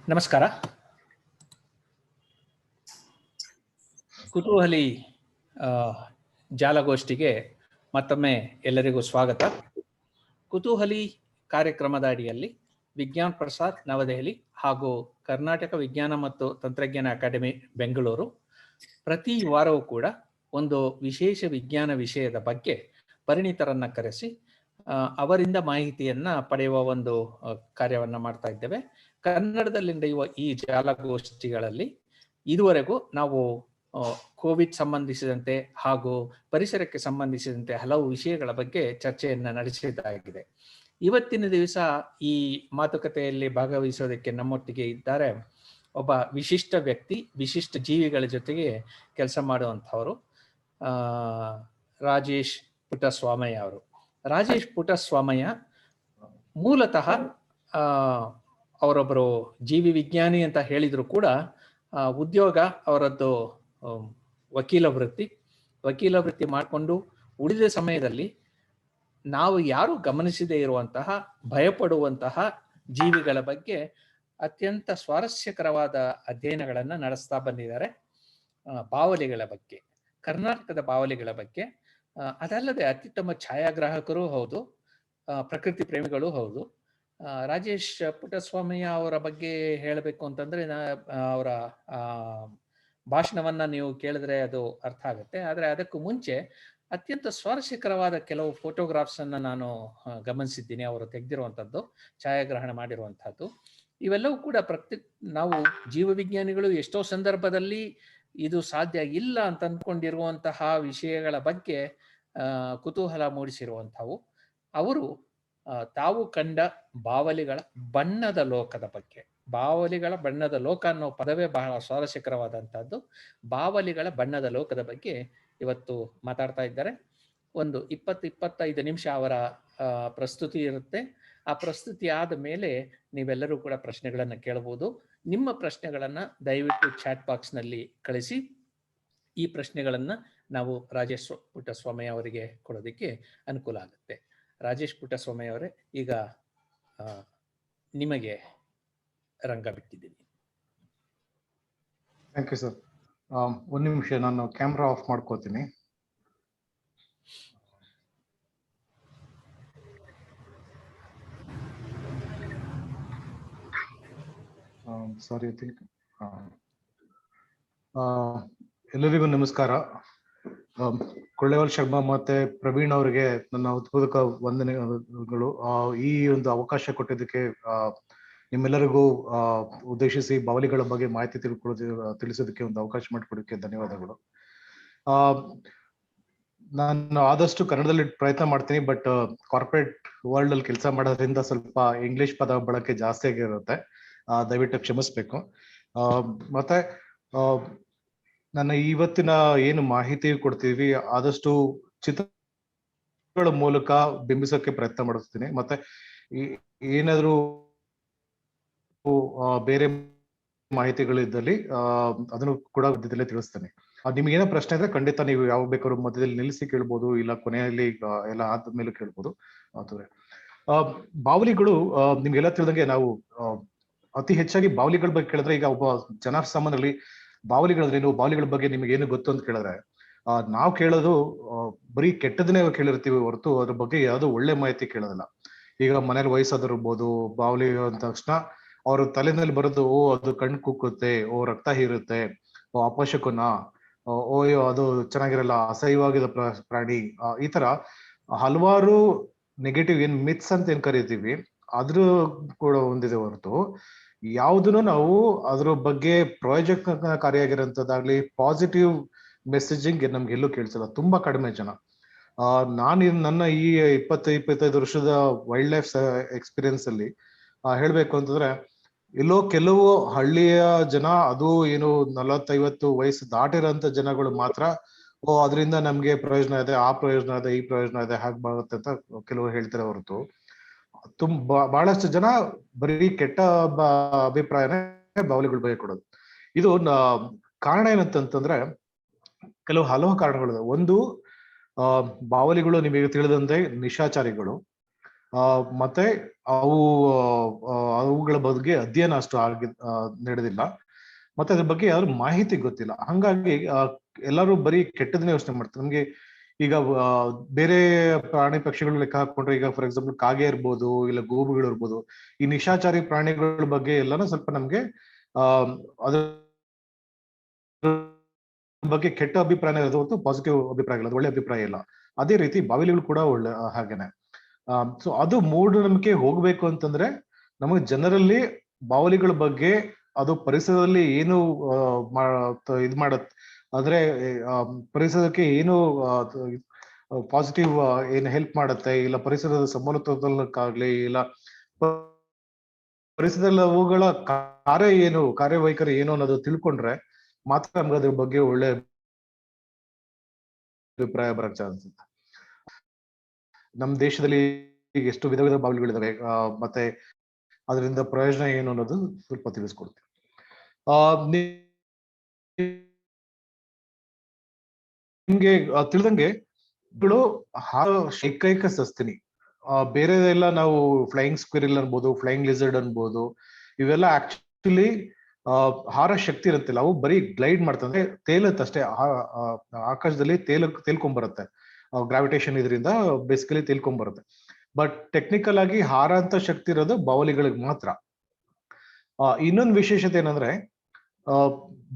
ನಮಸ್ಕಾರ. ಕುತೂಹಲಿ ಜಾಲಗೋಷ್ಠಿಗೆ ಮತ್ತೊಮ್ಮೆ ಎಲ್ಲರಿಗೂ ಸ್ವಾಗತ. ಕುತೂಹಲಿ ಕಾರ್ಯಕ್ರಮದ ಅಡಿಯಲ್ಲಿ ವಿಜ್ಞಾನ್ ಪ್ರಸಾದ್ ನವದೆಹಲಿ ಹಾಗೂ ಕರ್ನಾಟಕ ವಿಜ್ಞಾನ ಮತ್ತು ತಂತ್ರಜ್ಞಾನ ಅಕಾಡೆಮಿ ಬೆಂಗಳೂರು ಪ್ರತಿ ವಾರವೂ ಕೂಡ ಒಂದು ವಿಶೇಷ ವಿಜ್ಞಾನ ವಿಷಯದ ಬಗ್ಗೆ ಪರಿಣಿತರನ್ನ ಕರೆಸಿ ಅವರಿಂದ ಮಾಹಿತಿಯನ್ನ ಪಡೆಯುವ ಒಂದು ಕಾರ್ಯವನ್ನ ಮಾಡ್ತಾ ಇದ್ದೇವೆ. ಕನ್ನಡದಲ್ಲಿ ನಡೆಯುವ ಈ ಜಾಲಗೋಷ್ಠಿಗಳಲ್ಲಿ ಇದುವರೆಗೂ ನಾವು ಕೋವಿಡ್ ಸಂಬಂಧಿಸಿದಂತೆ ಹಾಗೂ ಪರಿಸರಕ್ಕೆ ಸಂಬಂಧಿಸಿದಂತೆ ಹಲವು ವಿಷಯಗಳ ಬಗ್ಗೆ ಚರ್ಚೆಯನ್ನ ನಡೆಸಿದ್ದಾಗಿದೆ. ಇವತ್ತಿನ ದಿವಸ ಈ ಮಾತುಕತೆಯಲ್ಲಿ ಭಾಗವಹಿಸೋದಕ್ಕೆ ನಮ್ಮೊಟ್ಟಿಗೆ ಇದ್ದಾರೆ ಒಬ್ಬ ವಿಶಿಷ್ಟ ವ್ಯಕ್ತಿ, ವಿಶಿಷ್ಟ ಜೀವಿಗಳ ಜೊತೆಗೆ ಕೆಲಸ ಮಾಡುವಂಥವರು ರಾಜೇಶ್ ಪುಟ್ಟಸ್ವಾಮಯ್ಯ ಅವರು. ರಾಜೇಶ್ ಪುಟ್ಟಸ್ವಾಮಯ್ಯ ಮೂಲತಃ ಅವರೊಬ್ಬರು ಜೀವಿ ವಿಜ್ಞಾನಿ ಅಂತ ಹೇಳಿದ್ರು ಕೂಡ ಉದ್ಯೋಗ ಅವರದ್ದು ವಕೀಲ ವೃತ್ತಿ ಮಾಡಿಕೊಂಡು ಉಳಿದ ಸಮಯದಲ್ಲಿ ನಾವು ಯಾರು ಗಮನಿಸದೇ ಇರುವಂತಹ ಭಯಪಡುವಂತಹ ಜೀವಿಗಳ ಬಗ್ಗೆ ಅತ್ಯಂತ ಸ್ವಾರಸ್ಯಕರವಾದ ಅಧ್ಯಯನಗಳನ್ನು ನಡೆಸ್ತಾ ಬಂದಿದ್ದಾರೆ. ಬಾವಲಿಗಳ ಬಗ್ಗೆ, ಕರ್ನಾಟಕದ ಬಾವಲಿಗಳ ಬಗ್ಗೆ, ಅದಲ್ಲದೆ ಅತ್ಯುತ್ತಮ ಛಾಯಾಗ್ರಾಹಕರೂ ಹೌದು, ಪ್ರಕೃತಿ ಪ್ರೇಮಿಗಳು ಹೌದು. ರಾಜೇಶ್ ಪುಟ್ಟಸ್ವಾಮಯ್ಯ ಅವರ ಬಗ್ಗೆ ಹೇಳಬೇಕು ಅಂತಂದ್ರೆ ಅವರ ಭಾಷಣವನ್ನ ನೀವು ಕೇಳಿದ್ರೆ ಅದು ಅರ್ಥ ಆಗುತ್ತೆ. ಆದರೆ ಅದಕ್ಕೂ ಮುಂಚೆ ಅತ್ಯಂತ ಸ್ವಾರಸ್ಯಕರವಾದ ಕೆಲವು ಫೋಟೋಗ್ರಾಫ್ಸ್ ಅನ್ನ ನಾನು ಗಮನಿಸಿದ್ದೀನಿ. ಅವರು ತೆಗೆದಿರುವಂಥದ್ದು, ಛಾಯಾಗ್ರಹಣ ಮಾಡಿರುವಂಥದ್ದು. ಇವೆಲ್ಲವೂ ಕೂಡ ನಾವು ಜೀವವಿಜ್ಞಾನಿಗಳು ಎಷ್ಟೋ ಸಂದರ್ಭದಲ್ಲಿ ಇದು ಸಾಧ್ಯ ಇಲ್ಲ ಅಂತ ಅಂದ್ಕೊಂಡಿರುವಂತಹ ವಿಷಯಗಳ ಬಗ್ಗೆ ಕುತೂಹಲ ಮೂಡಿಸಿರುವಂಥವು. ಅವರು ತಾವು ಕಂಡ ಬಾವಲಿಗಳ ಬಣ್ಣದ ಲೋಕದ ಬಗ್ಗೆ, ಬಾವಲಿಗಳ ಬಣ್ಣದ ಲೋಕ ಅನ್ನೋ ಪದವೇ ಬಹಳ ಸ್ವಾರಸ್ಯಕರವಾದಂಥದ್ದು. ಬಾವಲಿಗಳ ಬಣ್ಣದ ಲೋಕದ ಬಗ್ಗೆ ಇವತ್ತು ಮಾತಾಡ್ತಾ ಇದ್ದಾರೆ. ಒಂದು 20-25 ನಿಮಿಷ ಅವರ ಪ್ರಸ್ತುತಿ ಇರುತ್ತೆ. ಆ ಪ್ರಸ್ತುತಿ ಆದ ಮೇಲೆ ನೀವೆಲ್ಲರೂ ಕೂಡ ಪ್ರಶ್ನೆಗಳನ್ನು ಕೇಳಬಹುದು. ನಿಮ್ಮ ಪ್ರಶ್ನೆಗಳನ್ನು ದಯವಿಟ್ಟು ಚಾಟ್ ಬಾಕ್ಸ್ನಲ್ಲಿ ಕಳಿಸಿ. ಈ ಪ್ರಶ್ನೆಗಳನ್ನು ನಾವು ರಾಜೇಶ್ ಪುಟ್ಟಸ್ವಾಮಯ್ಯ ಅವರಿಗೆ ಕೊಡೋದಕ್ಕೆ ಅನುಕೂಲ ಆಗುತ್ತೆ. ರಾಜೇಶ್ ಪುಟ್ಟಸ್ವಾಮಯ್ಯ ಅವರೇ, ಈಗ ನಿಮಗೆ ರಂಗ ಬಿಟ್ಟಿದ್ದೀನಿ. Thank you sir. ಒಂದು ನಿಮಿಷ, ನಾನು ಕ್ಯಾಮ್ರಾ ಆಫ್ ಮಾಡ್ಕೋತೀನಿ. Sorry, I think. ಎಲ್ಲರಿಗೂ ನಮಸ್ಕಾರ. ಕೊಳ್ಳೇವಾಲ್ ಶರ್ಮಾ ಮತ್ತೆ ಪ್ರವೀಣ್ ಅವರಿಗೆ ನನ್ನ ಹೃತ್ಪೂರ್ವಕ ವಂದನೆಗಳು. ಈ ಒಂದು ಅವಕಾಶ ಕೊಟ್ಟಿದ್ದಕ್ಕೆ ನಿಮ್ಮೆಲ್ಲರಿಗೂ ಉದ್ದೇಶಿಸಿ ಬಾವಲಿಗಳ ಬಗ್ಗೆ ಮಾಹಿತಿ ತಿಳಿಸೋದಕ್ಕೆ ಒಂದು ಅವಕಾಶ ಮಾಡಿಕೊಡೋಕ್ಕೆ ಧನ್ಯವಾದಗಳು. ನಾನು ಆದಷ್ಟು ಕನ್ನಡದಲ್ಲಿ ಪ್ರಯತ್ನ ಮಾಡ್ತೀನಿ, ಬಟ್ ಕಾರ್ಪೊರೇಟ್ ವರ್ಲ್ಡ್ ಅಲ್ಲಿ ಕೆಲಸ ಮಾಡೋದ್ರಿಂದ ಸ್ವಲ್ಪ ಇಂಗ್ಲಿಷ್ ಪದ ಬಳಕೆ ಜಾಸ್ತಿ ಆಗಿರುತ್ತೆ, ದಯವಿಟ್ಟು ಕ್ಷಮಿಸ್ಬೇಕು. ಮತ್ತೆ ನನ್ನ ಇವತ್ತಿನ ಏನು ಮಾಹಿತಿ ಕೊಡ್ತೀವಿ ಆದಷ್ಟು ಚಿತ್ರಗಳ ಮೂಲಕ ಬಿಂಬಿಸೋಕೆ ಪ್ರಯತ್ನ ಮಾಡುತ್ತೀನಿ. ಮತ್ತೆ ಏನಾದ್ರೂ ಬೇರೆ ಮಾಹಿತಿಗಳಿದ್ದಲ್ಲಿ ಅದನ್ನು ಕೂಡ ಮಧ್ಯದಲ್ಲಿ ತಿಳಿಸ್ತೇನೆ. ನಿಮ್ಗೆ ಏನೋ ಪ್ರಶ್ನೆ ಇದ್ರೆ ಖಂಡಿತ ನೀವು ಯಾವ ಬೇಕಾದ್ರೂ ಮಧ್ಯದಲ್ಲಿ ನಿಲ್ಲಿಸಿ ಕೇಳ್ಬೋದು, ಇಲ್ಲ ಕೊನೆಯಲ್ಲಿ ಎಲ್ಲ ಆದ್ಮೇಲೆ ಕೇಳ್ಬೋದು. ಬಾವಲಿಗಳು ನಿಮ್ಗೆಲ್ಲ ತಿಳಿದಂಗೆ ನಾವು ಅತಿ ಹೆಚ್ಚಾಗಿ ಬಾವಲಿಗಳ ಬಗ್ಗೆ ಕೇಳಿದ್ರೆ, ಈಗ ಒಬ್ಬ ಜನಸಾಮಾನ್ಯರಲ್ಲಿ ಬಾವಲಿಗಳಂದ್ರೇನು, ಬಾವಲಿಗಳ ಬಗ್ಗೆ ನಿಮ್ಗೆ ಏನು ಗೊತ್ತು ಅಂತ ಕೇಳಿದ್ರೆ ನಾವು ಕೇಳೋದು ಬರೀ ಕೆಟ್ಟದನ್ನೇ ಕೇಳಿರ್ತೀವಿ ಹೊರತು ಅದ್ರ ಬಗ್ಗೆ ಯಾವ್ದೋ ಒಳ್ಳೆ ಮಾಹಿತಿ ಕೇಳೋದಿಲ್ಲ. ಈಗ ಮನೇಲಿ ವಯಸ್ಸಾದಿರ್ಬೋದು, ಬಾವಲಿ ಅಂದ ತಕ್ಷಣ ಅವ್ರ ತಲೆನಲ್ಲಿ ಬರೋದು, ಅದು ಕಣ್ಣು ಕುಕ್ಕುತ್ತೆ, ರಕ್ತ ಹೀರುತ್ತೆ, ಅಪಶಕುನ, ಅದು ಚೆನ್ನಾಗಿರಲ್ಲ, ಅಸಹ್ಯವಾಗಿರೋ ಪ್ರಾಣಿ, ಈ ತರ ಹಲವಾರು ನೆಗೆಟಿವ್ ಏನ್ ಮಿತ್ಸ್ ಅಂತ ಏನ್ ಕರಿತೀವಿ ಅದ್ರ ಕೂಡ ಹೊಂದಿದೆ ಹೊರತು ಯಾವುದನ್ನು ನಾವು ಅದ್ರ ಬಗ್ಗೆ ಪ್ರಯೋಜನಕಾರಿಯಾಗಿರೋಂಥದ್ದಾಗ್ಲಿ ಪಾಸಿಟಿವ್ ಮೆಸೇಜಿಂಗ್ ನಮ್ಗೆ ಎಲ್ಲೂ ಕೇಳಿಸಲ್ಲ. ತುಂಬಾ ಕಡಿಮೆ ಜನ. ನಾನು ನನ್ನ ಈ 20-25 ವರ್ಷದ ವೈಲ್ಡ್ ಲೈಫ್ ಎಕ್ಸ್ಪೀರಿಯನ್ಸ್ ಅಲ್ಲಿ ಹೇಳ್ಬೇಕು ಅಂತಂದ್ರೆ, ಎಲ್ಲೋ ಕೆಲವು ಹಳ್ಳಿಯ ಜನ, ಅದು ಏನು 40-50 ವಯಸ್ಸು ದಾಟಿರೋಂಥ ಜನಗಳು ಮಾತ್ರ ಅದರಿಂದ ನಮ್ಗೆ ಪ್ರಯೋಜನ ಇದೆ, ಆ ಪ್ರಯೋಜನ ಇದೆ, ಈ ಪ್ರಯೋಜನ ಇದೆ, ಹಾಗೆ ಬರುತ್ತೆ ಅಂತ ಕೆಲವರು ಹೇಳ್ತಾರೆ ಹೊರತು ಬಹಳಷ್ಟು ಜನ ಬರೀ ಕೆಟ್ಟ ಅಭಿಪ್ರಾಯನೇ ಬಾವಲಿಗಳ ಬಗ್ಗೆ ಕೊಡೋದು. ಇದು ಕಾರಣ ಏನಂತಂದ್ರೆ ಹಲವು ಕಾರಣಗಳಿದೆ. ಒಂದು, ಬಾವಲಿಗಳು ನಿಮಗೆ ತಿಳಿದಂತೆ ನಿಶಾಚಾರಿಗಳು. ಮತ್ತೆ ಅವು ಅವುಗಳ ಬಗ್ಗೆ ಅಧ್ಯಯನ ಅಷ್ಟು ನಡೆದಿಲ್ಲ, ಮತ್ತೆ ಅದ್ರ ಬಗ್ಗೆ ಯಾರು ಮಾಹಿತಿ ಗೊತ್ತಿಲ್ಲ. ಹಂಗಾಗಿ ಎಲ್ಲರೂ ಬರೀ ಕೆಟ್ಟದನ್ನೇ ಯೋಚನೆ ಮಾಡ್ತಾರೆ. ನಮ್ಗೆ ಈಗ ಬೇರೆ ಪ್ರಾಣಿ ಪಕ್ಷಿಗಳು ಲೆಕ್ಕ ಹಾಕೊಂಡ್ರೆ, ಈಗ ಫಾರ್ ಎಕ್ಸಾಂಪಲ್ ಕಾಗೆ ಇರ್ಬೋದು, ಇಲ್ಲ ಗೋಬುಗಳು ಇರ್ಬೋದು, ಈ ನಿಶಾಚಾರಿ ಪ್ರಾಣಿಗಳ ಬಗ್ಗೆ ಎಲ್ಲಾನು ಸ್ವಲ್ಪ ನಮ್ಗೆ ಅದ್ರ ಬಗ್ಗೆ ಕೆಟ್ಟ ಅಭಿಪ್ರಾಯ ಇರೋದು ಹೊರತು ಪಾಸಿಟಿವ್ ಅಭಿಪ್ರಾಯ ಇಲ್ಲ, ಒಳ್ಳೆ ಅಭಿಪ್ರಾಯ ಇಲ್ಲ. ಅದೇ ರೀತಿ ಬಾವಲಿಗಳು ಕೂಡ ಒಳ್ಳೆ ಹಾಗೇನೆ. ಸೊ ಅದು ಮೂಢನಂಬಿಕೆ ಹೋಗ್ಬೇಕು ಅಂತಂದ್ರೆ ನಮಗೆ ಜನರಲ್ಲಿ ಬಾವಲಿಗಳ ಬಗ್ಗೆ ಅದು ಪರಿಸರದಲ್ಲಿ ಏನು ಇದು ಮಾಡತ್ ಅಂದ್ರೆ ಪರಿಸರಕ್ಕೆ ಏನು ಪಾಸಿಟಿವ್ ಏನು ಹೆಲ್ಪ್ ಮಾಡುತ್ತೆ, ಇಲ್ಲ ಪರಿಸರದ ಸಮತೋಲನಕ್ಕಾಗ್ಲಿ, ಇಲ್ಲ ಪರಿಸರದಲ್ಲಿ ಅವುಗಳ ಕಾರ್ಯವೈಖರಿ ಏನು ಅನ್ನೋದು ತಿಳ್ಕೊಂಡ್ರೆ ಮಾತ್ರ ನಮ್ಗೆ ಅದ್ರ ಬಗ್ಗೆ ಒಳ್ಳೆ ಅಭಿಪ್ರಾಯ ಬರಕ್ ಚಾನ್ಸ್ ಇದೆ. ನಮ್ಮ ದೇಶದಲ್ಲಿ ಈಗ ಎಷ್ಟು ವಿಧ ವಿಧ ಬಾವಲಿಗಳಿದಾವೆ, ಮತ್ತೆ ಅದರಿಂದ ಪ್ರಯೋಜನ ಏನು ಅನ್ನೋದು ಸ್ವಲ್ಪ ತಿಳಿಸ್ಕೊಡ್ತೀನಿ. ನಿಮ್ಗೆ ತಿಳಿದಂಗೆ ಏಕೈಕ ಸಸ್ತಿನಿ. ಬೇರೆದೆಲ್ಲ ನಾವು ಫ್ಲೈಯಿಂಗ್ ಸ್ಕ್ವಿರಿಲ್ ಅನ್ಬೋದು, ಫ್ಲೈಯಿಂಗ್ ಲಿಸರ್ಡ್ ಅನ್ಬೋದು, ಇವೆಲ್ಲ ಆಕ್ಚುಲಿ ಹಾರ ಶಕ್ತಿ ಇರುತ್ತಿಲ್ಲ. ಅವು ಬರೀ ಗ್ಲೈಡ್ ಮಾಡ್ತಂದ್ರೆ ತೇಲತ್ತಷ್ಟೇ, ಆಕಾಶದಲ್ಲಿ ತೇಲ್ಕೊಂಡ್ಬರುತ್ತೆ. ಗ್ರಾವಿಟೇಷನ್ ಇದರಿಂದ ಬೇಸಿಕಲಿ ತೇಲ್ಕೊಂಡ್ಬರುತ್ತೆ. ಬಟ್ ಟೆಕ್ನಿಕಲ್ ಆಗಿ ಹಾರ ಅಂತ ಶಕ್ತಿ ಇರೋದು ಬಾವಲಿಗಳಿಗೆ ಮಾತ್ರ. ಇನ್ನೊಂದು ವಿಶೇಷತೆ ಏನಂದ್ರೆ,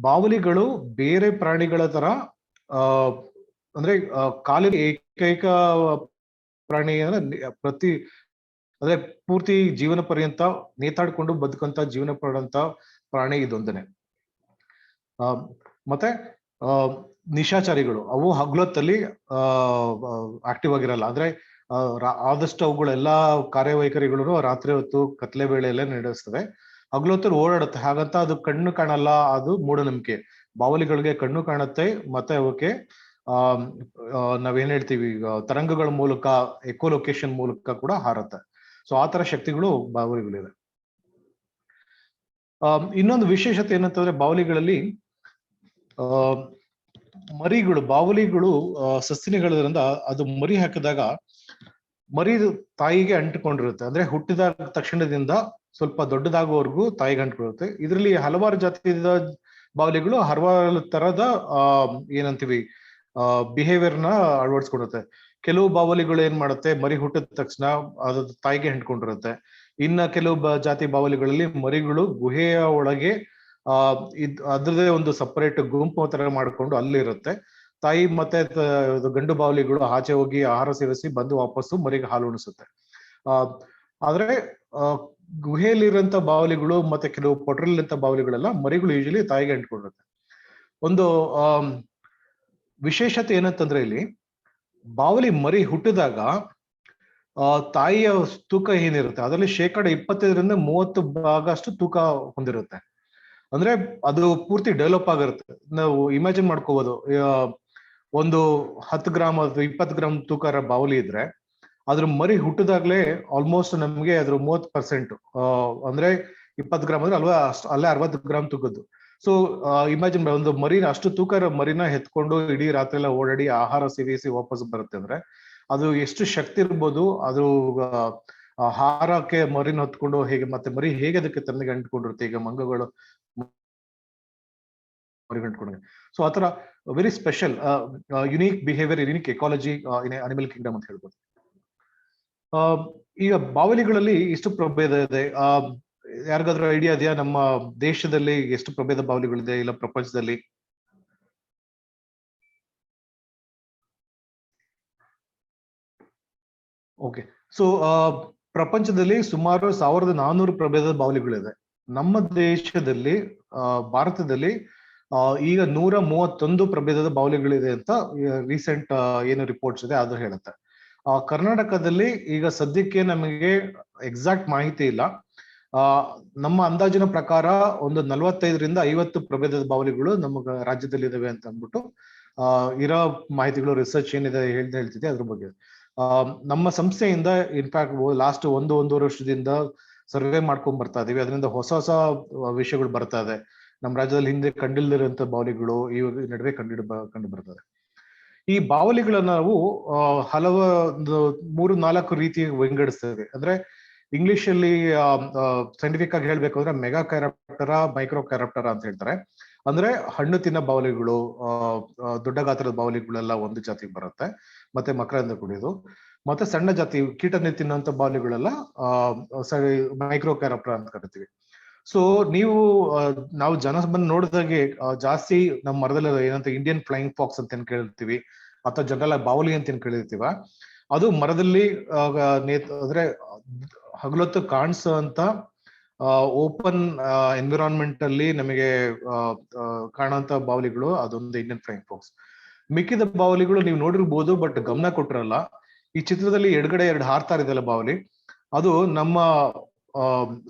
ಬಾವಲಿಗಳು ಬೇರೆ ಪ್ರಾಣಿಗಳ ತರ ಅಂದ್ರೆ ಕಾಲಿನ ಏಕೈಕ ಪ್ರಾಣಿ ಅಂದ್ರೆ ಅಂದ್ರೆ ಪೂರ್ತಿ ಜೀವನ ಪರ್ಯಂತ ನೇತಾಡ್ಕೊಂಡು ಬದುಕಂತ ಜೀವನ ಪಡಂತ ಪ್ರಾಣಿ ಇದೊಂದನೆ. ಮತ್ತೆ ನಿಶಾಚಾರಿಗಳು ಅವು ಹಗಲೊತ್ತಲ್ಲಿ ಆಕ್ಟಿವ್ ಆಗಿರಲ್ಲ. ಅಂದ್ರೆ ಆದಷ್ಟು ಅವುಗಳೆಲ್ಲಾ ಕಾರ್ಯವೈಖರಿಗಳು ರಾತ್ರಿ ಹೊತ್ತು ಕತ್ಲೆ ವೇಳೆಯಲ್ಲೇ ನಡೆಸ್ತವೆ. ಹಗಲೊತ್ತಲ್ಲಿ ಓಡಾಡುತ್ತೆ, ಹಾಗಂತ ಅದು ಕಣ್ಣು ಕಾಣಲ್ಲ, ಅದು ಮೂಢನಂಬಿಕೆ. ಬಾವಲಿಗಳಿಗೆ ಕಣ್ಣು ಕಾಣುತ್ತೆ, ಮತ್ತೆ ಅವಕ್ಕೆ ನಾವೇನ್ ಹೇಳ್ತೀವಿ ತರಂಗಗಳ ಮೂಲಕ, ಎಕೋಲೊಕೇಶನ್ ಮೂಲಕ ಕೂಡ ಹಾರತ್ತೆ. ಸೊ ಆತರ ಶಕ್ತಿಗಳು ಬಾವಲಿಗಳಿವೆ. ಇನ್ನೊಂದು ವಿಶೇಷತೆ ಏನಂತಂದ್ರೆ, ಬಾವಲಿಗಳಲ್ಲಿ ಬಾವಲಿಗಳು ಸಸ್ತನಿಗಳಿರೋದ್ರಿಂದ ಅದು ಮರಿ ಹಾಕಿದಾಗ ಮರಿ ತಾಯಿಗೆ ಅಂಟಿಕೊಂಡಿರುತ್ತೆ. ಅಂದ್ರೆ ಹುಟ್ಟಿದ ತಕ್ಷಣದಿಂದ ಸ್ವಲ್ಪ ದೊಡ್ಡದಾಗುವವರೆಗೂ ತಾಯಿಗೆ ಅಂಟ್ಕೊಳ್ಳುತ್ತೆ. ಇದರಲ್ಲಿ ಹಲವಾರು ಜಾತಿಯ ಬಾವಲಿಗಳು ಹಲವಾರು ತರದ ಏನಂತೀವಿ ಬಿಹೇವಿಯರ್ ನ ಅಳವಡಿಸ್ಕೊಂಡಿರುತ್ತೆ. ಕೆಲವು ಬಾವಲಿಗಳು ಏನ್ ಮಾಡುತ್ತೆ, ಮರಿ ಹುಟ್ಟಿದ ತಕ್ಷಣ ಅದು ತಾಯಿಗೆ ಅಂಟ್ಕೊಂಡಿರುತ್ತೆ. ಇನ್ನ ಕೆಲವು ಜಾತಿ ಬಾವಲಿಗಳಲ್ಲಿ ಮರಿಗಳು ಗುಹೆಯ ಒಳಗೆ ಅದ್ರದೇ ಒಂದು ಸಪರೇಟ್ ಗುಂಪು ತರ ಮಾಡ್ಕೊಂಡು ಅಲ್ಲಿರುತ್ತೆ. ತಾಯಿ ಮತ್ತೆ ಗಂಡು ಬಾವಲಿಗಳು ಆಚೆ ಹೋಗಿ ಆಹಾರ ಸೇವಿಸಿ ಬಂದು ವಾಪಸ್ಸು ಮರಿಗೆ ಹಾಲು ಉಣಿಸುತ್ತೆ. ಆದ್ರೆ ಗುಹೆಯಲ್ಲಿರುವಂತ ಬಾವಲಿಗಳು ಮತ್ತೆ ಕೆಲವು ಪೊಟ್ರಲ್ಲಿರುವಂತ ಬಾವಲಿಗಳೆಲ್ಲ ಮರಿಗಳು ಯೂಶಲಿ ತಾಯಿಗೆ ಅಂಟ್ಕೊಂಡಿರುತ್ತೆ. ಒಂದು ವಿಶೇಷತೆ ಏನಂತಂದ್ರೆ, ಇಲ್ಲಿ ಬಾವಲಿ ಮರಿ ಹುಟ್ಟಿದಾಗ ತಾಯಿಯ ತೂಕ ಏನಿರುತ್ತೆ ಅದರಲ್ಲಿ 25% ಅಷ್ಟು ತೂಕ ಹೊಂದಿರುತ್ತೆ. ಅಂದ್ರೆ ಅದು ಪೂರ್ತಿ ಡೆವಲಪ್ ಆಗಿರುತ್ತೆ. ನಾವು ಇಮ್ಯಾಜಿನ್ ಮಾಡ್ಕೋಬಹುದು, ಒಂದು 10 ಗ್ರಾಮ್ ಅಥವಾ 20 ಗ್ರಾಮ್ ತೂಕ ಬಾವಲಿ ಇದ್ರೆ ಅದ್ರ ಮರಿ ಹುಟ್ಟಿದಾಗ್ಲೇ ಆಲ್ಮೋಸ್ಟ್ ನಮ್ಗೆ ಅದ್ರ 30% ಅಂದ್ರೆ 20 ಗ್ರಾಮ್ ಅಂದ್ರೆ ಅಲ್ಲೇ 60 ಗ್ರಾಮ್ ತೂಕದ್ದು. ಸೊ ಇಮ್ಯಾಜಿನ್ ಒಂದು ಮರಿನ ಅಷ್ಟು ತೂಕ ಮರಿನ ಎತ್ಕೊಂಡು ಇಡೀ ರಾತ್ರಿ ಎಲ್ಲ ಓಡಾಡಿ ಆಹಾರ ಸೇವಿಸಿ ವಾಪಸ್ ಬರುತ್ತೆ ಅಂದ್ರೆ ಅದು ಎಷ್ಟು ಶಕ್ತಿ ಇರ್ಬೋದು. ಅದು ಆಹಾರಕ್ಕೆ ಮರಿನ ಹೊತ್ಕೊಂಡು ಹೇಗೆ, ಮತ್ತೆ ಮರಿ ಹೇಗೆ ಅದಕ್ಕೆ ತನ್ನಗೆ ಅಂಟ್ಕೊಂಡಿರುತ್ತೆ. ಈಗ ಮಂಗಗಳು ಮರಿಗೆ ಅಂಟ್ಕೊಂಡ್ರೆ, ಸೊ ಆತರ very special unique behaviour, unique ecology in animal kingdom ಅಂತ ಹೇಳ್ಬೋದು. ಈಗ ಬಾವಲಿಗಳಲ್ಲಿ ಇಷ್ಟು ಪ್ರಭೇದ ಇದೆ. ಯಾರಿಗಾದ್ರೂ ಐಡಿಯಾ ಇದೆಯಾ ನಮ್ಮ ದೇಶದಲ್ಲಿ ಎಷ್ಟು ಪ್ರಭೇದ ಬಾವಲಿಗಳಿದೆ, ಇಲ್ಲ ಪ್ರಪಂಚದಲ್ಲಿ? ಓಕೆ, ಸೊ ಪ್ರಪಂಚದಲ್ಲಿ ಸುಮಾರು 1400 ಪ್ರಭೇದದ ಬಾವಲಿಗಳಿದೆ. ನಮ್ಮ ದೇಶದಲ್ಲಿ ಭಾರತದಲ್ಲಿ ಈಗ 131 ಪ್ರಭೇದದ ಬಾವಲಿಗಳಿದೆ ಅಂತ ರೀಸೆಂಟ್ ಏನು ರಿಪೋರ್ಟ್ಸ್ ಇದೆ ಅದು ಹೇಳುತ್ತೆ. ಕರ್ನಾಟಕದಲ್ಲಿ ಈಗ ಸದ್ಯಕ್ಕೆ ನಮಗೆ ಎಕ್ಸಾಕ್ಟ್ ಮಾಹಿತಿ ಇಲ್ಲ. ನಮ್ಮ ಅಂದಾಜಿನ ಪ್ರಕಾರ ಒಂದು 45ರಿಂದ 50 ಪ್ರಭೇದದ ಬಾವಲಿಗಳು ನಮ್ಮ ರಾಜ್ಯದಲ್ಲಿ ಇದಾವೆ ಅಂತ ಅಂದ್ಬಿಟ್ಟು ಇರೋ ಮಾಹಿತಿಗಳು, ರಿಸರ್ಚ್ ಏನಿದೆ ಹೇಳ್ತಿದೆ ಅದ್ರ ಬಗ್ಗೆ. ನಮ್ಮ ಸಂಸ್ಥೆಯಿಂದ ಇನ್ಫ್ಯಾಕ್ಟ್ ಲಾಸ್ಟ್ ಒಂದೂವರೆ ವರ್ಷದಿಂದ ಸರ್ವೆ ಮಾಡ್ಕೊಂಡ್ ಬರ್ತಾ ಇದೀವಿ. ಅದರಿಂದ ಹೊಸ ಹೊಸ ವಿಷಯಗಳು ಬರ್ತಾ ಇದೆ. ನಮ್ಮ ರಾಜ್ಯದಲ್ಲಿ ಹಿಂದೆ ಕಂಡಿಲ್ದಿರುವಂತ ಬಾವಲಿಗಳು ಈ ನಡುವೆ ಕಂಡು ಬರ್ತದೆ. ಈ ಬಾವಲಿಗಳನ್ನ ನಾವು ಹಲವು 3-4 ರೀತಿ ವಿಂಗಡಿಸ್ತೇವೆ. ಅಂದ್ರೆ ಇಂಗ್ಲಿಷ್ ಅಲ್ಲಿ ಸೈಂಟಿಫಿಕ್ ಆಗಿ ಹೇಳ್ಬೇಕು ಅಂದ್ರೆ ಮೆಗಾ ಕ್ಯಾರಪ್ಟರ, ಮೈಕ್ರೋ ಕ್ಯಾರಪ್ಟರ ಅಂತ ಹೇಳ್ತಾರೆ. ಅಂದ್ರೆ ಹಣ್ಣು ತಿನ್ನ ಬಾವಲಿಗಳು, ದೊಡ್ಡ ಗಾತ್ರದ ಬಾವಲಿಗಳೆಲ್ಲ ಒಂದು ಜಾತಿಗೆ ಬರುತ್ತೆ, ಮತ್ತೆ ಮಕರಂದ ಕುಡಿಯೋದು. ಮತ್ತೆ ಸಣ್ಣ ಜಾತಿ ಕೀಟನೆ ತಿನ್ನಂತ ಬಾವಲಿಗಳೆಲ್ಲ ಮೈಕ್ರೋ ಕ್ಯಾರಪ್ಟರ ಅಂತ ಕರಿತೀವಿ. ಸೊ ನಾವು ಜನ ಬಂದು ನೋಡಿದಾಗೆ ಜಾಸ್ತಿ ನಮ್ಮ ಮರದಲ್ಲಿ ಏನಂತ ಇಂಡಿಯನ್ ಫ್ಲೈಯಿಂಗ್ ಫಾಕ್ಸ್ ಅಂತ ಏನ್ ಕೇಳಿರ್ತೀವಿ, ಅಥವಾ ಜನರಲ್ ಆಗಿ ಬಾವಲಿ ಅಂತ ಏನ್ ಕೇಳಿರ್ತೀವ, ಅದು ಮರದಲ್ಲಿ ಅಂದ್ರೆ ಹಗಲೊತ್ತು ಕಾಣಿಸೋ ಅಂತ ಓಪನ್ ಎನ್ವಿರಾನ್ಮೆಂಟ್ ಅಲ್ಲಿ ನಮಗೆ ಕಾಣುವಂತ ಬಾವಲಿಗಳು ಅದೊಂದು ಇಂಡಿಯನ್ ಫ್ಲೈಯಿಂಗ್ ಫಾಕ್ಸ್. ಮಿಕ್ಕಿದ ಬಾವಲಿಗಳು ನೀವು ನೋಡಿರ್ಬೋದು, ಬಟ್ ಗಮನ ಕೊಟ್ಟಿರಲ್ಲ. ಈ ಚಿತ್ರದಲ್ಲಿ ಎಡಗಡೆ 2 ಹಾರ್ತಾ ಇದೆಯಲ್ಲ ಬಾವಲಿ, ಅದು ನಮ್ಮ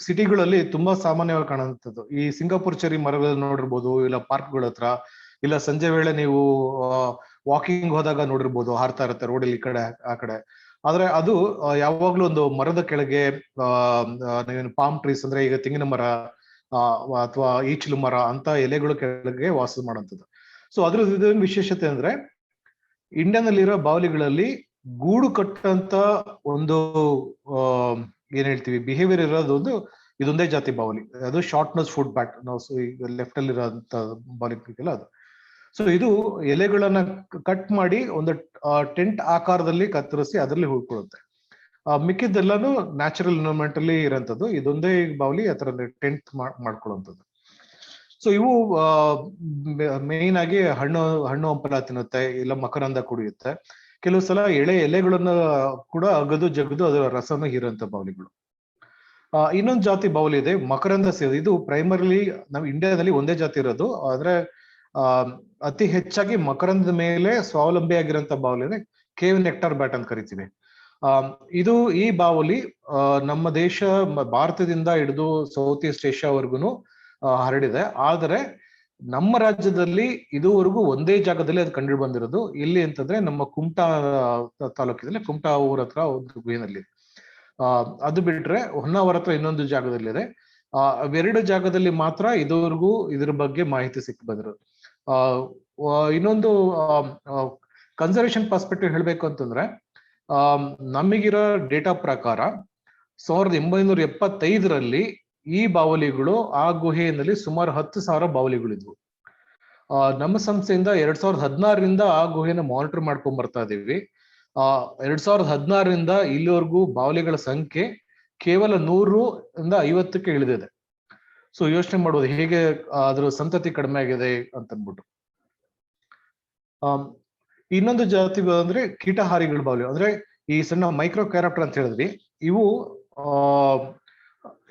ಸಿಟಿಗಳಲ್ಲಿ ತುಂಬಾ ಸಾಮಾನ್ಯವಾಗಿ ಕಾಣುವಂಥದ್ದು. ಈ ಸಿಂಗಾಪುರ್ ಚೆರಿ ಮರಗಳು ನೋಡಿರ್ಬೋದು, ಇಲ್ಲ ಪಾರ್ಕ್ಗಳ ಹತ್ರ, ಇಲ್ಲ ಸಂಜೆ ವೇಳೆ ನೀವು ವಾಕಿಂಗ್ ಹೋದಾಗ ನೋಡಿರ್ಬೋದು, ಹಾರ್ತಾ ಇರುತ್ತೆ ರೋಡಲ್ಲಿ ಈ ಕಡೆ ಆ ಕಡೆ. ಆದ್ರೆ ಅದು ಯಾವಾಗ್ಲೂ ಒಂದು ಮರದ ಕೆಳಗೆ, ನೀವೇನು ಪಾಮ್ ಟ್ರೀಸ್ ಅಂದ್ರೆ ಈಗ ತೆಂಗಿನ ಮರ ಅಥವಾ ಈಚಲು ಮರ ಅಂತ ಎಲೆಗಳ ಕೆಳಗೆ ವಾಸ ಮಾಡುವಂಥದ್ದು. ಸೊ ಅದ್ರ ಇದೊಂದು ವಿಶೇಷತೆ ಅಂದ್ರೆ ಇಂಡಿಯಾನಲ್ಲಿರೋ ಬಾವಲಿಗಳಲ್ಲಿ ಗೂಡು ಕಟ್ಟಂತ ಒಂದು ಏನ್ ಹೇಳ್ತೀವಿ ಬಿಹೇವಿಯರ್ ಇರೋದೊಂದು ಇದೊಂದೇ ಜಾತಿ ಬಾವಲಿ. ಅದು ಶಾರ್ಟ್ ನೋಸ್ ಫುಡ್ ಬ್ಯಾಟ್, ನಾವು ಲೆಫ್ಟ್ ಅಲ್ಲಿ ಇರೋಂತ ಬಾವಲಿಗೆಲ್ಲ ಅದು. ಸೊ ಇದು ಎಲೆಗಳನ್ನ ಕಟ್ ಮಾಡಿ ಒಂದು ಟೆಂಟ್ ಆಕಾರದಲ್ಲಿ ಕತ್ತರಿಸಿ ಅದರಲ್ಲಿ ಉಳ್ಕೊಳ್ಳುತ್ತೆ. ಮಿಕ್ಕಿದ್ದೆಲ್ಲಾನು ನ್ಯಾಚುರಲ್ ಎನ್ವಿರಾನ್ಮೆಂಟ್ ಅಲ್ಲಿ ಇರೋಂಥದ್ದು. ಇದೊಂದೇ ಬಾವಲಿ ಆತರ ಟೆಂಟ್ ಮಾಡ್ಕೊಳ್ಳುವಂಥದ್ದು. ಸೊ ಇವು ಮೇನ್ ಆಗಿ ಹಣ್ಣು ಹಂಪಲ ತಿನ್ನುತ್ತೆ, ಇಲ್ಲ ಮಕರಂದ ಕುಡಿಯುತ್ತೆ. ಕೆಲವು ಸಲ ಎಲೆಗಳನ್ನ ಕೂಡ ಅಗದು ಜಗದು ಅದರ ರಸನ ಹೀರುವಂತ ಬಾವಲಿಗಳು. ಇನ್ನೊಂದು ಜಾತಿ ಬಾವಲಿ ಇದೆ, ಮಕರಂದ ಸೇವೆ. ಇದು ಪ್ರೈಮರಿಲಿ ನಾವು ಇಂಡಿಯಾದಲ್ಲಿ ಒಂದೇ ಜಾತಿ ಇರೋದು. ಆದ್ರೆ ಅತಿ ಹೆಚ್ಚಾಗಿ ಮಕರಂದದ ಮೇಲೆ ಸ್ವಾವಲಂಬಿಯಾಗಿರೋಂಥ ಬಾವಲಿನೇ ಕೇವ್ ನೆಕ್ಟಾರ್ ಬ್ಯಾಟ್ ಅಂತ ಕರಿತೀವಿ. ಇದು ಈ ಬಾವಲಿ ನಮ್ಮ ದೇಶ ಭಾರತದಿಂದ ಹಿಡಿದು ಸೌತ್ ಈಸ್ಟ್ ಏಷ್ಯಾವರೆಗೂ ಹರಡಿದೆ. ಆದರೆ ನಮ್ಮ ರಾಜ್ಯದಲ್ಲಿ ಇದುವರೆಗೂ ಒಂದೇ ಜಾಗದಲ್ಲಿ ಅದು ಕಂಡು ಬಂದಿರೋದು. ಇಲ್ಲಿ ಅಂತಂದ್ರೆ ನಮ್ಮ ಕುಮಟಾ ತಾಲೂಕಿನಲ್ಲಿ, ಕುಮಟಾ ಊರ ಹತ್ರ ಒಂದು ಗುಹೆನಲ್ಲಿ. ಅದು ಬಿಟ್ರೆ ಹೊನ್ನಾವರ ಹತ್ರ ಇನ್ನೊಂದು ಜಾಗದಲ್ಲಿದೆ. ಅವೆರಡು ಜಾಗದಲ್ಲಿ ಮಾತ್ರ ಇದುವರೆಗೂ ಇದ್ರ ಬಗ್ಗೆ ಮಾಹಿತಿ ಸಿಕ್ ಬಂದಿರೋದು. ಇನ್ನೊಂದು ಕನ್ಸರ್ವೇಷನ್ ಪರ್ಸ್ಪೆಕ್ಟಿವ್ ಹೇಳ್ಬೇಕು ಅಂತಂದ್ರೆ, ನಮಗಿರೋ ಡೇಟಾ ಪ್ರಕಾರ 1975ರಲ್ಲಿ ಈ ಬಾವಲಿಗಳು ಆ ಗುಹೆಯಲ್ಲಿ ಸುಮಾರು 10,000 ಬಾವಲಿಗಳಿದ್ವು. ನಮ್ಮ ಸಂಸ್ಥೆಯಿಂದ 2016ರಿಂದ ಆ ಗುಹೆನ ಮಾನಿಟರ್ ಮಾಡ್ಕೊಂಡ್ ಬರ್ತಾ ಇದೀವಿ. 2016ರಿಂದ ಇಲ್ಲಿವರೆಗೂ ಬಾವಲಿಗಳ ಸಂಖ್ಯೆ ಕೇವಲ 100-50ಕ್ಕೆ ಇಳಿದಿದೆ. ಸೊ ಯೋಚನೆ ಮಾಡೋದು ಹೇಗೆ ಅದ್ರ ಸಂತತಿ ಕಡಿಮೆ ಆಗಿದೆ ಅಂತನ್ಬಿಟ್ಟು. ಇನ್ನೊಂದು ಜಾತಿ ಅಂದ್ರೆ ಕೀಟಹಾರಿಗಳ ಬಾವಲಿ, ಅಂದ್ರೆ ಈ ಸಣ್ಣ ಮೈಕ್ರೋ ಕ್ಯಾರಪ್ಟರ್ ಅಂತ ಹೇಳಿದ್ವಿ. ಇವು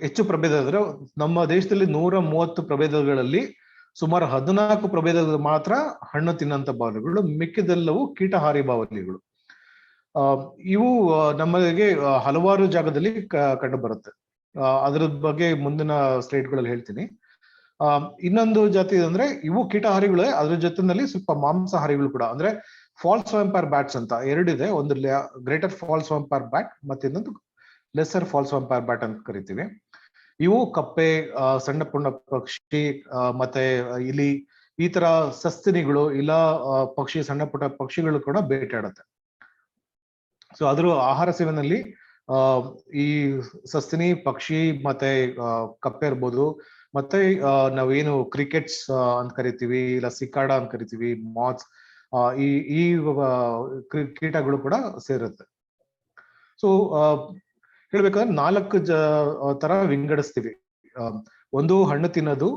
ಹೆಚ್ಚು ಪ್ರಭೇದ. ಅಂದ್ರೆ ನಮ್ಮ ದೇಶದಲ್ಲಿ 130 ಪ್ರಭೇದಗಳಲ್ಲಿ ಸುಮಾರು 14 ಪ್ರಭೇದಗಳು ಮಾತ್ರ ಹಣ್ಣು ತಿನ್ನಂತ ಬಾವಲಿಗಳು, ಮಿಕ್ಕಿದೆಲ್ಲವೂ ಕೀಟಹಾರಿ ಬಾವಲಿಗಳು. ಇವು ನಮಗೆ ಹಲವಾರು ಜಾಗದಲ್ಲಿ ಕಂಡು ಬರುತ್ತೆ. ಅದ್ರ ಬಗ್ಗೆ ಮುಂದಿನ ಸ್ಲೈಡ್ಗಳಲ್ಲಿ ಹೇಳ್ತೀನಿ. ಇನ್ನೊಂದು ಜಾತಿ ಅಂದ್ರೆ ಇವು ಕೀಟಹಾರಿಗಳೇ, ಅದ್ರ ಜೊತೆನಲ್ಲಿ ಸ್ವಲ್ಪ ಮಾಂಸಾಹಾರಿಗಳು ಕೂಡ. ಅಂದ್ರೆ ಫಾಲ್ಸ್ ವ್ಯಾಂಪೈರ್ ಬ್ಯಾಟ್ಸ್ ಅಂತ ಎರಡಿದೆ. ಒಂದು ಗ್ರೇಟರ್ ಫಾಲ್ಸ್ ವ್ಯಾಂಪೈರ್ ಬ್ಯಾಟ್ ಮತ್ತೆ ಇನ್ನೊಂದು ಲೆಸರ್ ಫಾಲ್ಸ್ ವ್ಯಾಂಪೈರ್ ಬ್ಯಾಟ್ ಅಂತ ಕರಿತೀವಿ. ಇವು ಕಪ್ಪೆ, ಸಣ್ಣ ಪುಣ್ಣ ಪಕ್ಷಿ, ಮತ್ತೆ ಇಲಿ, ಈ ತರ ಸಸ್ತನಿಗಳು ಇಲ್ಲ ಪಕ್ಷಿ, ಸಣ್ಣ ಪುಟ್ಟ ಪಕ್ಷಿಗಳು ಕೂಡ ಬೇಟೆಯಾಡುತ್ತೆ. ಸೊ ಅದ್ರ ಆಹಾರ ಸೇವನೆಯಲ್ಲಿ ಈ ಸಸ್ತನಿ, ಪಕ್ಷಿ ಮತ್ತೆ ಕಪ್ಪೆ ಇರ್ಬೋದು, ಮತ್ತೆ ನಾವೇನು ಕ್ರಿಕೆಟ್ಸ್ ಅಂತ ಕರಿತೀವಿ, ಇಲ್ಲ ಸಿಕಾಡ ಅಂತ ಕರಿತೀವಿ, ಮಾತ್ಸ್, ಈ ಕೀಟಗಳು ಕೂಡ ಸೇರುತ್ತೆ. ಸೊ ಹೇಳ್ಬೇಕಾದ್ರೆ 4 ತರ ವಿಂಗಡಿಸ್ತೀವಿ. ಒಂದು ಹಣ್ಣು ತಿನ್ನೋದು,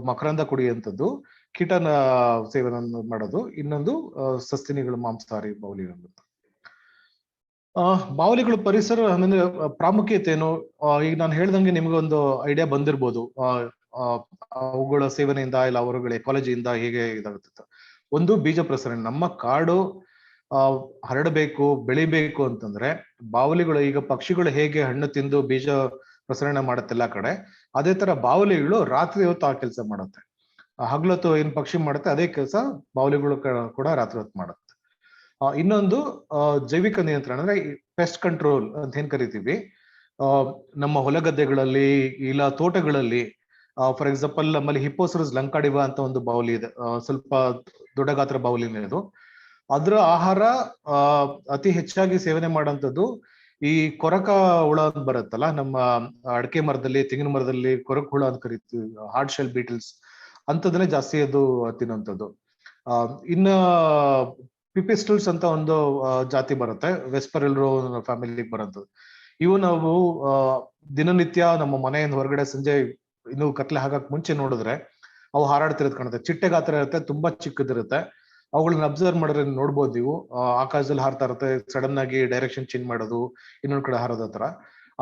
ಮಕರಂದ ಕುಡಿಯುವಂಥದ್ದು, ಕೀಟನ ಸೇವನೆ ಮಾಡೋದು, ಇನ್ನೊಂದು ಸಸ್ತನಿಗಳು, ಮಾಂಸಾಹಾರಿ ಬಾವಲಿಗಳು. ಬಾವಲಿಗಳು ಪರಿಸರ ಅಂದ್ರೆ ಪ್ರಾಮುಖ್ಯತೆ ಏನು? ಈಗ ನಾನು ಹೇಳ್ದಂಗೆ ನಿಮ್ಗೊಂದು ಐಡಿಯಾ ಬಂದಿರ್ಬೋದು ಅವುಗಳ ಸೇವನೆಯಿಂದ ಇಲ್ಲ ಅವರುಗಳ ಎಕಾಲಜಿಯಿಂದ ಹೇಗೆ ಇದಾಗುತ್ತೆ. ಒಂದು ಬೀಜ ಪ್ರಸರಣ. ನಮ್ಮ ಕಾಡು ಹರಡಬೇಕು, ಬೆಳಿಬೇಕು ಅಂತಂದ್ರೆ ಬಾವಲಿಗಳು, ಈಗ ಪಕ್ಷಿಗಳು ಹೇಗೆ ಹಣ್ಣು ತಿಂದು ಬೀಜ ಪ್ರಸರಣ ಮಾಡುತ್ತೆ ಎಲ್ಲಾ ಕಡೆ, ಅದೇ ತರ ಬಾವಲಿಗಳು ರಾತ್ರಿ ಹೊತ್ತು ಆ ಕೆಲಸ ಮಾಡುತ್ತೆ. ಹಗಲೊತ್ತು ಏನ್ ಪಕ್ಷಿ ಮಾಡುತ್ತೆ ಅದೇ ಕೆಲಸ ಬಾವಲಿಗಳು ಕೂಡ ರಾತ್ರಿ ಹೊತ್ತು ಮಾಡುತ್ತೆ. ಇನ್ನೊಂದು ಜೈವಿಕ ನಿಯಂತ್ರಣ, ಅಂದ್ರೆ ಪೆಸ್ಟ್ ಕಂಟ್ರೋಲ್ ಅಂತ ಏನ್ ಕರಿತೀವಿ. ನಮ್ಮ ಹೊಲಗದ್ದೆಗಳಲ್ಲಿ ಇಲ್ಲ ತೋಟಗಳಲ್ಲಿ, ಫಾರ್ ಎಕ್ಸಾಂಪಲ್ ನಮ್ಮಲ್ಲಿ ಹಿಪ್ಪೋಸರಸ್ ಲಂಕಾಡಿವಾ ಅಂತ ಒಂದು ಬಾವಲಿ ಇದೆ. ಸ್ವಲ್ಪ ದೊಡ್ಡ ಗಾತ್ರ ಬಾವಲಿನೇ ಅದು. ಅದ್ರ ಆಹಾರ ಅತಿ ಹೆಚ್ಚಾಗಿ ಸೇವನೆ ಮಾಡೋಂಥದ್ದು ಈ ಕೊರಕ ಹುಳ ಅಂತ ಬರುತ್ತಲ್ಲ, ನಮ್ಮ ಅಡಕೆ ಮರದಲ್ಲಿ, ತೆಂಗಿನ ಮರದಲ್ಲಿ ಕೊರಕ ಹುಳ ಅಂತ ಕರಿತೀವಿ, ಹಾರ್ಡ್ ಶೆಲ್ ಬೀಟಲ್ಸ್ ಅಂತದನ್ನೇ ಜಾಸ್ತಿ ಅದು ತಿನ್ನೋಂಥದ್ದು. ಇನ್ನ ಪಿಪಿಸ್ಟಲ್ಸ್ ಅಂತ ಒಂದು ಜಾತಿ ಬರುತ್ತೆ, ವೆಸ್ಪರೆಲ್ರೋ ಫ್ಯಾಮಿಲಿಗೆ ಬರೋಂಥದ್ದು. ಇವು ನಾವು ದಿನನಿತ್ಯ ನಮ್ಮ ಮನೆಯಿಂದ ಹೊರಗಡೆ ಸಂಜೆ ಇನ್ನು ಕತ್ಲೆ ಹಾಕಕ್ ಮುಂಚೆ ನೋಡಿದ್ರೆ ಅವು ಹಾರಾಡ್ತಿರೋದು ಕಾಣುತ್ತೆ. ಚಿಟ್ಟೆ ಗಾತ್ರ ಇರುತ್ತೆ, ತುಂಬಾ ಚಿಕ್ಕದಿರುತ್ತೆ. ಅವುಗಳನ್ನ ಅಬ್ಸರ್ವ್ ಮಾಡಿದ್ರೆ ನೋಡ್ಬೋದು ನೀವು, ಆಕಾಶದಲ್ಲಿ ಹಾರ್ತಾ ಇರುತ್ತೆ, ಸಡನ್ ಆಗಿ ಡೈರೆಕ್ಷನ್ ಚೇಂಜ್ ಮಾಡೋದು, ಇನ್ನೊಂದ್ ಕಡೆ ಹಾರೋದ ತರ.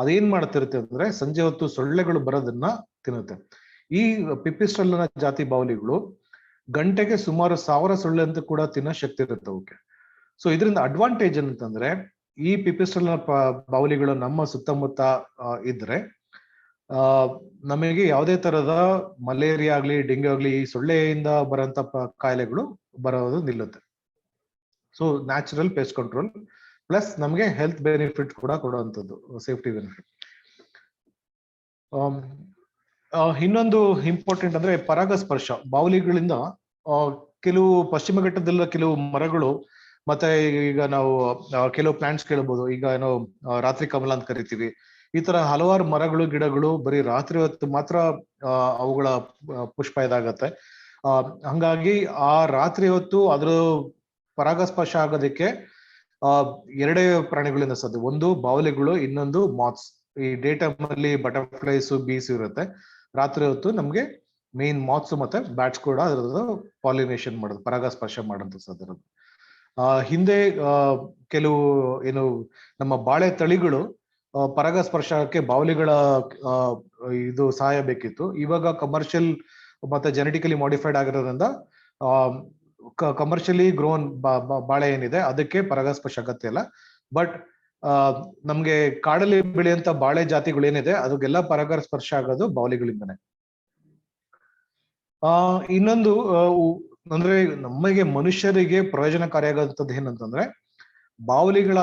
ಅದೇನ್ ಮಾಡ್ತಿರುತ್ತೆ ಅಂದ್ರೆ ಸಂಜೆ ಹೊತ್ತು ಸೊಳ್ಳೆಗಳು ಬರೋದನ್ನ ತಿನ್ನುತ್ತೆ. ಈ ಪಿಪಿಸ್ಟಲ್ ಜಾತಿ ಬಾವಲಿಗಳು ಗಂಟೆಗೆ ಸುಮಾರು 1000 ಸೊಳ್ಳೆ ಅಂತ ಕೂಡ ತಿನ್ನೋ ಶಕ್ತಿ ಇರುತ್ತೆ ಅವಕ್ಕೆ. ಸೊ ಇದರಿಂದ ಅಡ್ವಾಂಟೇಜ್ ಅಂತಂದ್ರೆ ಈ ಪಿಪಿಸ್ಟಲ್ ಬಾವಲಿಗಳು ನಮ್ಮ ಸುತ್ತಮುತ್ತ ಇದ್ರೆ ನಮಗೆ ಯಾವುದೇ ತರದ ಮಲೇರಿಯಾ ಆಗ್ಲಿ, ಡೆಂಗ್ಯೂ ಆಗ್ಲಿ, ಈ ಸೊಳ್ಳೆಯಿಂದ ಬರೋಂತ ಕಾಯಿಲೆಗಳು ಬರೋದು ನಿಲ್ಲುತ್ತೆ. So natural pest control plus ನಮಗೆ ಹೆಲ್ತ್ ಬೆನಿಫಿಟ್ ಕೂಡ ಕೊಡುವಂಥದ್ದು, ಸೇಫ್ಟಿ ಬೆನಿಫಿಟ್. ಇನ್ನೊಂದು ಇಂಪಾರ್ಟೆಂಟ್ ಅಂದ್ರೆ ಪರಾಗಸ್ಪರ್ಶ. ಬಾವಲಿಗಳಿಂದ ಕೆಲವು ಪಶ್ಚಿಮ ಘಟ್ಟದಲ್ಲ ಕೆಲವು ಮರಗಳು, ಮತ್ತೆ ಈಗ ನಾವು ಕೆಲವು ಪ್ಲಾಂಟ್ಸ್ ಕೇಳಬಹುದು, ಈಗ ನಾವು ರಾತ್ರಿ ಕಮಲ ಅಂತ ಕರಿತೀವಿ. ಈ ತರ ಹಲವಾರು ಮರಗಳು, ಗಿಡಗಳು ಬರೀ ರಾತ್ರಿ ಹೊತ್ತು ಮಾತ್ರ ಅವುಗಳ ಪುಷ್ಪ ಇದಾಗತ್ತೆ. ಹಂಗಾಗಿ ಆ ರಾತ್ರಿ ಹೊತ್ತು ಅದ್ರ ಪರಾಗಸ್ಪರ್ಶ ಆಗೋದಕ್ಕೆ ಎರಡೇ ಪ್ರಾಣಿಗಳಿಂದ ಸಾಧ್ಯ. ಒಂದು ಬಾವಲಿಗಳು, ಇನ್ನೊಂದು ಮಾತ್ಸ್. ಈ ಡೇ ಟೈಮ್ ಅಲ್ಲಿ ಬಟರ್ಫ್ಲೈಸ್, ಬೀಸ್ ಇರುತ್ತೆ. ರಾತ್ರಿ ಹೊತ್ತು ನಮ್ಗೆ ಮೇನ್ ಮಾತ್ಸ್ ಮತ್ತೆ ಬ್ಯಾಟ್ಸ್ ಕೂಡ ಅದರದ್ದು ಪಾಲಿನೇಷನ್ ಮಾಡೋದು, ಪರಾಗಸ್ಪರ್ಶ ಮಾಡೋದು ಸಾಧ್ಯ. ಹಿಂದೆ ಕೆಲವು ಏನು ನಮ್ಮ ಬಾಳೆ ತಳಿಗಳು ಪರಾಗಸ್ಪರ್ಶಕ್ಕೆ ಬಾವಲಿಗಳ ಇದು ಸಹಾಯ ಬೇಕಿತ್ತು. ಇವಾಗ ಕಮರ್ಷಿಯಲ್ ಮತ್ತೆ ಜೆನೆಟಿಕಲಿ ಮಾಡಿಫೈಡ್ ಆಗಿರೋದ್ರಿಂದ ಕಮರ್ಷಿಯಲಿ ಗ್ರೋನ್ ಬಾಳೆ ಏನಿದೆ ಅದಕ್ಕೆ ಪರಾಗಸ್ಪರ್ಶ ಅಗತ್ಯ ಇಲ್ಲ. ಬಟ್ ನಮ್ಗೆ ಕಾಡಲ್ಲಿ ಬೆಳೆಯಂತ ಬಾಳೆ ಜಾತಿಗಳು ಏನಿದೆ ಅದಕ್ಕೆಲ್ಲ ಪರಾಗಸ್ಪರ್ಶ ಆಗೋದು ಬಾವಲಿಗಳಿಂದನೇ. ಇನ್ನೊಂದು ಅಂದ್ರೆ ನಮಗೆ ಮನುಷ್ಯರಿಗೆ ಪ್ರಯೋಜನಕಾರಿಯಾಗಂತದ್ದು ಏನಂತಂದ್ರೆ ಬಾವಲಿಗಳ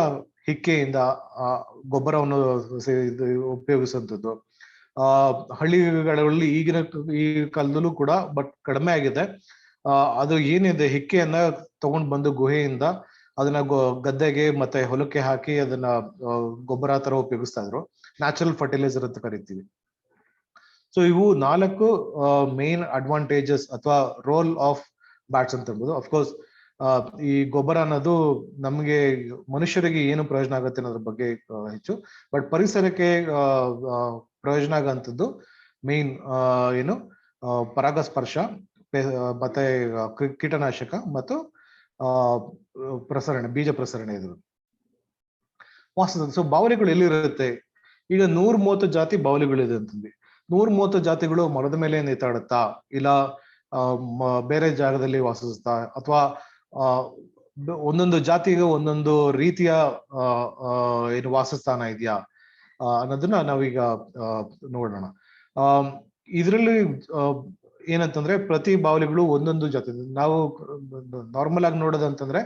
ಹಿಕ್ಕೆಯಿಂದ ಗೊಬ್ಬರವನ್ನು ಉಪಯೋಗಿಸುವಂಥದ್ದು. ಹಳ್ಳಿಗಳಲ್ಲಿ ಈ ಕಾಲದಲ್ಲೂ ಕೂಡ ಬಟ್ ಕಡಿಮೆ ಆಗಿದೆ. ಅದು ಏನಿದೆ ಹಿಕ್ಕೆಯನ್ನ ತಗೊಂಡ್ ಬಂದು ಗುಹೆಯಿಂದ ಅದನ್ನ ಗದ್ದೆಗೆ ಮತ್ತೆ ಹೊಲಕ್ಕೆ ಹಾಕಿ ಅದನ್ನ ಗೊಬ್ಬರ ತರ ಉಪಯೋಗಿಸ್ತಾ ಇದ್ರು. ನ್ಯಾಚುರಲ್ ಫರ್ಟಿಲೈಸರ್ ಅಂತ ಕರಿತೀವಿ. ಸೊ ಇವು 4 ಮೇನ್ ಅಡ್ವಾಂಟೇಜಸ್ ಅಥವಾ ರೋಲ್ ಆಫ್ ಬ್ಯಾಟ್ಸ್ ಅಂತ ಹೇಳ್ಬೋದು. ಅಫ್ಕೋರ್ಸ್ ಈ ಗೊಬ್ಬರ ಅನ್ನೋದು ನಮ್ಗೆ ಮನುಷ್ಯರಿಗೆ ಏನು ಪ್ರಯೋಜನ ಆಗುತ್ತೆ ಅನ್ನೋದ್ರ ಬಗ್ಗೆ ಹೆಚ್ಚು, ಬಟ್ ಪರಿಸರಕ್ಕೆ ಪ್ರಯೋಜನ ಆಗಂತದ್ದು ಮೇನ್ ಏನು ಪರಾಗಸ್ಪರ್ಶ ಮತ್ತೆ ಕೀಟನಾಶಕ ಮತ್ತು ಪ್ರಸರಣೆ, ಬೀಜ ಪ್ರಸರಣೆ ಇದು ವಾಸ್ತವ. ಸೊ ಬಾವಲಿಗಳು ಎಲ್ಲಿರುತ್ತೆ? ಈಗ 130 ಜಾತಿ ಬಾವಲಿಗಳಿದೆ ಅಂತಂದ್ವಿ. 130 ಜಾತಿಗಳು ಮರದ ಮೇಲೆ ನೇತಾಡುತ್ತಾ, ಇಲ್ಲ ಬೇರೆ ಜಾಗದಲ್ಲಿ ವಾಸಿಸುತ್ತಾ, ಅಥವಾ ಒಂದೊಂದು ಜಾತಿಗೆ ಒಂದೊಂದು ರೀತಿಯ ಏನು ವಾಸಸ್ಥಾನ ಇದೆಯಾ ಅನ್ನೋದನ್ನ ನಾವೀಗ ನೋಡೋಣ. ಇದರಲ್ಲಿ ಏನಂತಂದ್ರೆ ಪ್ರತಿ ಬಾವಲಿಗಳು ಒಂದೊಂದು ಜಾತಿ. ನಾವು ನಾರ್ಮಲ್ ಆಗಿ ನೋಡೋದಂತಂದ್ರೆ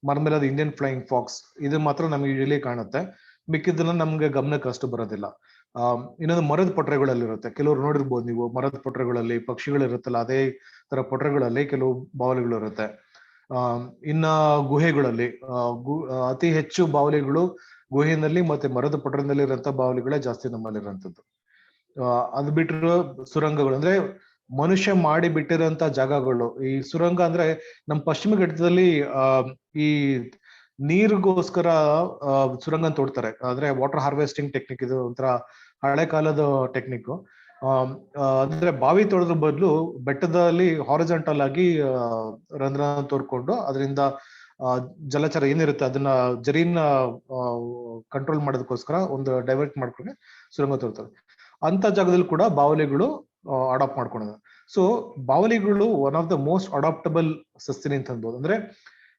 ಮರಮೇಲದ ಇಂಡಿಯನ್ ಫ್ಲೈಯಿಂಗ್ ಫಾಕ್ಸ್ ಇದು ಮಾತ್ರ ನಮ್ಗೆ ಯೂಶಲಿ ಕಾಣುತ್ತೆ, ಮಿಕ್ಕಿದ್ದನ್ನ ನಮ್ಗೆ ಗಮನಕ್ಕೆ ಅಷ್ಟು ಬರೋದಿಲ್ಲ. ಇನ್ನೊಂದು ಮರದ ಪೊಟ್ರೆಗಳಲ್ಲಿ ಇರುತ್ತೆ, ಕೆಲವರು ನೋಡಿರ್ಬೋದು ನೀವು, ಮರದ ಪೊಟ್ರೆಗಳಲ್ಲಿ ಪಕ್ಷಿಗಳು ಇರುತ್ತಲ್ಲ ಅದೇ ತರ ಪೊಟ್ರೆಗಳಲ್ಲಿ ಕೆಲವು ಬಾವಲಿಗಳು ಇರುತ್ತೆ. ಇನ್ನ ಗುಹೆಗಳಲ್ಲಿ ಅತಿ ಹೆಚ್ಚು ಬಾವಲಿಗಳು ಗುಹೆಯಲ್ಲಿ ಮತ್ತೆ ಮರದ ಪೊಟ್ರೆನಲ್ಲಿ ಇರುವಂತ ಬಾವಲಿಗಳೇ ಜಾಸ್ತಿ ನಮ್ಮಲ್ಲಿ ಇರುವಂತದ್ದು. ಅದು ಬಿಟ್ಟರು ಸುರಂಗಗಳು, ಅಂದ್ರೆ ಮನುಷ್ಯ ಮಾಡಿ ಬಿಟ್ಟಿರೋಂತ ಜಾಗಗಳು. ಈ ಸುರಂಗ ಅಂದ್ರೆ ನಮ್ಮ ಪಶ್ಚಿಮ ಘಟ್ಟದಲ್ಲಿ ಈ ನೀರಿಗೋಸ್ಕರ ಸುರಂಗ ತೋಡ್ತಾರೆ, ಅಂದ್ರೆ ವಾಟರ್ ಹಾರ್ವೆಸ್ಟಿಂಗ್ ಟೆಕ್ನಿಕ್. ಇದು ಒಂಥರ ಹಳೆ ಕಾಲದ ಟೆಕ್ನಿಕ್. ಅಂದ್ರೆ ಬಾವಿ ತೊಳೆದ್ರ ಬದಲು ಬೆಟ್ಟದಲ್ಲಿ ಹಾರಿಜಾಂಟಲ್ ಆಗಿ ರಂಧ್ರ ತೋಡ್ಕೊಂಡು ಅದರಿಂದ ಜಲಚರ ಏನಿರುತ್ತೆ ಅದನ್ನ ಜರೀನ ಕಂಟ್ರೋಲ್ ಮಾಡೋದಕ್ಕೋಸ್ಕರ ಒಂದು ಡೈವರ್ಟ್ ಮಾಡ್ಕೊಂಡು ಸುರಂಗ ತೋಡ್ತಾರೆ. ಅಂತ ಜಾಗದಲ್ಲಿ ಕೂಡ ಬಾವಲಿಗಳು ಅಡಾಪ್ಟ್ ಮಾಡ್ಕೊಂಡಿದೆ. ಸೊ ಬಾವಲಿಗಳು one of the most adaptable ಸಸ್ತಿನಿ ಅಂತ ಅನ್ಬೋದು. ಅಂದ್ರೆ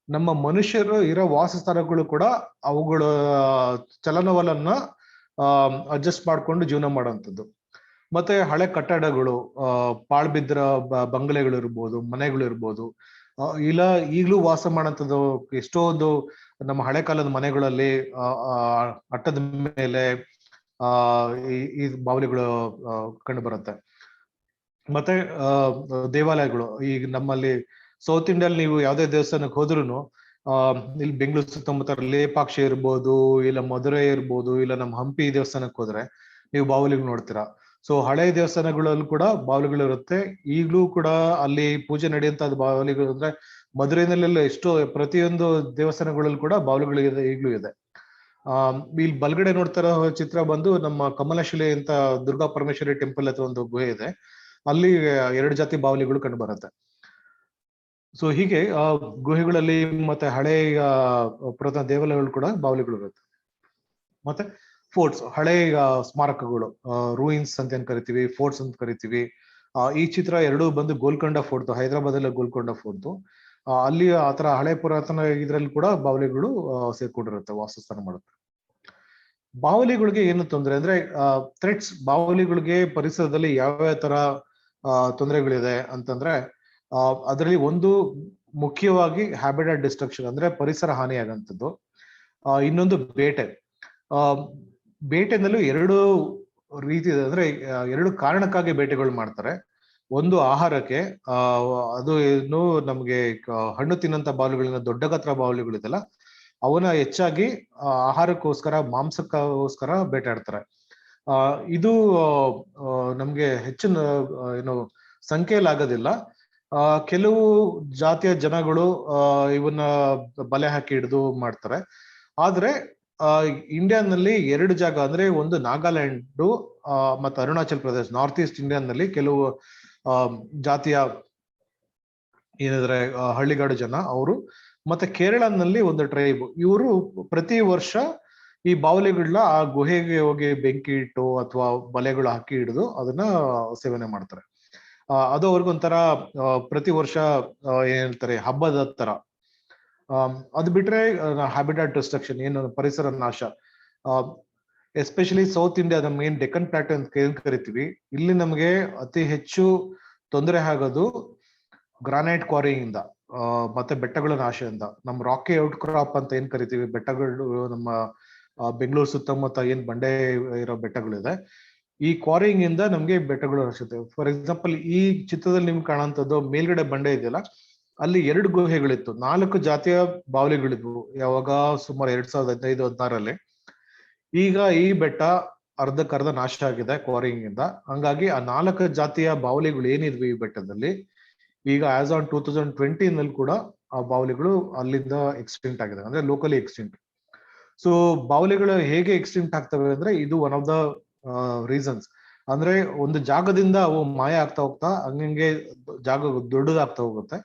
ನಮ್ಮ ಮನುಷ್ಯರು ಇರೋ ವಾಸಸ್ಥಾನಗಳು ಕೂಡ ಅವುಗಳ ಚಲನವಲನ ಅಡ್ಜಸ್ಟ್ ಮಾಡ್ಕೊಂಡು ಜೀವನ ಮಾಡೋಂಥದ್ದು. ಮತ್ತೆ ಹಳೆ ಕಟ್ಟಡಗಳು, ಪಾಳ್ಬಿದ್ರ ಬಂಗಲೆಗಳು ಇರ್ಬೋದು, ಮನೆಗಳು ಇರ್ಬೋದು, ಇಲ್ಲ ಈಗಲೂ ವಾಸ ಮಾಡೋಂಥದ್ದು ಎಷ್ಟೊಂದು ನಮ್ಮ ಹಳೆ ಕಾಲದ ಮನೆಗಳಲ್ಲಿ ಅಟ್ಟದ ಮೇಲೆ ಈ ಬಾವಲಿಗಳು ಕಂಡು ಬರುತ್ತೆ. ಮತ್ತೆ ದೇವಾಲಯಗಳು, ಈಗ ನಮ್ಮಲ್ಲಿ ಸೌತ್ ಇಂಡಿಯಲ್ಲಿ ನೀವು ಯಾವುದೇ ದೇವಸ್ಥಾನಕ್ಕೆ ಹೋದ್ರೂ ಇಲ್ಲಿ ಬೆಂಗಳೂರು ಸುತ್ತಮುತ್ತ ಲೇಪಾಕ್ಷಿ ಇರ್ಬೋದು, ಇಲ್ಲ ಮಧುರೈ ಇರ್ಬೋದು, ಇಲ್ಲ ನಮ್ಮ ಹಂಪಿ ದೇವಸ್ಥಾನಕ್ಕೆ ಹೋದ್ರೆ ನೀವು ಬಾವಲಿಗಳು ನೋಡ್ತೀರಾ. ಸೊ ಹಳೆ ದೇವಸ್ಥಾನಗಳಲ್ಲೂ ಕೂಡ ಬಾವಲಿಗಳು ಇರುತ್ತೆ. ಈಗಲೂ ಕೂಡ ಅಲ್ಲಿ ಪೂಜೆ ನಡೆಯುವಂತ ಬಾವಲಿಗಳು ಅಂದ್ರೆ ಮಧುರೈನಲ್ಲೆಲ್ಲ ಎಷ್ಟೋ ಪ್ರತಿಯೊಂದು ದೇವಸ್ಥಾನಗಳಲ್ಲೂ ಕೂಡ ಬಾವಲಿಗಳು ಇದೆ, ಈಗಲೂ ಇದೆ. ಇಲ್ಲಿ ಬಲ್ಗಡೆ ನೋಡ್ತಾರ ಚಿತ್ರ ಬಂದು ನಮ್ಮ ಕಮಲಶಿಲೆ ಅಂತ ದುರ್ಗಾ ಪರಮೇಶ್ವರಿ ಟೆಂಪಲ್ ಹತ್ರ ಒಂದು ಗುಹೆ ಇದೆ, ಅಲ್ಲಿ 2 ಜಾತಿ ಬಾವಲಿಗಳು ಕಂಡು ಬರುತ್ತೆ. ಸೊ ಹೀಗೆ ಗುಹೆಗಳಲ್ಲಿ ಮತ್ತೆ ಹಳೆ ಪುರಾತನ ದೇವಾಲಯಗಳು ಕೂಡ ಬಾವಲಿಗಳು ಇರುತ್ತೆ. ಮತ್ತೆ ಫೋರ್ಟ್ಸ್, ಹಳೆ ಸ್ಮಾರಕಗಳು, ರೂಯಿನ್ಸ್ ಅಂತ ಏನ್ ಕರಿತೀವಿ, ಫೋರ್ಟ್ಸ್ ಅಂತ ಕರಿತೀವಿ. ಈ ಚಿತ್ರ 2 ಬಂದು ಗೋಲ್ಕೊಂಡ ಫೋರ್ಟ್, ಹೈದರಾಬಾದ್ ಅಲ್ಲ ಗೋಲ್ಕೊಂಡ ಫೋರ್ಟ್. ಅಲ್ಲಿ ಆತರ ಹಳೆ ಪುರಾತನ ಇದ್ರಲ್ಲಿ ಕೂಡ ಬಾವಲಿಗಳು ಸೇರ್ಕೊಂಡಿರುತ್ತೆ, ವಾಸಸ್ಥಾನ ಮಾಡುತ್ತೆ. ಬಾವಲಿಗಳಿಗೆ ಏನು ತೊಂದರೆ ಅಂದ್ರೆ ಥ್ರೆಟ್ಸ್, ಬಾವಲಿಗಳಿಗೆ ಪರಿಸರದಲ್ಲಿ ಯಾವ ತರ ತೊಂದರೆಗಳಿದೆ ಅಂತಂದ್ರೆ ಅದರಲ್ಲಿ ಒಂದು ಮುಖ್ಯವಾಗಿ ಹ್ಯಾಬಿಟಾಟ್ ಡಿಸ್ಟ್ರಕ್ಷನ್ ಅಂದ್ರೆ ಪರಿಸರ ಹಾನಿಯಾಗಂಥದ್ದು. ಇನ್ನೊಂದು ಬೇಟೆ. ಬೇಟೆನಲ್ಲೂ 2 ರೀತಿ ಇದೆ, ಅಂದ್ರೆ 2 ಕಾರಣಕ್ಕಾಗಿ ಬೇಟೆಗಳು ಮಾಡ್ತಾರೆ. ಒಂದು ಆಹಾರಕ್ಕೆ, ಅದು ಏನು ನಮ್ಗೆ ಹಣ್ಣು ತಿನ್ನಂತ ಬಾವಲಿಗಳನ್ನ, ದೊಡ್ಡ ಗಾತ್ರ ಬಾವಲಿಗಳಿದೆಲ್ಲ ಅವನ್ನ ಹೆಚ್ಚಾಗಿ ಆಹಾರಕ್ಕೋಸ್ಕರ, ಮಾಂಸಕ್ಕೋಸ್ಕರ ಬೇಟೆಯಾಡ್ತಾರೆ. ಇದು ನಮ್ಗೆ ಹೆಚ್ಚಿನ ಏನು ಸಂಖ್ಯೆಯಲ್ಲಿ ಆಗೋದಿಲ್ಲ. ಕೆಲವು ಜಾತಿಯ ಜನಗಳು ಇವನ್ನ ಬಲೆ ಹಾಕಿ ಹಿಡಿದು ಮಾಡ್ತಾರೆ. ಆದ್ರೆ ಇಂಡಿಯಾನಲ್ಲಿ 2 ಜಾಗ ಅಂದ್ರೆ ಒಂದು ನಾಗಾಲ್ಯಾಂಡ್ ಮತ್ತೆ ಅರುಣಾಚಲ್ ಪ್ರದೇಶ್, ನಾರ್ತ್ ಈಸ್ಟ್ ಇಂಡಿಯಾನಲ್ಲಿ ಕೆಲವು ಜಾತಿಯ ಏನಿದ್ರೆ ಹಳ್ಳಿಗಾಡು ಜನ ಅವರು, ಮತ್ತೆ ಕೇರಳನಲ್ಲಿ ಒಂದು ಟ್ರೈಬ್, ಇವರು ಪ್ರತಿ ವರ್ಷ ಈ ಬಾವಲಿಗಳನ್ನ ಆ ಗುಹೆಗೆ ಹೋಗಿ ಬೆಂಕಿ ಇಟ್ಟು ಅಥವಾ ಬಲೆಗಳು ಹಾಕಿ ಹಿಡಿದು ಅದನ್ನ ಸೇವನೆ ಮಾಡ್ತಾರೆ. ಅದು ಅವ್ರಿಗೊಂಥರ ಪ್ರತಿ ವರ್ಷ ಏನ್ ಹೇಳ್ತಾರೆ ಹಬ್ಬದ ತರ. ಅದು ಬಿಟ್ರೆ ಹ್ಯಾಬಿಟಾಟ್ ಡಿಸ್ಟ್ರಕ್ಷನ್, ಏನು ಪರಿಸರ ನಾಶ, ಎಸ್ಪೆಷಲಿ ಸೌತ್ ಇಂಡಿಯಾದ ಮೇನ್ ಡೆಕ್ಕನ್ ಪ್ಲಾಟೋ ಅಂತ ಏನ್ ಕರಿತೀವಿ, ಇಲ್ಲಿ ನಮಗೆ ಅತಿ ಹೆಚ್ಚು ತೊಂದರೆ ಆಗೋದು ಗ್ರಾನೈಟ್ ಕ್ವಾರಿಯಿಂದ ಮತ್ತೆ ಬೆಟ್ಟಗಳ ನಾಶದಿಂದ. ನಮ್ಮ ರಾಕಿ ಔಟ್ ಕ್ರಾಪ್ ಅಂತ ಏನ್ ಕರಿತೀವಿ, ಬೆಟ್ಟಗಳು ನಮ್ಮ ಬೆಂಗಳೂರು ಸುತ್ತಮುತ್ತ ಏನ್ ಬಂಡೆ ಇರೋ ಬೆಟ್ಟಗಳಿದೆ, ಈ ಕ್ವಾರಿಂಗ್ ಇಂದ ನಮ್ಗೆ ಬೆಟ್ಟಗಳು ನಾಶುತ್ತೆ. ಫಾರ್ ಎಕ್ಸಾಂಪಲ್ ಈ ಚಿತ್ರದಲ್ಲಿ ನಿಮ್ಗೆ ಕಾಣುವಂಥದ್ದು ಮೇಲ್ಗಡೆ ಬಂಡೆ ಇದೆಯಲ್ಲ, ಅಲ್ಲಿ 2 ಗುಹೆಗಳಿತ್ತು, 4 ಜಾತಿಯ ಬಾವಲಿಗಳಿದ್ವು ಯಾವಾಗ ಸುಮಾರು 2015-16ರಲ್ಲಿ. ಈಗ ಈ ಬೆಟ್ಟ ಅರ್ಧಕ್ಕರ್ಧ ನಾಶ ಆಗಿದೆ ಕ್ವಾರಿಂಗ್ ಇಂದ. ಹಂಗಾಗಿ ಆ 4 ಜಾತಿಯ ಬಾವಲಿಗಳು ಏನಿದ್ವು ಈ ಬೆಟ್ಟದಲ್ಲಿ, ಈಗ ಆಸ್ ಆನ್ 2020 ಕೂಡ ಆ ಬಾವಲಿಗಳು ಅಲ್ಲಿಂದ ಎಕ್ಸ್ಟಿಂಕ್ಟ್ ಆಗಿದೆ, ಅಂದ್ರೆ ಲೋಕಲಿ ಎಕ್ಸ್ಟಿಂಕ್ಟ್. ಸೊ ಬಾವಲಿಗಳು ಹೇಗೆ ಎಕ್ಸ್ಟಿಂಕ್ಟ್ ಆಗ್ತವೆ ಅಂದ್ರೆ ಇದು ಒನ್ ಆಫ್ ದ ರೀಸನ್ಸ್. ಅಂದ್ರೆ ಒಂದು ಜಾಗದಿಂದ ಅವು ಮಾಯ ಆಗ್ತಾ ಹೋಗ್ತಾ ಹಂಗೆ ಜಾಗ ದೊಡ್ಡದಾಗ್ತಾ ಹೋಗುತ್ತೆ,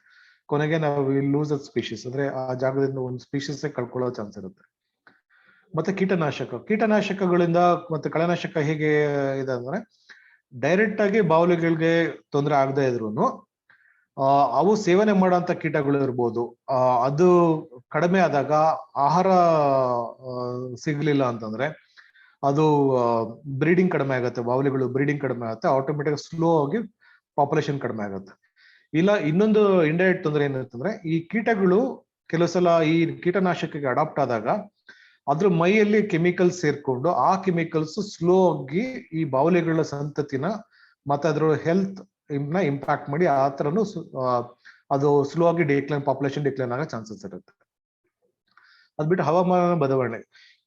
ಕೊನೆಗೆ ನಾವು ಲೂಸ್ ಅ ಸ್ಪೀಶೀಸ್, ಅಂದ್ರೆ ಆ ಜಾಗದಿಂದ ಒಂದು ಸ್ಪೀಶೀಸ್ ಕಳ್ಕೊಳ್ಳೋ ಚಾನ್ಸ್ ಇರುತ್ತೆ. ಮತ್ತೆ ಕೀಟನಾಶಕಗಳಿಂದ ಮತ್ತೆ ಕಳೆನಾಶಕ ಹೇಗೆ ಇದೆ ಅಂದ್ರೆ ಡೈರೆಕ್ಟ್ ಆಗಿ ಬಾವಲಿಗಳಿಗೆ ತೊಂದರೆ ಆಗದೆ ಇದ್ರು ಅವು ಸೇವನೆ ಮಾಡೋಂಥ ಕೀಟಗಳು ಇರ್ಬೋದು, ಅದು ಕಡಿಮೆ ಆದಾಗ ಆಹಾರ ಸಿಗ್ಲಿಲ್ಲ ಅಂತಂದ್ರೆ ಅದು ಬ್ರೀಡಿಂಗ್ ಕಡಿಮೆ ಆಗುತ್ತೆ, ಬಾವಲಿಗಳು ಬ್ರೀಡಿಂಗ್ ಕಡಿಮೆ ಆಗುತ್ತೆ, ಆಟೋಮೆಟಿಕ್ ಸ್ಲೋ ಆಗಿ ಪಾಪ್ಯುಲೇಷನ್ ಕಡಿಮೆ ಆಗುತ್ತೆ. ಇಲ್ಲ ಇನ್ನೊಂದು ಇಂಡೈರೆಕ್ಟ್ ತೊಂದರೆ ಏನಂತಂದ್ರೆ ಈ ಕೀಟಗಳು ಕೆಲವು ಸಲ ಈ ಕೀಟನಾಶಕಕ್ಕೆ ಅಡಾಪ್ಟ್ ಆದಾಗ ಅದ್ರ ಮೈಯಲ್ಲಿ ಕೆಮಿಕಲ್ಸ್ ಸೇರ್ಕೊಂಡು ಆ ಕೆಮಿಕಲ್ಸ್ ಸ್ಲೋ ಆಗಿ ಈ ಬಾವಲಿಗಳ ಸಂತತಿನ ಮತ್ತೆ ಅದ್ರ ಹೆಲ್ತ್ ಇಂಪ್ಯಾಕ್ಟ್ ಮಾಡಿ ಆ ತರನು ಅದು ಸ್ಲೋ ಆಗಿ ಪಾಪ್ಯುಲೇಷನ್ ಡಿಕ್ಲೈನ್ ಆಗೋ ಚಾನ್ಸಸ್ ಇರುತ್ತೆ. ಅದ್ಬಿಟ್ಟು ಹವಾಮಾನ ಬದಲಾವಣೆ,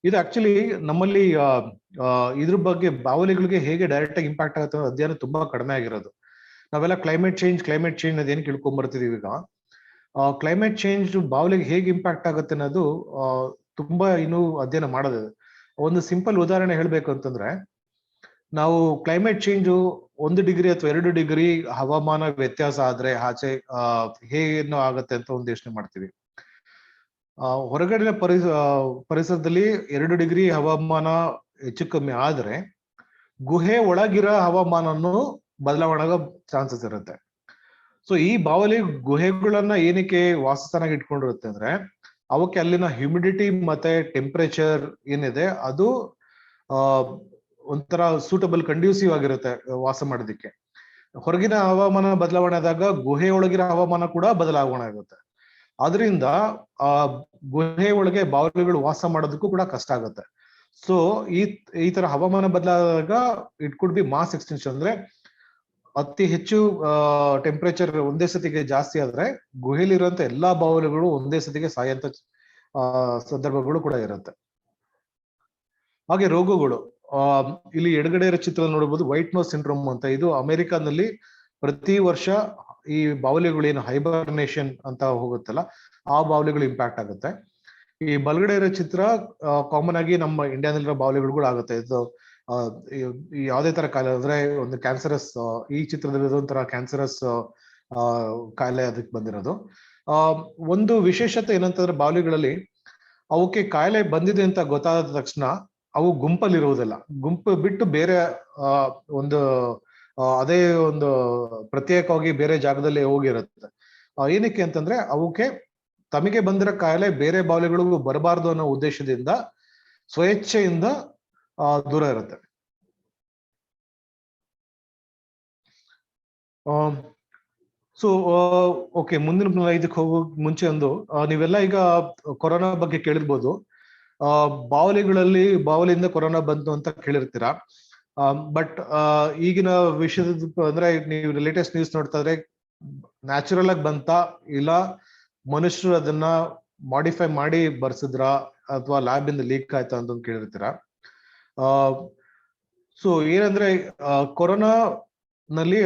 ಇದು ಆಕ್ಚುಲಿ ನಮ್ಮಲ್ಲಿ ಇದ್ರ ಬಗ್ಗೆ ಬಾವಲಿಗಳಿಗೆ ಹೇಗೆ ಡೈರೆಕ್ಟ್ ಆಗಿ ಇಂಪ್ಯಾಕ್ಟ್ ಆಗುತ್ತೆ ಅನ್ನೋ ಅಧ್ಯಯನ ತುಂಬಾ ಕಡಿಮೆ ಆಗಿರೋದು. ನಾವೆಲ್ಲ ಕ್ಲೈಮೇಟ್ ಚೇಂಜ್ ಅದೇನು ಕೇಳ್ಕೊಂಡ್ ಬರ್ತಿದೀವಿ ಈಗ. ಕ್ಲೈಮೇಟ್ ಚೇಂಜ್ ಬಾವಲಿಗೆ ಹೇಗೆ ಇಂಪ್ಯಾಕ್ಟ್ ಆಗುತ್ತೆ ಅನ್ನೋದು ತುಂಬಾ ಇನ್ನೂ ಅಧ್ಯಯನ ಮಾಡೋದಿದೆ. ಒಂದು ಸಿಂಪಲ್ ಉದಾಹರಣೆ ಹೇಳ್ಬೇಕು ಅಂತಂದ್ರೆ, ನಾವು ಕ್ಲೈಮೇಟ್ ಚೇಂಜ್ 1 ಡಿಗ್ರಿ ಅಥವಾ 2 ಡಿಗ್ರಿ ಹವಾಮಾನ ವ್ಯತ್ಯಾಸ ಆದ್ರೆ ಆಚೆ ಹೇಗೇನು ಆಗತ್ತೆ ಅಂತ ಒಂದು ಯೋಚನೆ ಮಾಡ್ತೀವಿ. ಹೊರಗಡೆ ಪರಿಸರದಲ್ಲಿ 2 ಡಿಗ್ರಿ ಹವಾಮಾನ ಹೆಚ್ಚು ಕಮ್ಮಿ ಆದ್ರೆ ಗುಹೆ ಒಳಗಿರೋ ಹವಾಮಾನನು ಬದಲಾವಣೆ ಆಗೋ ಚಾನ್ಸಸ್ ಇರುತ್ತೆ. ಸೊ ಈ ಬಾವಲಿ ಗುಹೆಗಳನ್ನ ಏನಕ್ಕೆ ವಾಸಸ್ಥಾನ ಇಟ್ಕೊಂಡಿರುತ್ತೆ ಅಂದ್ರೆ ಅವಕ್ಕೆ ಅಲ್ಲಿನ ಹ್ಯುಮಿಡಿಟಿ ಮತ್ತೆ ಟೆಂಪರೇಚರ್ ಏನಿದೆ ಅದು ಒಂಥರ ಸೂಟಬಲ್ ಕಂಡ್ಯೂಸಿವ್ ಆಗಿರುತ್ತೆ ವಾಸ ಮಾಡೋದಿಕ್ಕೆ. ಹೊರಗಿನ ಹವಾಮಾನ ಬದಲಾವಣೆ ಆದಾಗ ಗುಹೆ ಒಳಗಿರೋ ಹವಾಮಾನ ಕೂಡ ಬದಲಾವಣೆ ಆಗುತ್ತೆ. ಅದರಿಂದ ಆ ಗುಹೆ ಒಳಗೆ ಬಾವಲಿಗಳು ವಾಸ ಮಾಡೋದಕ್ಕೂ ಕೂಡ ಕಷ್ಟ ಆಗುತ್ತೆ. ಸೊ ಈ ತರ ಹವಾಮಾನ ಬದಲಾದಾಗ it could be mass extension, ಅಂದ್ರೆ ಅತಿ ಹೆಚ್ಚು ಟೆಂಪರೇಚರ್ ಒಂದೇ ಸತಿಗೆ ಜಾಸ್ತಿ ಆದ್ರೆ ಗುಹೆಲಿರುವಂತ ಎಲ್ಲಾ ಬಾವಲಿಗಳು ಒಂದೇ ಸತಿಗೆ ಸಾಯಂತ ಸಂದರ್ಭಗಳು ಕೂಡ ಇರುತ್ತೆ. ಹಾಗೆ ರೋಗಗಳು, ಇಲ್ಲಿ ಎಡಗಡೆ ಇರೋ ಚಿತ್ರ ನೋಡಬಹುದು, ವೈಟ್ ನೋಸ್ ಸಿಂಡ್ರೋಮ್ ಅಂತ. ಇದು ಅಮೆರಿಕಾನಲ್ಲಿ ಪ್ರತಿ ವರ್ಷ ಈ ಬಾವಲಿಗಳು ಏನು ಹೈಬರ್ನೇಷನ್ ಅಂತ ಹೋಗುತ್ತಲ್ಲ, ಆ ಬಾವಲಿಗಳು ಇಂಪ್ಯಾಕ್ಟ್ ಆಗುತ್ತೆ. ಈ ಬಲಗಡೆ ಇರೋ ಚಿತ್ರ ಕಾಮನ್ ಆಗಿ ನಮ್ಮ ಇಂಡಿಯಾದಲ್ಲಿರೋ ಬಾವಲಿಗಳು ಆಗುತ್ತೆ. ಇದು ಯಾವುದೇ ತರ ಕಾಯಿಲೆ ಅಂದ್ರೆ ಒಂದು ಕ್ಯಾನ್ಸರಸ್, ಈ ಚಿತ್ರದಲ್ಲಿ ಒಂಥರ ಕ್ಯಾನ್ಸರಸ್ ಕಾಯಿಲೆ ಅದಕ್ಕೆ ಬಂದಿರೋದು. ಒಂದು ವಿಶೇಷತೆ ಏನಂತಂದ್ರೆ ಬಾವಲಿಗಳಲ್ಲಿ ಅವಕ್ಕೆ ಕಾಯಿಲೆ ಬಂದಿದೆ ಅಂತ ಗೊತ್ತಾದ ತಕ್ಷಣ ಅವು ಗುಂಪಲ್ಲಿರುವುದಿಲ್ಲ, ಗುಂಪು ಬಿಟ್ಟು ಬೇರೆ ಒಂದು ಅದೇ ಒಂದು ಪ್ರತ್ಯೇಕವಾಗಿ ಬೇರೆ ಜಾಗದಲ್ಲಿ ಹೋಗಿರುತ್ತೆ. ಏನಕ್ಕೆ ಅಂತಂದ್ರೆ ಅವಕ್ಕೆ ತಮಗೆ ಬಂದಿರೋ ಕಾಯಿಲೆ ಬೇರೆ ಬಾವಲಿಗಳಿಗೂ ಬರಬಾರ್ದು ಅನ್ನೋ ಉದ್ದೇಶದಿಂದ ಸ್ವೇಚ್ಛೆಯಿಂದ ದೂರ ಇರುತ್ತೆ. ಸೊ ಓಕೆ, ಮುಂದಿನ ಇದಕ್ಕೆ ಹೋಗೋ ಮುಂಚೆ ನೀವೆಲ್ಲ ಈಗ ಕೊರೋನಾ ಬಗ್ಗೆ ಕೇಳಿರ್ಬೋದು. ಬಾವಲಿಯಿಂದ ಕೊರೋನಾ ಬಂತು ಅಂತ ಕೇಳಿರ್ತೀರಾ. ಬಟ್ ಈಗಿನ ವಿಷಯದ ಅಂದ್ರೆ ನೀವು ಲೇಟೆಸ್ಟ್ ನ್ಯೂಸ್ ನೋಡ್ತಾ ಇದ್ರೆ ನ್ಯಾಚುರಲ್ ಆಗಿ ಬಂತ, ಇಲ್ಲ ಮನುಷ್ಯರು ಅದನ್ನ ಮಾಡಿಫೈ ಮಾಡಿ ಬರ್ಸಿದ್ರ, ಅಥವಾ ಲ್ಯಾಬ್ ಇಂದ ಲೀಕ್ ಆಯ್ತಾ ಅಂತ ಕೇಳಿರ್ತೀರಾ. ಸೊ ಏನಂದ್ರೆ ಕೊರೋನಾ ನಲ್ಲಿ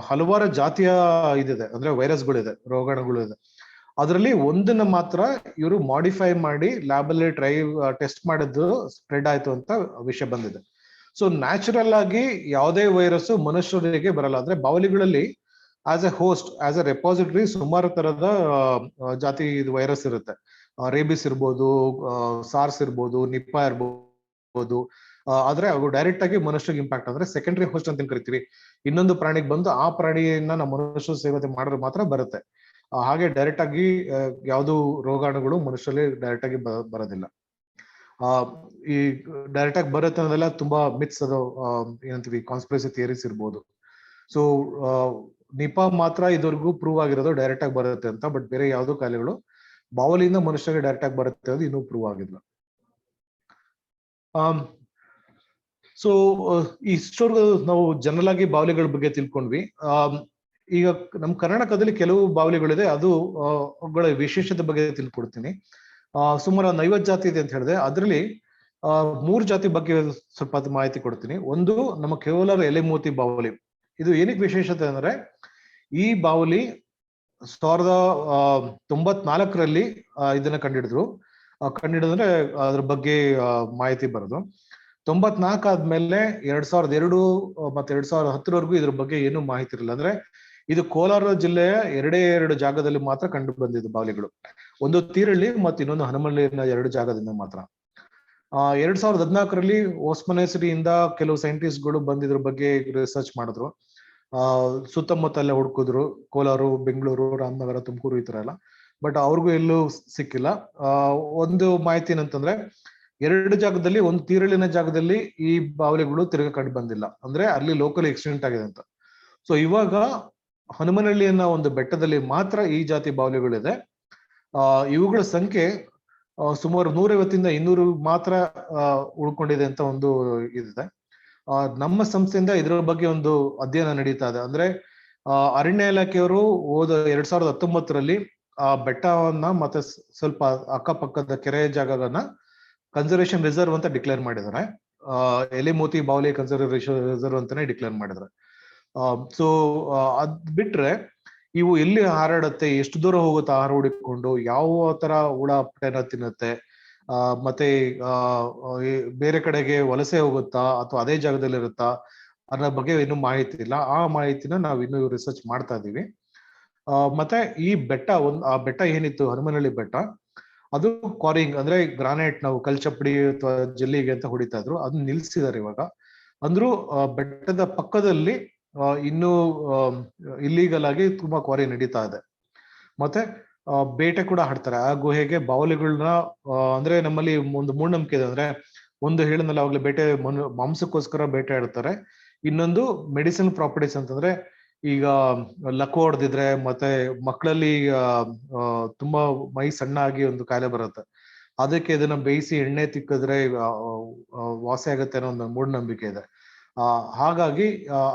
ಹಲವಾರು ಜಾತಿಯ ಇದಿದೆ, ಅಂದ್ರೆ ವೈರಸ್ಗಳಿದೆ, ರೋಗಾಣುಗಳು ಇದೆ. ಅದರಲ್ಲಿ ಒಂದನ್ನ ಮಾತ್ರ ಇವರು ಮಾಡಿಫೈ ಮಾಡಿ ಲ್ಯಾಬ್ ಅಲ್ಲಿ ಟೆಸ್ಟ್ ಮಾಡಿದ್ದು ಸ್ಪ್ರೆಡ್ ಆಯ್ತು ಅಂತ ವಿಷಯ ಬಂದಿದೆ. ಸೊ ನ್ಯಾಚುರಲ್ ಆಗಿ ಯಾವುದೇ ವೈರಸ್ ಮನುಷ್ಯರಿಗೆ ಬರಲ್ಲ. ಅಂದ್ರೆ ಬಾವಲಿಗಳಲ್ಲಿ as a host, as a repository ಸುಮಾರು ತರದ ಜಾತಿ ವೈರಸ್ ಇರುತ್ತೆ. ರೇಬಿಸ್ ಇರ್ಬೋದು, ಸಾರ್ಸ್ ಇರ್ಬೋದು, ನಿಪಾ ಇರ್ಬೋದು. ಆದ್ರೆ ಅವು ಡೈರೆಕ್ಟ್ ಆಗಿ ಮನುಷ್ಯರಿಗೆ ಇಂಪ್ಯಾಕ್ಟ್ ಅಂದ್ರೆ ಸೆಕೆಂಡರಿ ಹೋಸ್ಟ್ ಅಂತ ಕರಿತೀವಿ. ಇನ್ನೊಂದು ಪ್ರಾಣಿಗೆ ಬಂದು ಆ ಪ್ರಾಣಿಯನ್ನ ನಮ್ಮ ಮನುಷ್ಯರು ಸೇವನೆ ಮಾಡಿದ್ರೆ ಮಾತ್ರ ಬರುತ್ತೆ. ಹಾಗೆ ಡೈರೆಕ್ಟ್ ಆಗಿ ಯಾವುದು ರೋಗಾಣುಗಳು ಮನುಷ್ಯರಲ್ಲಿ ಡೈರೆಕ್ಟ್ ಆಗಿ ಬರೋದಿಲ್ಲ. ಈ ಡೈರೆಕ್ಟ್ ಆಗಿ ಬರುತ್ತೆ ಅನ್ನೋದೆಲ್ಲ ತುಂಬಾ ಮಿತ್ಸ್, ಅದು ಏನಂತೀವಿ ಕಾನ್ಸ್ಪಿರಸಿ ಥಿಯರೀಸ್ ಇರ್ಬೋದು. ಸೊ ನಿಪಾ ಮಾತ್ರ ಇದುವರೆಗೂ ಪ್ರೂವ್ ಆಗಿರೋದು ಡೈರೆಕ್ಟ್ ಆಗಿ ಬರುತ್ತೆ ಅಂತ. ಬಟ್ ಬೇರೆ ಯಾವ್ದು ಕಾಯಿಲೆಗಳು ಬಾವಲಿಯಿಂದ ಮನುಷ್ಯರಿಗೆ ಡೈರೆಕ್ಟ್ ಆಗಿ ಬರುತ್ತೆ ಅದು ಇನ್ನೂ ಪ್ರೂವ್ ಆಗಿಲ್ಲ. ಸೊ ಇಷ್ಟವರೆಗೂ ನಾವು ಜನರಲ್ ಆಗಿ ಬಾವಲಿಗಳ ಬಗ್ಗೆ ತಿಳ್ಕೊಂಡ್ವಿ. ಈಗ ನಮ್ಮ ಕರ್ನಾಟಕದಲ್ಲಿ ಕೆಲವು ಬಾವಲಿಗಳಿದೆ, ಅದು ಅವುಗಳ ವಿಶೇಷತೆ ಬಗ್ಗೆ ತಿಳ್ಕೊಡ್ತೀನಿ. ಸುಮಾರು 50 ಜಾತಿ ಇದೆ ಅಂತ ಹೇಳಿದೆ. ಅದರಲ್ಲಿ 3 ಜಾತಿ ಬಗ್ಗೆ ಸ್ವಲ್ಪ ಮಾಹಿತಿ ಕೊಡ್ತೀನಿ. ಒಂದು ನಮ್ಮ ಕೇವಲ ಎಲೆಮೋತಿ ಬಾವಲಿ. ಇದು ಏನಕ್ಕೆ ವಿಶೇಷತೆ ಅಂದ್ರೆ, ಈ ಬಾವಲಿ 1994ರಲ್ಲಿ ಇದನ್ನ ಕಂಡಿಡಿದ್ರೆ ಅದ್ರ ಬಗ್ಗೆ ಮಾಹಿತಿ ಬರೋದು. 94 ಆದ್ಮೇಲೆ 2002 ಮತ್ತೆ 2010ವರೆಗೂ ಇದ್ರ ಬಗ್ಗೆ ಏನು ಮಾಹಿತಿ ಇರಲಿಲ್ಲ. ಅಂದ್ರೆ ಇದು ಕೋಲಾರ ಜಿಲ್ಲೆಯ 2 ಜಾಗದಲ್ಲಿ ಮಾತ್ರ ಕಂಡು ಬಂದಿದ್ದು ಬಾವಲಿಗಳು. ಒಂದು ತೀರಳ್ಳಿ ಮತ್ತು ಇನ್ನೊಂದು ಹನುಮಳ್ಳಿನ 2 ಜಾಗದಿಂದ ಮಾತ್ರ. 2014ರಲ್ಲಿ ಓಸ್ಮನೇಸರಿಯಿಂದ ಕೆಲವು ಸೈಂಟಿಸ್ಟ್ಗಳು ಬಂದಿದ್ರ ಬಗ್ಗೆ ರಿಸರ್ಚ್ ಮಾಡಿದ್ರು. ಸುತ್ತಮುತ್ತ ಎಲ್ಲ ಹುಡುಕಿದ್ರು, ಕೋಲಾರ, ಬೆಂಗಳೂರು, ರಾಮನಗರ, ತುಮಕೂರು ಈ ತರ ಎಲ್ಲ. ಬಟ್ ಅವ್ರಿಗೂ ಎಲ್ಲೂ ಸಿಕ್ಕಿಲ್ಲ. ಒಂದು ಮಾಹಿತಿ ಏನಂತಂದ್ರೆ, 2 ಜಾಗದಲ್ಲಿ, ಒಂದು ತೀರಳಿನ ಜಾಗದಲ್ಲಿ ಈ ಬಾವಲಿಗಳು ತಿರುಗ ಕಂಡು ಬಂದಿಲ್ಲ, ಅಂದ್ರೆ ಅಲ್ಲಿ ಲೋಕಲ್ ಎಕ್ಸಿಡೆಂಟ್ ಆಗಿದೆ ಅಂತ. ಸೊ ಇವಾಗ ಹನುಮನಹಳ್ಳಿ ಅನ್ನೋ ಒಂದು ಬೆಟ್ಟದಲ್ಲಿ ಮಾತ್ರ ಈ ಜಾತಿ ಬಾವಲಿಗಳಿದೆ. ಇವುಗಳ ಸಂಖ್ಯೆ ಸುಮಾರು 150ರಿಂದ 200 ಮಾತ್ರ ಉಳ್ಕೊಂಡಿದೆ ಅಂತ ಒಂದು ಇದಿದೆ. ನಮ್ಮ ಸಂಸ್ಥೆಯಿಂದ ಇದರ ಬಗ್ಗೆ ಒಂದು ಅಧ್ಯಯನ ನಡೀತಾ ಇದೆ. ಅಂದ್ರೆ ಅರಣ್ಯ ಇಲಾಖೆಯವರು 2019ರಲ್ಲಿ ಆ ಬೆಟ್ಟವನ್ನ ಮತ್ತೆ ಸ್ವಲ್ಪ ಅಕ್ಕಪಕ್ಕದ ಕೆರೆ ಜಾಗಗಳನ್ನ ಕನ್ಸರ್ವೇಷನ್ ರಿಸರ್ವ್ ಅಂತ ಡಿಕ್ಲೇರ್ ಮಾಡಿದ್ದಾರೆ. ಎಲೆಮೋತಿ ಬಾವಲಿ ಕನ್ಸರ್ವೇಷನ್ ರಿಸರ್ವ್ ಅಂತಾನೆ ಡಿಕ್ಲೇರ್ ಮಾಡಿದ್ದಾರೆ. ಸೊ ಅದ್ ಬಿಟ್ರೆ ಇವು ಎಲ್ಲಿ ಹಾರಾಡುತ್ತೆ, ಎಷ್ಟು ದೂರ ಹೋಗುತ್ತೆ ಆಹಾರ ಹುಡುಕಿಕೊಂಡು, ಯಾವ ತರ ಹುಳ ಪಟೇನ ತಿನ್ನುತ್ತೆ, ಮತ್ತೆ ಬೇರೆ ಕಡೆಗೆ ವಲಸೆ ಹೋಗುತ್ತಾ ಅಥವಾ ಅದೇ ಜಾಗದಲ್ಲಿ ಇರುತ್ತಾ ಅನ್ನೋ ಬಗ್ಗೆ ಇನ್ನೂ ಮಾಹಿತಿ ಇಲ್ಲ. ಆ ಮಾಹಿತಿನ ನಾವು ಇನ್ನೂ ರಿಸರ್ಚ್ ಮಾಡ್ತಾ ಇದೀವಿ. ಮತ್ತೆ ಈ ಬೆಟ್ಟ ಆ ಬೆಟ್ಟ ಏನಿತ್ತು ಹನುಮನಹಳ್ಳಿ ಬೆಟ್ಟ, ಅದು ಕ್ವಾರಿಂಗ್ ಅಂದ್ರೆ ಗ್ರಾನೈಟ್, ನಾವು ಕಲ್ಚಪ್ಪಡಿ ಅಥವಾ ಜಲ್ಲಿಗೆ ಅಂತ ಹೊಡಿತಾ ಇದ್ರು, ಅದನ್ನ ನಿಲ್ಸಿದ್ದಾರೆ ಇವಾಗ. ಅಂದ್ರೂ ಬೆಟ್ಟದ ಪಕ್ಕದಲ್ಲಿ ಇನ್ನೂ ಇಲ್ಲೀಗಲ್ ಆಗಿ ತುಂಬಾ ಕ್ವಾರಿ ನಡೀತಾ ಇದೆ. ಮತ್ತೆ ಬೇಟೆ ಕೂಡ ಆಡ್ತಾರೆ ಆ ಗುಹೆಗೆ ಬಾವಲಿಗಳನ್ನ. ಅಂದ್ರೆ ನಮ್ಮಲ್ಲಿ ಒಂದು ಮೂಢನಂಬಿಕೆ ಇದೆ. ಅಂದ್ರೆ ಒಂದು ಹೇಳಿದ್ನಲ್ಲ ಅವಾಗ್ಲೇ, ಬೇಟೆ ಮಾಂಸಕ್ಕೋಸ್ಕರ ಬೇಟೆ ಆಡ್ತಾರೆ. ಇನ್ನೊಂದು ಮೆಡಿಸಿನ್ ಪ್ರಾಪರ್ಟೀಸ್ ಅಂತಂದ್ರೆ, ಈಗ ಲಕ್ವ ಹೊಡೆದಿದ್ರೆ ಮತ್ತೆ ಮಕ್ಕಳಲ್ಲಿ ತುಂಬಾ ಮೈ ಸಣ್ಣ ಆಗಿ ಒಂದು ಕಾಯಿಲೆ ಬರುತ್ತೆ, ಅದಕ್ಕೆ ಇದನ್ನ ಬೇಯಿಸಿ ಎಣ್ಣೆ ತಿಕ್ಕಿದ್ರೆ ವಾಸಿ ಆಗುತ್ತೆ ಅನ್ನೋ ಒಂದು ಮೂಢನಂಬಿಕೆ ಇದೆ. ಹಾಗಾಗಿ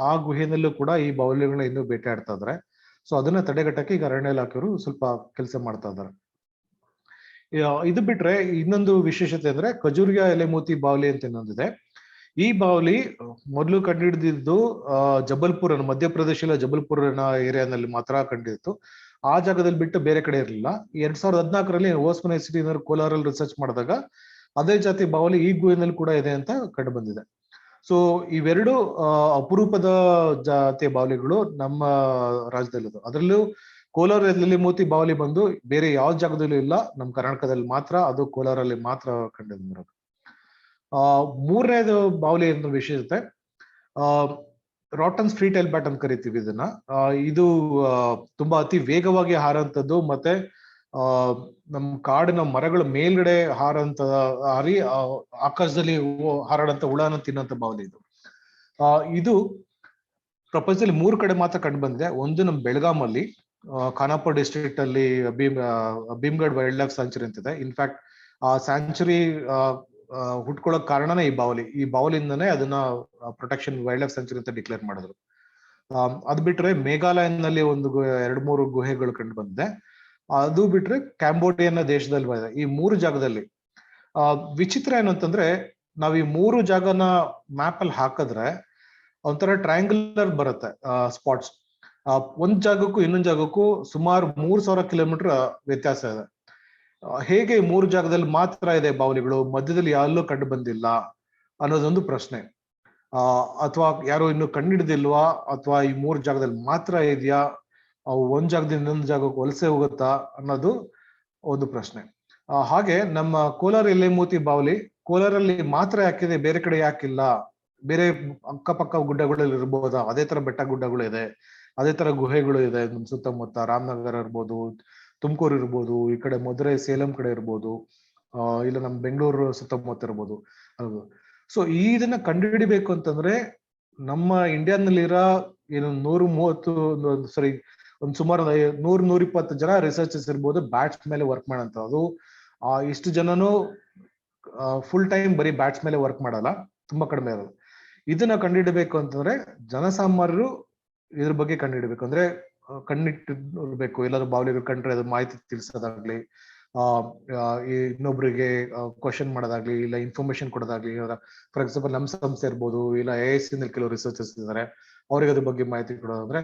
ಆ ಗುಹೆನಲ್ಲೂ ಕೂಡ ಈ ಬಾವಲಿಗಳನ್ನ ಇನ್ನೂ ಬೇಟೆಯಾಡ್ತಾ ಇದಾರೆ. ಸೊ ಅದನ್ನ ತಡೆಗಟ್ಟಕ್ಕೆ ಈಗ ಅರಣ್ಯ ಇಲಾಖೆಯವರು ಸ್ವಲ್ಪ ಕೆಲಸ ಮಾಡ್ತಾ ಇದ್ದಾರೆ. ಇದು ಬಿಟ್ರೆ ಇನ್ನೊಂದು ವಿಶೇಷತೆ ಅಂದ್ರೆ ಖಜೂರಿಯ ಎಲೆಮೋತಿ ಬಾವಲಿ ಅಂತ ಇನ್ನೊಂದಿದೆ. ಈ ಬಾವಲಿ ಮೊದಲು ಕಂಡುಹಿಡಿದಿದ್ದು ಜಬಲ್ಪುರ್ ಮಧ್ಯಪ್ರದೇಶದ ಜಬಲ್ಪುರ್ ಏರಿಯಾನಲ್ಲಿ ಮಾತ್ರ ಕಂಡಿತ್ತು. ಆ ಜಾಗದಲ್ಲಿ ಬಿಟ್ಟು ಬೇರೆ ಕಡೆ ಇರಲಿಲ್ಲ. 2014ರಲ್ಲಿ ಓಸ್ಮನ್ ಯೂನಿವರ್ಸಿಟಿ ಕೋಲಾರಲ್ಲಿ ರಿಸರ್ಚ್ ಮಾಡಿದಾಗ ಅದೇ ಜಾತಿ ಬಾವಲಿ ಈ ಗುಹೆನಲ್ಲಿ ಕೂಡ ಇದೆ ಅಂತ ಕಂಡು ಬಂದಿದೆ. ಸೊ ಇವೆರಡು ಅಪರೂಪದ ಜಾತಿಯ ಬಾವಲಿಗಳು ನಮ್ಮ ರಾಜ್ಯದಲ್ಲಿದೆ. ಅದರಲ್ಲೂ ಕೋಲಾರದಲ್ಲಿ ಮೋತಿ ಬಾವಲಿ ಬಂದು ಬೇರೆ ಯಾವ ಜಾಗದಲ್ಲೂ ಇಲ್ಲ, ನಮ್ಮ ಕರ್ನಾಟಕದಲ್ಲಿ ಮಾತ್ರ, ಅದು ಕೋಲಾರಲ್ಲಿ ಮಾತ್ರ ಕಂಡುಬಂದಿರೋದು. ಮೂರನೇದು ಬಾವಲಿ ಅನ್ನೋ ವಿಶೇಷತೆ ರಾಟನ್ ಸ್ಟ್ರೀಟ್ ಎಲ್ಬ್ಯಾಟ್ ಅಂತ ಕರಿತೀವಿ ಇದನ್ನ. ಇದು ತುಂಬಾ ಅತಿ ವೇಗವಾಗಿ ಹಾರಂತದ್ದು, ಮತ್ತೆ ನಮ್ಮ ಕಾಡಿನ ಮರಗಳ ಮೇಲ್ಗಡೆ ಹಾರಿ ಆಕಾಶದಲ್ಲಿ ಹಾರಾಡಂತ ಹುಳನ ತಿನ್ನಂತ ಬಾವಲಿ ಇದು. ಇದು ಪ್ರಪಂಚದಲ್ಲಿ 3 ಕಡೆ ಮಾತ್ರ ಕಂಡು ಬಂದಿದೆ. ಒಂದು ನಮ್ಮ ಬೆಳಗಾಮಲ್ಲಿ ಖಾನಾಪುರ ಡಿಸ್ಟ್ರಿಕ್ಟ್ ಅಲ್ಲಿ ಭೀಮ್ಗಢ್ ವೈಲ್ಡ್ ಲೈಫ್ ಸ್ಯಾಂಚುರಿ ಅಂತಿದೆ. ಇನ್ಫ್ಯಾಕ್ಟ್ ಆ ಸ್ಯಾಂಚುರಿ ಹುಟ್ಕೊಳ್ಳೋಕ್ ಕಾರಣನೇ ಈ ಬಾವಲಿ. ಈ ಬಾವಲಿಂದನೇ ಅದನ್ನ ಪ್ರೊಟೆಕ್ಷನ್ ವೈಲ್ಡ್ ಲೈಫ್ ಸ್ಯಾಂಚುರಿ ಅಂತ ಡಿಕ್ಲೇರ್ ಮಾಡಿದ್ರು. ಅದು ಬಿಟ್ರೆ ಮೇಘಾಲಯನಲ್ಲಿ ಒಂದು 2-3 ಗುಹೆಗಳು ಕಂಡು ಬಂದಿದೆ. ಅದು ಬಿಟ್ರೆ ಕ್ಯಾಂಬೋಡಿಯನ್ ದೇಶದಲ್ಲಿ ಬಂದಿದೆ. ಈ 3 ಜಾಗದಲ್ಲಿ ವಿಚಿತ್ರ ಏನಂತಂದ್ರೆ, ನಾವ್ ಈ 3 ಜಾಗನ ಮ್ಯಾಪ್ ಅಲ್ಲಿ ಹಾಕಿದ್ರೆ ಒಂಥರ ಟ್ರಯಾಂಗುಲರ್ ಬರುತ್ತೆ ಸ್ಪಾಟ್ಸ್. ಒಂದ್ ಜಾಗಕ್ಕೂ ಇನ್ನೊಂದ್ ಜಾಗಕ್ಕೂ ಸುಮಾರು 3000 ಕಿಲೋಮೀಟರ್ ವ್ಯತ್ಯಾಸ ಇದೆ. ಹೇಗೆ 3 ಜಾಗದಲ್ಲಿ ಮಾತ್ರ ಇದೆ ಬಾವಲಿಗಳು, ಮಧ್ಯದಲ್ಲಿ ಯಾರಲ್ಲೂ ಕಂಡು ಬಂದಿಲ್ಲ ಅನ್ನೋದೊಂದು ಪ್ರಶ್ನೆ. ಅಥವಾ ಯಾರು ಇನ್ನು ಕಂಡಿಡ್ದಿಲ್ವಾ, ಅಥವಾ ಈ 3 ಜಾಗದಲ್ಲಿ ಮಾತ್ರ ಇದೆಯಾ, ಅವು ಒಂದ್ ಜಾಗದಿಂದ ಇನ್ನೊಂದು ಜಾಗಕ್ಕೆ ವಲಸೆ ಹೋಗುತ್ತಾ ಅನ್ನೋದು ಒಂದು ಪ್ರಶ್ನೆ. ಹಾಗೆ ನಮ್ಮ ಕೋಲಾರ ಎಲೆಮೋತಿ ಬಾವಲಿ ಕೋಲಾರಲ್ಲಿ ಮಾತ್ರ ಯಾಕಿದೆ, ಬೇರೆ ಕಡೆ ಯಾಕಿಲ್ಲ, ಬೇರೆ ಅಕ್ಕಪಕ್ಕ ಗುಡ್ಡಗಳಲ್ಲಿ ಇರ್ಬೋದಾ, ಅದೇ ತರ ಬೆಟ್ಟ ಗುಡ್ಡಗಳು ಇದೆ, ಅದೇ ತರ ಗುಹೆಗಳು ಇದೆ ನಮ್ ಸುತ್ತಮುತ್ತ. ರಾಮನಗರ ಇರ್ಬೋದು, ತುಮಕೂರು ಇರ್ಬೋದು, ಈ ಕಡೆ ಮಧುರೈ ಸೇಲಂ ಕಡೆ ಇರ್ಬೋದು, ಇಲ್ಲ ನಮ್ ಬೆಂಗಳೂರು ಸುತ್ತಮುತ್ತ ಇರ್ಬೋದು. ಹೌದು. ಸೊ ಇದನ್ನ ಕಂಡುಹಿಡಿಬೇಕು ಅಂತಂದ್ರೆ ನಮ್ಮ ಇಂಡಿಯಾನಲ್ಲಿರೋ ಏನು 130 ಒಂದ್ ಸುಮಾರು 100-120 ಜನ ರಿಸರ್ಚರ್ಸ್ ಇರ್ಬೋದು ಬ್ಯಾಟ್ಸ್ ಮೇಲೆ ವರ್ಕ್ ಮಾಡಂತ. ಅದು ಇಷ್ಟು ಜನನು ಫುಲ್ ಟೈಮ್ ಬರೀ ಬ್ಯಾಟ್ಸ್ ಮೇಲೆ ವರ್ಕ್ ಮಾಡಲ್ಲ, ತುಂಬಾ ಕಡಿಮೆ ಇರೋದು. ಇದನ್ನ ಕಂಡುಹಿಡಬೇಕು ಅಂತಂದ್ರೆ ಜನಸಾಮಾನ್ಯರು ಇದ್ರ ಬಗ್ಗೆ ಕಂಡುಹಿಡಬೇಕು. ಅಂದ್ರೆ ಕಣ್ಣಿಟ್ಟಿರ್ಬೇಕು. ಎಲ್ಲಾದ್ರೂ ಬಾವಲಿಗಳು ಕಂಡ್ರೆ ಅದ್ರ ಮಾಹಿತಿ ತಿಳಿಸೋದಾಗ್ಲಿ, ಇನ್ನೊಬ್ರಿಗೆ ಕ್ವಶನ್ ಮಾಡೋದಾಗ್ಲಿ, ಇಲ್ಲ ಇನ್ಫಾರ್ಮೇಶನ್ ಕೊಡೋದಾಗ್ಲಿ. ಫಾರ್ ಎಕ್ಸಾಂಪಲ್ ನಮ್ಮ ಸಂಸ್ಥೆ ಇರ್ಬೋದು, ಇಲ್ಲ AIC ನಲ್ಲಿ ಕೆಲವು ರಿಸರ್ಚರ್ಸ್ ಇದ್ದಾರೆ, ಅವ್ರಿಗೆ ಅದ್ರ ಬಗ್ಗೆ ಮಾಹಿತಿ ಕೊಡೋದಂದ್ರೆ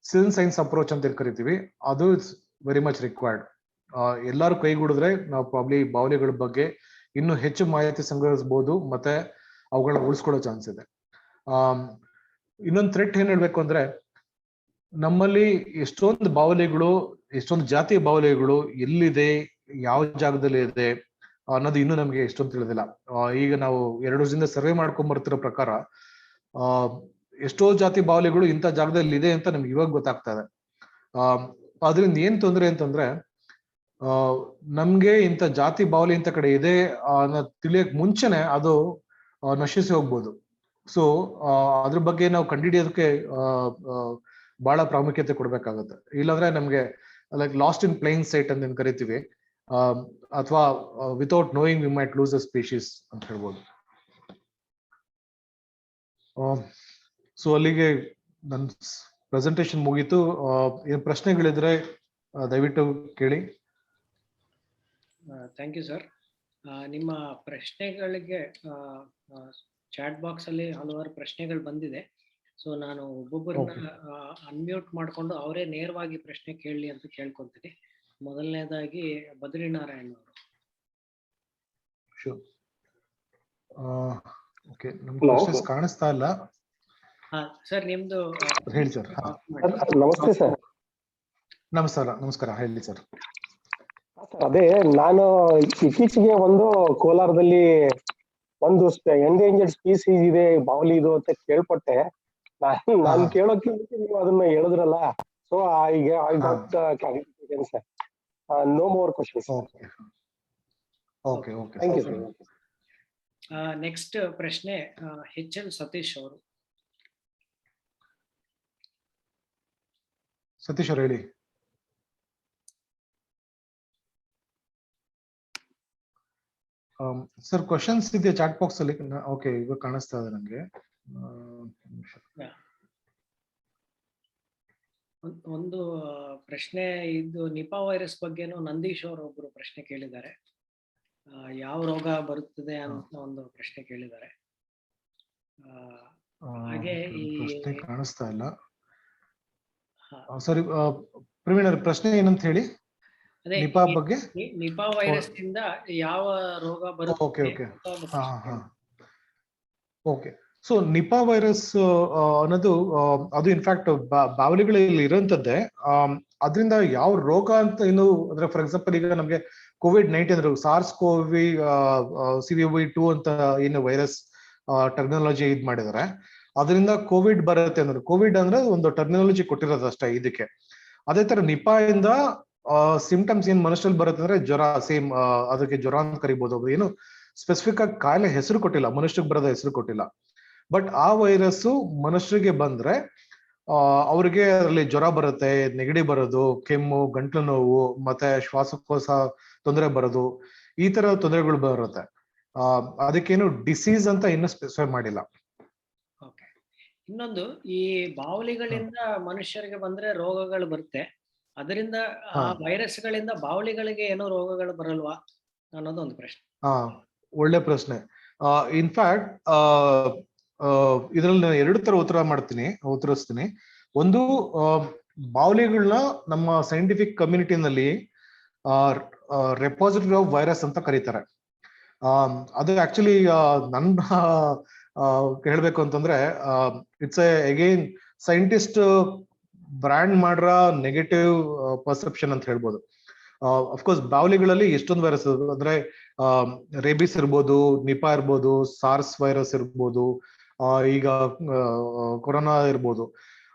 ಸಿವಿಲ್ ಸೈನ್ಸ್ ಅಪ್ರೋಚ್ ಅಂತ ಕರಿತೀವಿ. ಅದು ಇಟ್ಸ್ ವೆರಿ ಮಚ್ ರಿಕ್ವೈರ್ಡ್. ಎಲ್ಲಾರು ಕೈಗೂಡಿದ್ರೆ ನಾವು ಪ್ರಾಬ್ಲಿ ಬಾವಲಿಗಳ ಬಗ್ಗೆ ಇನ್ನೂ ಹೆಚ್ಚು ಮಾಹಿತಿ ಸಂಗ್ರಹಿಸಬಹುದು, ಮತ್ತೆ ಅವುಗಳನ್ನ ಉಳಿಸ್ಕೊಳ್ಳೋ ಚಾನ್ಸ್ ಇದೆ. ಇನ್ನೊಂದು ಥ್ರೆಟ್ ಏನ್ ಹೇಳ್ಬೇಕು ಅಂದ್ರೆ, ನಮ್ಮಲ್ಲಿ ಎಷ್ಟೊಂದು ಬಾವಲಿಗಳು, ಎಷ್ಟೊಂದು ಜಾತಿಯ ಬಾವಲಿಗಳು ಎಲ್ಲಿದೆ, ಯಾವ ಜಾಗದಲ್ಲಿ ಇದೆ ಅನ್ನೋದು ಇನ್ನೂ ನಮ್ಗೆ ಎಷ್ಟೊಂದು ತಿಳಿದಿಲ್ಲ. ಈಗ ನಾವು 2 ವರ್ಷದಿಂದ ಸರ್ವೆ ಮಾಡ್ಕೊಂಡ್ ಬರ್ತಿರೋ ಪ್ರಕಾರ ಎಷ್ಟೋ ಜಾತಿ ಬಾವಲಿಗಳು ಇಂಥ ಜಾಗದಲ್ಲಿ ಇದೆ ಅಂತ ನಮ್ಗೆ ಇವಾಗ ಗೊತ್ತಾಗ್ತಾ ಇದೆ. ಅದರಿಂದ ಏನ್ ತೊಂದ್ರೆ ಅಂತಂದ್ರೆ, ನಮ್ಗೆ ಇಂಥ ಜಾತಿ ಬಾವಲಿ ಇಂಥ ಕಡೆ ಇದೆ ಅನ್ನೋದು ತಿಳಿಯಕ್ ಮುಂಚೆನೆ ಅದು ನಶಿಸಿ ಹೋಗ್ಬೋದು. ಸೊ ಅದ್ರ ಬಗ್ಗೆ ನಾವು ಕಂಡುಹಿಡಿಯೋದಕ್ಕೆ ಬಹಳ ಪ್ರಾಮುಖ್ಯತೆ ಕೊಡ್ಬೇಕಾಗತ್ತೆ. ಇಲ್ಲಾಂದ್ರೆ ನಮ್ಗೆ like lost in plane site ಅಂತ ಏನ್ ಕರಿತೀವಿ, ಅಥವಾ without knowing we might loose a species ಅಂತ ಹೇಳ್ಬೋದು. ಸೊ ಅಲ್ಲಿಗೆ ನನ್ನ ಪ್ರೆಸೆಂಟೇಶನ್ ಮುಗೀತು. ಏನ್ ಪ್ರಶ್ನೆಗಳಿದ್ರೆ ದಯವಿಟ್ಟು ಕೇಳಿ. Thank you sir. ನಿಮ್ಮ ಪ್ರಶ್ನೆಗಳಿಗೆ ಚಾಟ್ ಬಾಕ್ಸ್ ಅಲ್ಲಿ ಹಲವಾರು ಪ್ರಶ್ನೆಗಳು ಬಂದಿದೆ. ಸೊ ನಾನು ಒಬ್ಬೊಬ್ಬರನ್ನ ಅನ್ಮ್ಯೂಟ್ ಮಾಡ್ಕೊಂಡು ಅವರೇ ನೇರವಾಗಿ ಪ್ರಶ್ನೆ ಕೇಳಲಿ ಅಂತ ಕೇಳ್ಕೊಂತೀನಿ. ಮೊದಲನೇದಾಗಿ ಬದ್ರಿನಾರಾಯಣ್ ಅವರು. ಓಕೆ, ನಮ್ಗೆ ಕ್ವೆಶ್ಚನ್ಸ್ ಕಾಣಿಸ್ತಾ ಇಲ್ಲ. ಸರ್ ನಿಮ್ದು ಹೇಳಿ ಸರ್. ನಮಸ್ತೆ ಸರ್. ನಮಸ್ಕಾರ ಹೇಳಿ ಸರ್. ಅದೇ ನಾನು ಇತ್ತೀಚೆಗೆ ಒಂದು ಕೋಲಾರದಲ್ಲಿ ಒಂದು ಎಂಡೇಂಜರ್ಡ್ ಸ್ಪೀಸೀಸ್ ಇದೆ ಬಾವಲಿ ಇದು ಅಂತ ಕೇಳ್ಪಟ್ಟೆ. ನಾನು ಕೇಳೋಕೆ ನೀವು ಅದನ್ನ ಹೇಳಿದ್ರಲ್ಲ, ಸೊ ಈಗ I got clarification sir. No more questions. Okay thank you sir. Next ಪ್ರಶ್ನೆ HL ಸತೀಶ್ ಅವರು. ಸತೀಶ್ ಅವರು ಹೇಳಿ. ಸರ್ ಕ್ವಶನ್ಸ್ ಇದೆಯಾ ಚಾಟ್ ಬಾಕ್ಸ್ ಅಲ್ಲಿ? ಓಕೆ, ಇವಾಗ ಕಾಣಿಸ್ತಾ ಇದೆ ನನಗೆ. ಒಂದು ಪ್ರಶ್ನೆ ಇದು ನಿಪಾ ವೈರಸ್ ಬಗ್ಗೆನೂ ನಂದೀಶ್ ಅವರು ಒಬ್ರು ಪ್ರಶ್ನೆ ಕೇಳಿದ್ದಾರೆ. ಯಾವ ರೋಗ ಬರುತ್ತದೆ ಅಂತ ಒಂದು ಪ್ರಶ್ನೆ ಕೇಳಿದ್ದಾರೆ. ಹಾಗೆ ಈ ಪ್ರಶ್ನೆ ಕಾಣಿಸ್ತಾ ಇಲ್ಲ. ಸರಿ ಪ್ರವೀಣ್ ಅವ್ರ ಪ್ರಶ್ನೆ ಏನಂತ ಹೇಳಿ. ಅದೇ ನಿಪಾ ಬಗ್ಗೆ ನಿಪಾ ವೈರಸ್ ಇಂದ ಯಾವ ರೋಗ ಬರುತ್ತೆ. ಓಕೆ, ಸೊ ನಿಪಾ ವೈರಸ್ ಅನ್ನೋದು ಅದು ಇನ್ಫ್ಯಾಕ್ಟ್ ಬಾವಲಿಗಳಲ್ಲಿ ಇರೋಂಥದ್ದೇ. ಅದರಿಂದ ಯಾವ ರೋಗ ಅಂತ ಇನ್ನು ಅಂದ್ರೆ ಫಾರ್ ಎಕ್ಸಾಂಪಲ್ ಈಗ ನಮ್ಗೆ COVID-19 ಅಂದ್ರೆ SARS-CoV-2 ಅಂತ ಏನು ವೈರಸ್ ಟರ್ಮಿನಾಲಜಿ ಇದ್ ಮಾಡಿದ್ದಾರೆ. ಅದರಿಂದ ಕೋವಿಡ್ ಬರುತ್ತೆ ಅಂದ್ರೆ ಕೋವಿಡ್ ಅಂದ್ರೆ ಒಂದು ಟರ್ಮಿನಾಲಜಿ ಕೊಟ್ಟಿರೋದು ಅಷ್ಟೇ ಇದಕ್ಕೆ. ಅದೇ ತರ ನಿಪಾ ಇಂದ ಸಿಂಪ್ಟಮ್ಸ್ ಏನ್ ಮನುಷ್ಯರಲ್ಲಿ ಬರುತ್ತೆ ಅಂದ್ರೆ ಜ್ವರ, ಸೇಮ್ ಅದಕ್ಕೆ ಜ್ವರ ಅಂತ ಕರಿಬಹುದು. ಏನು ಸ್ಪೆಸಿಫಿಕ್ ಆಗಿ ಕಾಯಿಲೆ ಹೆಸರು ಕೊಟ್ಟಿಲ್ಲ, ಮನುಷ್ಯರಿಗೆ ಬರೋದ ಹೆಸರು ಕೊಟ್ಟಿಲ್ಲ. ಬಟ್ ಆ ವೈರಸ್ ಮನುಷ್ಯರಿಗೆ ಬಂದ್ರೆ ಅವ್ರಿಗೆ ಅದರಲ್ಲಿ ಜ್ವರ ಬರುತ್ತೆ, ನೆಗಡಿ ಬರೋದು, ಕೆಮ್ಮು, ಗಂಟ್ಲು ನೋವು, ಮತ್ತೆ ಶ್ವಾಸಕೋಶ ತೊಂದರೆ ಬರೋದು, ಈ ತರ ತೊಂದರೆಗಳು ಬರುತ್ತೆ. ಅದಕ್ಕೇನು ಡಿಸೀಸ್ ಅಂತ ಇನ್ನೂ ಸ್ಪೆಸಿಫೈ ಮಾಡಿಲ್ಲ. ಇನ್ನೊಂದು, ಈ ಬಾವಲಿಗಳಿಂದ ಮನುಷ್ಯರಿಗೆ ಬಂದ್ರೆ ರೋಗಗಳು ಬರುತ್ತೆ, ಅದರಿಂದ ಆ ವೈರಸ್ಗಳಿಂದ ಬಾವಲಿಗಳಿಗೆ ಏನೋ ರೋಗಗಳು ಬರಲ್ವಾ ಅನ್ನೋದು ಒಂದು ಪ್ರಶ್ನೆ. ಒಳ್ಳೆ ಪ್ರಶ್ನೆ. ಇನ್ಫ್ಯಾಕ್ಟ್ ಇದ್ರಲ್ಲಿ ನಾನು 2 ತರ ಉತ್ತರಿಸ್ತೀನಿ. ಒಂದು, ಬಾವಲಿಗಳನ್ನ ನಮ್ಮ ಸೈಂಟಿಫಿಕ್ ಕಮ್ಯುನಿಟಿನಲ್ಲಿ ರೆಪಾಸಿಟರಿ ಆಫ್ ವೈರಸ್ ಅಂತ ಕರೀತಾರೆ. ಅದು ಆಕ್ಚುಲಿ ನನ್ನ ಹೇಳ್ಬೇಕು ಅಂತಂದ್ರೆ ಇಟ್ಸ್ ಅಗೈನ್ ಸೈಂಟಿಸ್ಟ್ ಬ್ರ್ಯಾಂಡ್ ಮಾಡ್ರ ನೆಗೆಟಿವ್ ಪರ್ಸೆಪ್ಷನ್ ಅಂತ ಹೇಳ್ಬೋದು. ಅಫ್ಕೋರ್ಸ್ ಬಾವಲಿಗಳಲ್ಲಿ ಎಷ್ಟೊಂದು ವೈರಸ್ ಅಂದ್ರೆ ರೇಬಿಸ್ ಇರ್ಬೋದು, ನಿಪಾ ಇರ್ಬೋದು, ಸಾರ್ಸ್ ವೈರಸ್ ಇರ್ಬೋದು, ಈಗ ಕೊರೋನಾ ಇರ್ಬೋದು.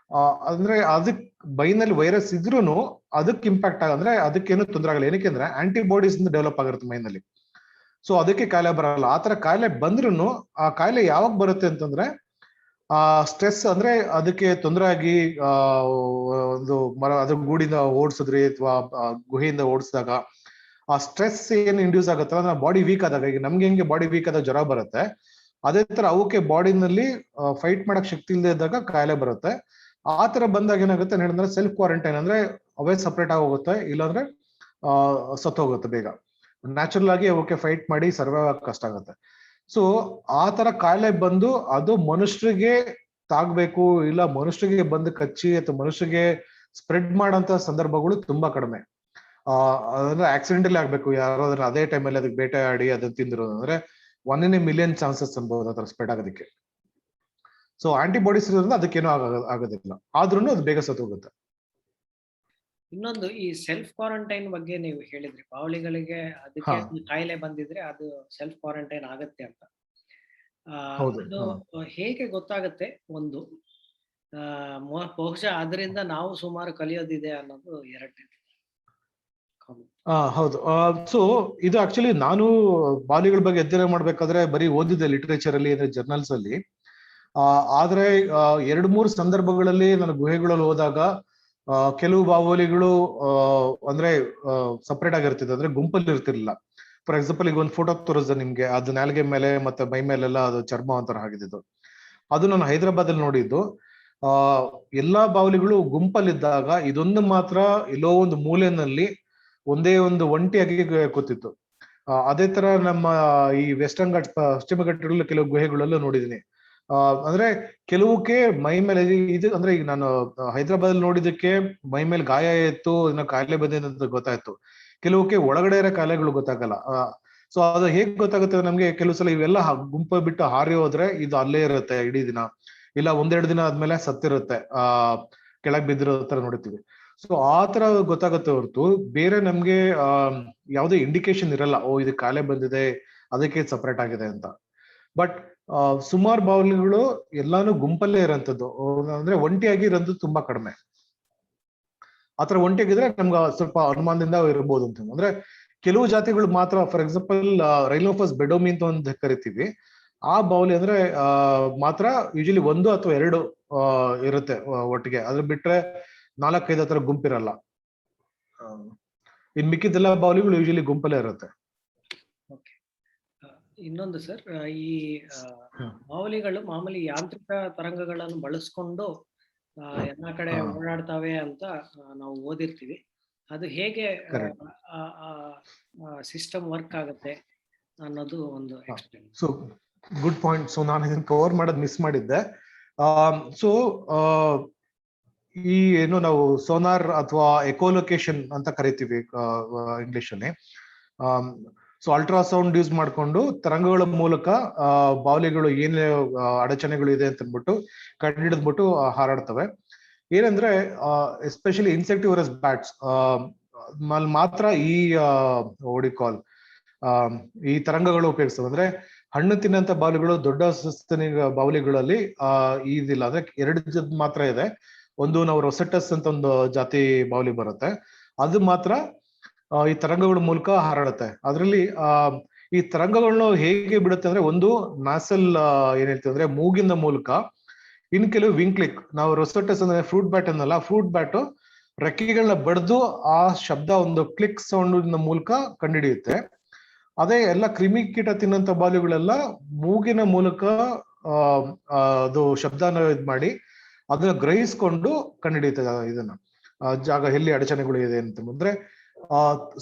ಅಂದ್ರೆ ಅದಕ್ ಬೈನಲ್ಲಿ ವೈರಸ್ ಇದ್ರೂನು ಅದಕ್ಕೆ ಇಂಪ್ಯಾಕ್ಟ್ ಅಂದ್ರೆ ಅದಕ್ಕೇನು ತೊಂದರೆ ಆಗಲ್ಲ. ಏನಕ್ಕೆ ಅಂದ್ರೆ ಆಂಟಿಬಾಡೀಸ್ ಡೆವಲಪ್ ಆಗಿರುತ್ತೆ ಮೈನಲ್ಲಿ. ಸೊ ಅದಕ್ಕೆ ಕಾಯಿಲೆ ಬರಲ್ಲ. ಆತರ ಕಾಯಿಲೆ ಬಂದ್ರೂ ಆ ಕಾಯಿಲೆ ಯಾವಾಗ ಬರುತ್ತೆ ಅಂತಂದ್ರೆ ಸ್ಟ್ರೆಸ್ ಅಂದ್ರೆ ಅದಕ್ಕೆ ತೊಂದರೆ ಆಗಿ ಒಂದು ಅದ್ರ ಗೂಡಿಂದ ಓಡಿಸಿದ್ರಿ ಅಥವಾ ಗುಹೆಯಿಂದ ಓಡಿಸಿದಾಗ ಆ ಸ್ಟ್ರೆಸ್ ಏನ್ ಇಂಡ್ಯೂಸ್ ಆಗುತ್ತಲ್ಲ, ಅಂದ್ರೆ ಬಾಡಿ ವೀಕ್ ಆದಾಗ, ಈಗ ನಮ್ಗೆ ಹೆಂಗೆ ಬಾಡಿ ವೀಕ್ ಆದಾಗ ಜ್ವರ ಬರುತ್ತೆ, ಅದೇ ತರ ಅವಕ್ಕೆ ಬಾಡಿನಲ್ಲಿ ಫೈಟ್ ಮಾಡಕ್ ಶಕ್ತಿ ಇಲ್ಲದೆ ಇದ್ದಾಗ ಕಾಯಿಲೆ ಬರುತ್ತೆ. ಆ ತರ ಬಂದಾಗ ಏನಾಗುತ್ತೆ ಹೇಳಿದ್ರೆ ಸೆಲ್ಫ್ ಕ್ವಾರಂಟೈನ್ ಅಂದ್ರೆ ಅವೇ ಸಪ್ರೇಟ್ ಆಗಿ ಹೋಗುತ್ತೆ, ಇಲ್ಲಾಂದ್ರೆ ಸತ್ತೋಗುತ್ತೆ ಬೇಗ. ನ್ಯಾಚುರಲ್ ಆಗಿ ಅವಕ್ಕೆ ಫೈಟ್ ಮಾಡಿ ಸರ್ವೈವ್ ಆಗ ಕಷ್ಟ ಆಗುತ್ತೆ. ಸೊ ಆ ತರ ಕಾಯಿಲೆ ಬಂದು ಅದು ಮನುಷ್ಯರಿಗೆ ತಾಗ್ಬೇಕು, ಇಲ್ಲ ಮನುಷ್ಯರಿಗೆ ಬಂದು ಕಚ್ಚಿ ಅಥವಾ ಮನುಷ್ಯರಿಗೆ ಸ್ಪ್ರೆಡ್ ಮಾಡೋಂತ ಸಂದರ್ಭಗಳು ತುಂಬಾ ಕಡಿಮೆ. ಅಂದ್ರೆ ಆಕ್ಸಿಡೆಂಟಲ್ಲಿ ಆಗ್ಬೇಕು, ಯಾರೋ ಅದನ್ನ ಅದೇ ಟೈಮಲ್ಲಿ ಅದಕ್ಕೆ ಬೇಟೆ ಆಡಿ ಅದನ್ನ ತಿಂದಿರೋದು, ಅಂದ್ರೆ 1 in a million ಚಾನ್ಸಸ್ ಅನ್ಬೋದು ಅದರ ಸ್ಪ್ರೆಡ್ ಆಗೋದಕ್ಕೆ. ಸೊ ಆಂಟಿಬಾಡೀಸ್ ಇರೋದ್ರಿಂದ ಅದಕ್ಕೇನು ಆಗೋದಿಲ್ಲ, ಆದ್ರೂ ಅದು ಬೇಗ ಸತ್ತೋಗುತ್ತೆ. ಇನ್ನೊಂದು, ಈ ಸೆಲ್ಫ್ ಕ್ವಾರಂಟೈನ್ ಬಗ್ಗೆ ನೀವು ಹೇಳಿದ್ರಿ, ಬಾವಲಿಗಳಿಗೆ ಅದಕ್ಕೆ ಕಾಯಿಲೆ ಬಂದಿದ್ರೆ ಅದು ಸೆಲ್ಫ್ ಕ್ವಾರಂಟೈನ್ ಆಗತ್ತೆ ಅಂತ. ಅದು ಹೇಗೆ ಗೊತ್ತಾಗತ್ತೆ? ಒಂದು, ಬಹುಶಃ ಅದರಿಂದ ನಾವು ಸುಮಾರು ಕಲಿಯೋದಿದೆ ಅನ್ನೋದು 2. ಹೌದು. ಸೊ ಇದು ಆಕ್ಚುಲಿ ನಾನು ಬಾವಲಿಗಳ ಬಗ್ಗೆ ಅಧ್ಯಯನ ಮಾಡ್ಬೇಕಾದ್ರೆ ಬರೀ ಓದಿದ್ದೆ ಲಿಟರೇಚರ್ ಅಲ್ಲಿ, ಅಂದ್ರೆ ಜರ್ನಲ್ಸ್ ಅಲ್ಲಿ. ಆದ್ರೆ 2-3 ಸಂದರ್ಭಗಳಲ್ಲಿ ನಾನು ಗುಹೆಗಳಲ್ಲಿ ಹೋದಾಗ ಕೆಲವು ಬಾವಲಿಗಳು ಅಂದ್ರೆ ಸಪ್ರೇಟ್ ಆಗಿರ್ತಿದ್ದೆ, ಅಂದ್ರೆ ಗುಂಪಲ್ಲಿ ಇರ್ತಿರ್ಲಿಲ್ಲ. ಫಾರ್ ಎಕ್ಸಾಂಪಲ್ ಈಗ ಒಂದು ಫೋಟೋ ತೋರಿಸ್ದೆ ನಿಮ್ಗೆ, ಅದು ನಾಲ್ಗೆ ಮೇಲೆ ಮತ್ತೆ ಮೈ ಮೇಲೆಲ್ಲ ಅದು ಚರ್ಮ ಒಂಥರ ಆಗಿದ್ದು. ಅದು ನಾನು ಹೈದರಾಬಾದ್ ಅಲ್ಲಿ ನೋಡಿದ್ದು. ಎಲ್ಲಾ ಬಾವಲಿಗಳು ಗುಂಪಲ್ಲಿದ್ದಾಗ ಇದೊಂದು ಮಾತ್ರ ಎಲ್ಲೋ ಒಂದು ಮೂಲೆಯಲ್ಲಿ ಒಂದೇ ಒಂದು ಒಂಟಿಯಾಗಿ ಕೂತಿತ್ತು. ಅದೇ ತರ ನಮ್ಮ ಈ ವೆಸ್ಟರ್ನ್ ಘಾಟ್, ಪಶ್ಚಿಮ ಘಟ್ಟಗಳಲ್ಲಿ ಕೆಲವು ಗುಹೆಗಳಲ್ಲೂ ನೋಡಿದೀನಿ. ಅಂದ್ರೆ ಕೆಲವಕ್ಕೆ ಮೈ ಮೇಲೆ ಇದು, ಅಂದ್ರೆ ಈಗ ನಾನು ಹೈದರಾಬಾದ್ ಅಲ್ಲಿ ನೋಡಿದಕ್ಕೆ ಮೈ ಮೇಲೆ ಗಾಯ ಇತ್ತು, ಇನ್ನ ಕಾಯಿಲೆ ಬಂದಿದೆ ಅಂತ ಗೊತ್ತಾಯ್ತು. ಕೆಲವಕ್ಕೆ ಒಳಗಡೆ ಇರೋ ಕಾಯಿಲೆಗಳು ಗೊತ್ತಾಗಲ್ಲ. ಸೊ ಅದು ಹೇಗ್ ಗೊತ್ತಾಗುತ್ತೆ ನಮ್ಗೆ? ಕೆಲವು ಸಲ ಇವೆಲ್ಲ ಗುಂಪು ಬಿಟ್ಟು ಹಾರಿ ಹೋದ್ರೆ ಇದು ಅಲ್ಲೇ ಇರುತ್ತೆ ಇಡೀ ದಿನ, ಇಲ್ಲ 1-2 ದಿನ ಆದ್ಮೇಲೆ ಸತ್ತಿರುತ್ತೆ, ಕೆಳಗ್ ಬಿದ್ದಿರೋ ತರ ನೋಡ್ತೀವಿ. ಸೊ ಆ ತರ ಗೊತ್ತಾಗುತ್ತೆ ಹೊರತು ಬೇರೆ ನಮ್ಗೆ ಯಾವುದೇ ಇಂಡಿಕೇಶನ್ ಇರಲ್ಲ, ಓ ಇದು ಕಾಯಿಲೆ ಬಂದಿದೆ ಅದಕ್ಕೆ ಸಪರೇಟ್ ಆಗಿದೆ ಅಂತ. ಬಟ್ ಸುಮಾರು ಬಾವಲಿಗಳು ಎಲ್ಲಾನು ಗುಂಪಲ್ಲೇ ಇರೋಂಥದ್ದು, ಅಂದ್ರೆ ಒಂಟಿಯಾಗಿ ಇರೋದು ತುಂಬಾ ಕಡಿಮೆ. ಆತರ ಒಂಟಿಯಾಗಿದ್ರೆ ನಮ್ಗೆ ಸ್ವಲ್ಪ ಅನುಮಾನದಿಂದ ಇರ್ಬೋದು ಅಂತ. ಅಂದ್ರೆ ಕೆಲವು ಜಾತಿಗಳು ಮಾತ್ರ, ಫಾರ್ ಎಕ್ಸಾಂಪಲ್ ರೈನೋಫಸ್ ಬೆಡೋಮಿ ಅಂತ ಒಂದು ಕರಿತೀವಿ, ಆ ಬಾವಲಿ ಅಂದ್ರೆ ಮಾತ್ರ ಯೂಶಲಿ 1 ಅಥವಾ 2 ಇರುತ್ತೆ ಒಟ್ಟಿಗೆ. ಅದ್ರ ಬಿಟ್ರೆ 4-5 ತರ ಗುಂಪಿರಲ್ಲ. ಇನ್ ಮಿಕ್ಕಿದ್ದೆಲ್ಲ ಬಾವಲಿಗಳು ಯೂಶಲಿ ಗುಂಪಲ್ಲೇ ಇರುತ್ತೆ. ಇನ್ನೊಂದು ಸರ್, ಈ ಬಾವಲಿಗಳು ಮಾಮೂಲಿ ಯಾಂತ್ರಿಕ ತರಂಗಗಳನ್ನು ಬಳಸ್ಕೊಂಡು ಎಲ್ಲಾ ಕಡೆ ಓಡಾಡ್ತಾವೆ ಅಂತ ನಾವು ಓದಿರ್ತೀವಿ. ಅದು ಹೇಗೆ ಸಿಸ್ಟಮ್ ವರ್ಕ್ ಆಗುತ್ತೆ ಅನ್ನೋದು ಒಂದು explain. So good point. So ನಾನು ಇದನ್ನ ಕವರ್ ಮಾಡೋದು ಮಿಸ್ ಮಾಡಿದ್ದೆ. ಸೊ ಈ ಏನು ನಾವು ಸೋನಾರ್ ಅಥವಾ ಎಕೋಲೊಕೇಶನ್ ಅಂತ ಕರಿತೀವಿ ಇಂಗ್ಲಿಷ್ ಅಲ್ಲಿ. ಸೊ ಅಲ್ಟ್ರಾಸೌಂಡ್ ಯೂಸ್ ಮಾಡ್ಕೊಂಡು ತರಂಗಗಳ ಮೂಲಕ ಬಾವಲಿಗಳು ಏನೇ ಅಡಚಣೆಗಳು ಇದೆ ಅಂತ ಅಂದ್ಬಿಟ್ಟು ಕಂಡುಹಿಡಿದ್ಬಿಟ್ಟು ಹಾರಾಡ್ತವೆ. ಏನಂದ್ರೆ ಎಸ್ಪೆಷಲಿ ಇನ್ಸೆಕ್ಟಿವರಸ್ ಬ್ಯಾಟ್ಸ್ ಮಾತ್ರ ಈ ಕಾಲ್ ಈ ತರಂಗಗಳು ಉಪಯೋಗಿಸ್ತವೆ. ಅಂದ್ರೆ ಹಣ್ಣು ತಿನ್ನಂತ ಬಾವಲಿಗಳು, ದೊಡ್ಡ ಸಸ್ತನಿ ಬಾವಲಿಗಳಲ್ಲಿ ಇದಿಲ್ಲ. ಅಂದ್ರೆ 2 ಮಾತ್ರ ಇದೆ. ಒಂದು ನಾವು ರೊಸೆಟಸ್ ಅಂತ ಒಂದು ಜಾತಿ ಬಾವಲಿ ಬರುತ್ತೆ, ಅದು ಮಾತ್ರ ಈ ತರಂಗಗಳ ಮೂಲಕ ಹಾರಾಡುತ್ತೆ. ಅದರಲ್ಲಿ ಈ ತರಂಗಗಳನ್ನ ಹೇಗೆ ಬಿಡುತ್ತೆ ಅಂದ್ರೆ, ಒಂದು ನಾಸಲ್ ಏನ್ ಹೇಳ್ತೀವಿ ಅಂದ್ರೆ ಮೂಗಿನ ಮೂಲಕ, ಇನ್ ಕೆಲವು ವಿಂಕ್ಲಿಕ್. ನಾವು ರೊಸೆಟಸ್ ಅಂದ್ರೆ ಫ್ರೂಟ್ ಬ್ಯಾಟ್ ಅನ್ನಲ್ಲ, ಫ್ರೂಟ್ ಬ್ಯಾಟ್ ರೆಕ್ಕೆಗಳನ್ನ ಬಡ್ದು ಆ ಶಬ್ದ ಒಂದು ಕ್ಲಿಕ್ ಸೌಂಡ್ ಮೂಲಕ ಕಂಡುಹಿಡಿಯುತ್ತೆ. ಅದೇ ಎಲ್ಲ ಕ್ರಿಮಿ ಕೀಟ ತಿನ್ನಂತ ಬಾವಲಿಗಳೆಲ್ಲ ಮೂಗಿನ ಮೂಲಕ ಅದು ಶಬ್ದನ ಇದ್ ಮಾಡಿ ಅದನ್ನ ಗ್ರಹಿಸ್ಕೊಂಡು ಕಂಡುಹಿಡಿಯುತ್ತೆ ಇದನ್ನ ಜಾಗ ಎಲ್ಲಿ ಅಡಚಣೆಗಳು ಇದೆ ಅಂತ. ಅಂದ್ರೆ